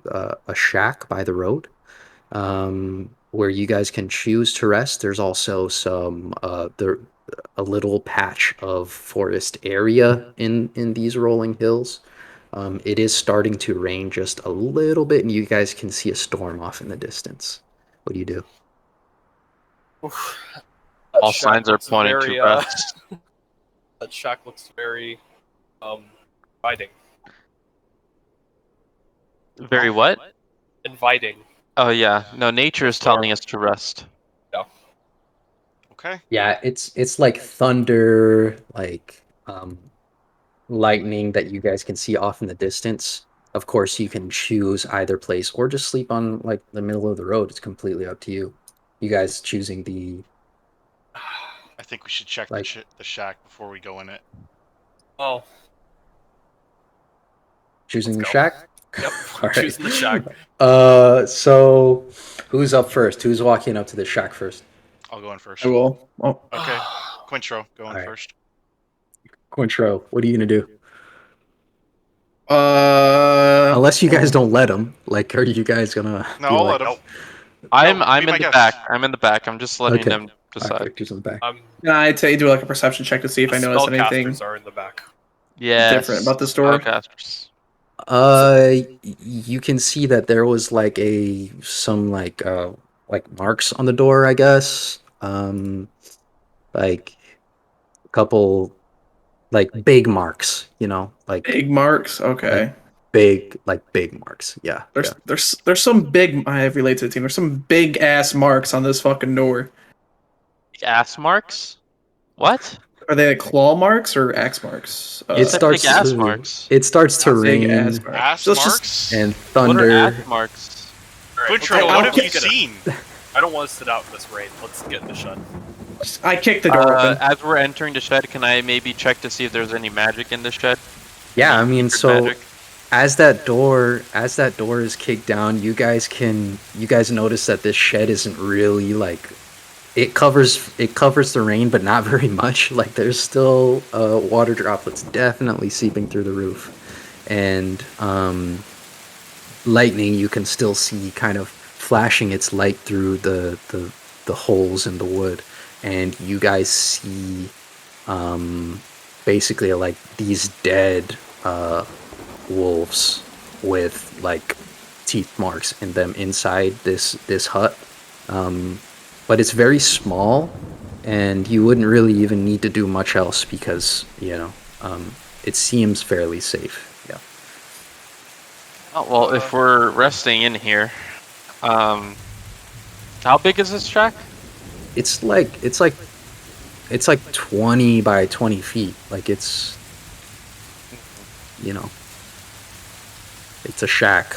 shack by the road where you guys can choose to rest. There's also a little patch of forest area in these rolling hills. It is starting to rain just a little bit, and you guys can see a storm off in the distance. What do you do? Oof. That All shack signs are looks pointing to very, rest. that shack looks very, inviting. Very what? Inviting. Oh yeah, no, nature The is storm. telling us to rest. Yeah. Okay. Yeah, it's like thunder, like lightning that you guys can see off in the distance. Of course, you can choose either place or just sleep on like the middle of the road. It's completely up to you. You guys choosing the I think we should check like the shack before we go in it. Well, choosing the go. shack? Yep. All right. Choosing the shack. So who's up first? Who's walking up to the shack first? I'll go in first. I will. Oh, Okay. Quintro, go in All right. first. Quintro, what are you gonna do? Unless you hold guys on. don't let him, like, are you guys gonna No, be I'll like, let him. I'm be in my the guest. back. I'm in the back. I'm just letting Okay. them all right, decide. Victor's in the back. Yeah, I'd say do like a perception check to see if The I notice anything spellcasters are in the back. Yes. different about this door. Spellcasters. You can see that there was like some like marks on the door, I guess. Like a couple like big marks, like Big marks. Okay. big marks. Yeah, yeah. There's some big. I relate to the team. There's some big ass marks on this fucking door. Ass marks? What? Are they claw marks or axe marks? It said starts big ass to marks. it starts to Big rain ass marks. Ass So it's just- marks? and What are thunder. ass marks? All right, Quintro, okay, what I'll have you get it. seen? I don't want to sit out in this rain. Let's get in the shed. I kicked the door open. As we're entering the shed, can I maybe check to see if there's any magic in the shed? Yeah, I mean, Secret so magic? as that door is kicked down, you guys notice that this shed isn't really like it covers the rain, but not very much. Like there's still water droplets definitely seeping through the roof, and lightning you can still see kind of flashing its light through the holes in the wood, and you guys see basically like these dead wolves with like teeth marks in them inside this hut, but it's very small, and you wouldn't really even need to do much else because it seems fairly safe. Yeah. Oh, well, if we're resting in here, how big is this shack? It's like 20 by 20 feet. Like it's it's a shack.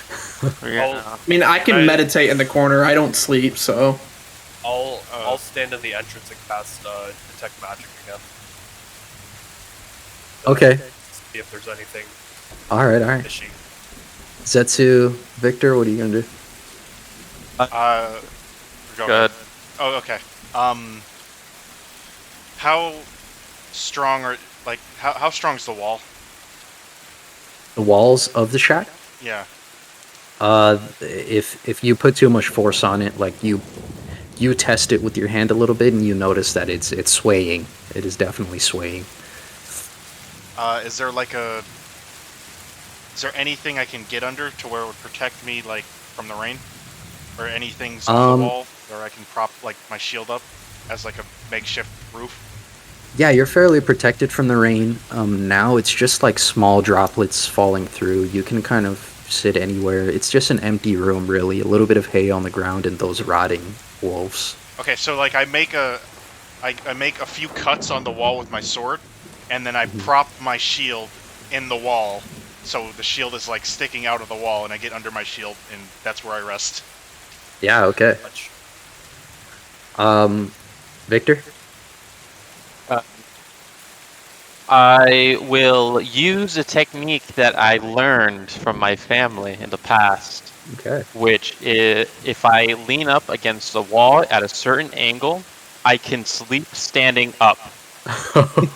Yeah. I mean, I can meditate in the corner. I don't sleep, so I'll stand in the entrance and cast detect magic again. Okay. See if there's anything All right. fishy. Zetsu, Victor, what are you gonna do? Go Good. ahead. Oh, okay. How strong how strong is the wall? The walls of the shack? Yeah. If you put too much force on it, like you test it with your hand a little bit, and you notice that it's swaying. It is definitely swaying. Is there anything I can get under to where it would protect me like from the rain? Or anything on the wall where I can prop like my shield up as like a makeshift roof? Yeah, you're fairly protected from the rain. Now it's just like small droplets falling through. You can kind of sit anywhere. It's just an empty room, really. A little bit of hay on the ground and those rotting wolves. Okay, so like I make a few cuts on the wall with my sword, and then I prop my shield in the wall, so the shield is like sticking out of the wall, and I get under my shield, and that's where I rest. Yeah, okay. Victor? I will use a technique that I learned from my family in the past, Okay. which is if I lean up against the wall at a certain angle, I can sleep standing up.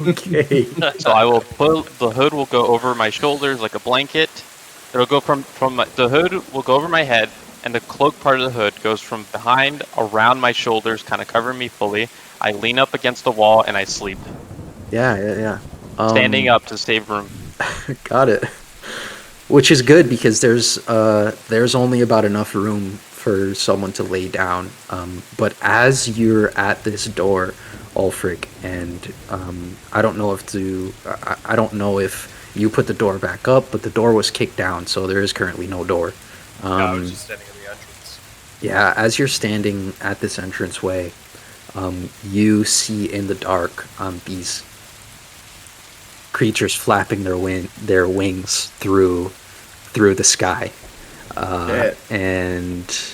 Okay. So I will the hood will go over my shoulders like a blanket. It'll go the hood will go over my head, and the cloak part of the hood goes from behind around my shoulders, kind of covering me fully. I lean up against the wall and I sleep, Yeah. standing up to save room. Got it. Which is good because there's only about enough room for someone to lay down. But as you're at this door, Ulfric, and I don't know if you put the door back up, but the door was kicked down, so there is currently no door. I was just standing in the entrance. Yeah, as you're standing at this entranceway, you see in the dark these creatures flapping their wings through the sky, and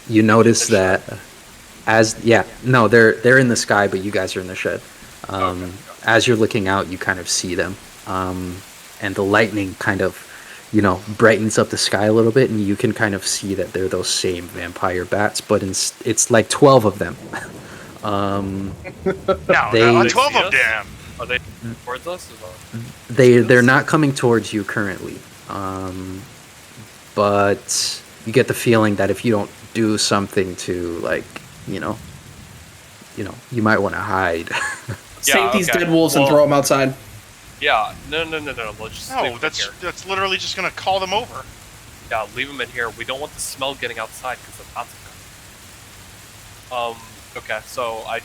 you notice that they're in the sky, but you guys are in the shed. As you're looking out, you kind of see them, and the lightning kind of, brightens up the sky a little bit, and you can kind of see that they're those same vampire bats, but it's like 12 of them. Now 12 of them. Are they towards us? They're not coming towards you currently, but you get the feeling that if you don't do something to, like, you might want to hide. Save these dead wolves and throw them outside. Yeah, no. Let's just leave them here. That's literally just gonna call them over. Yeah, leave them in here. We don't want the smell getting outside because the bats are coming. Okay, so I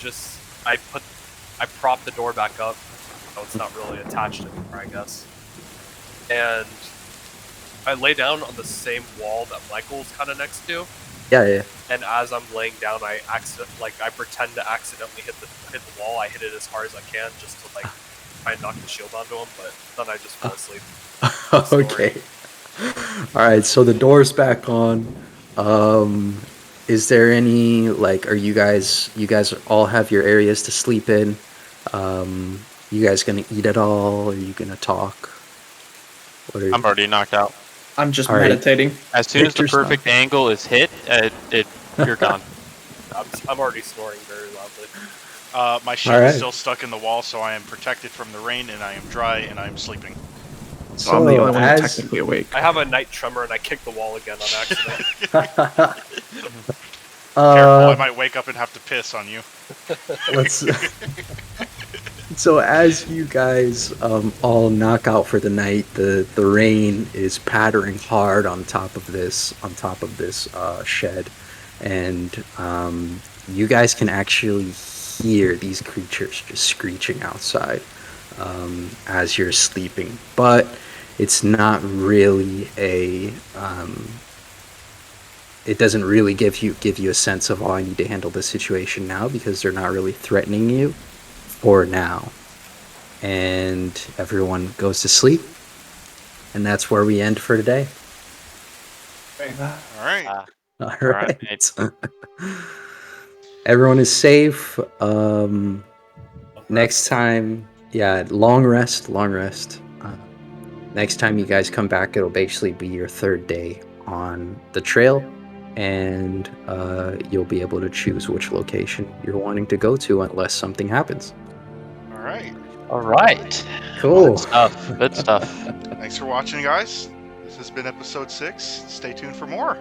prop the door back up. No, it's not really attached anymore, I guess. And I lay down on the same wall that Michael's kind of next to. Yeah. And as I'm laying down, I pretend to accidentally hit the wall. I hit it as hard as I can just to try and knock the shield onto him, but then I just fall asleep. Okay. All right. So the door's back on. Is there any are you guys all have your areas to sleep in? You guys gonna eat at all? Are you gonna talk? I'm already knocked out. I'm just meditating. As soon as the perfect angle is hit, you're gone. I'm already snoring very loudly. My shed is still stuck in the wall, so I am protected from the rain, and I am dry, and I am sleeping. So I'm the only one technically awake. I have a night tremor, and I kick the wall again on accident. Careful, I might wake up and have to piss on you. So as you guys all knock out for the night, the rain is pattering hard on top of this shed, and you guys can actually hear these creatures just screeching outside as you're sleeping. But it's not really it doesn't really give you a sense of, I need to handle this situation now, because they're not really threatening you for now. And everyone goes to sleep, and that's where we end for today. All right. All right. Everyone is safe. Next time, long rest. Next time you guys come back, it'll basically be your third day on the trail, and you'll be able to choose which location you're wanting to go to unless something happens. All right. Cool. Good stuff. Thanks for watching, guys. This has been episode 6. Stay tuned for more.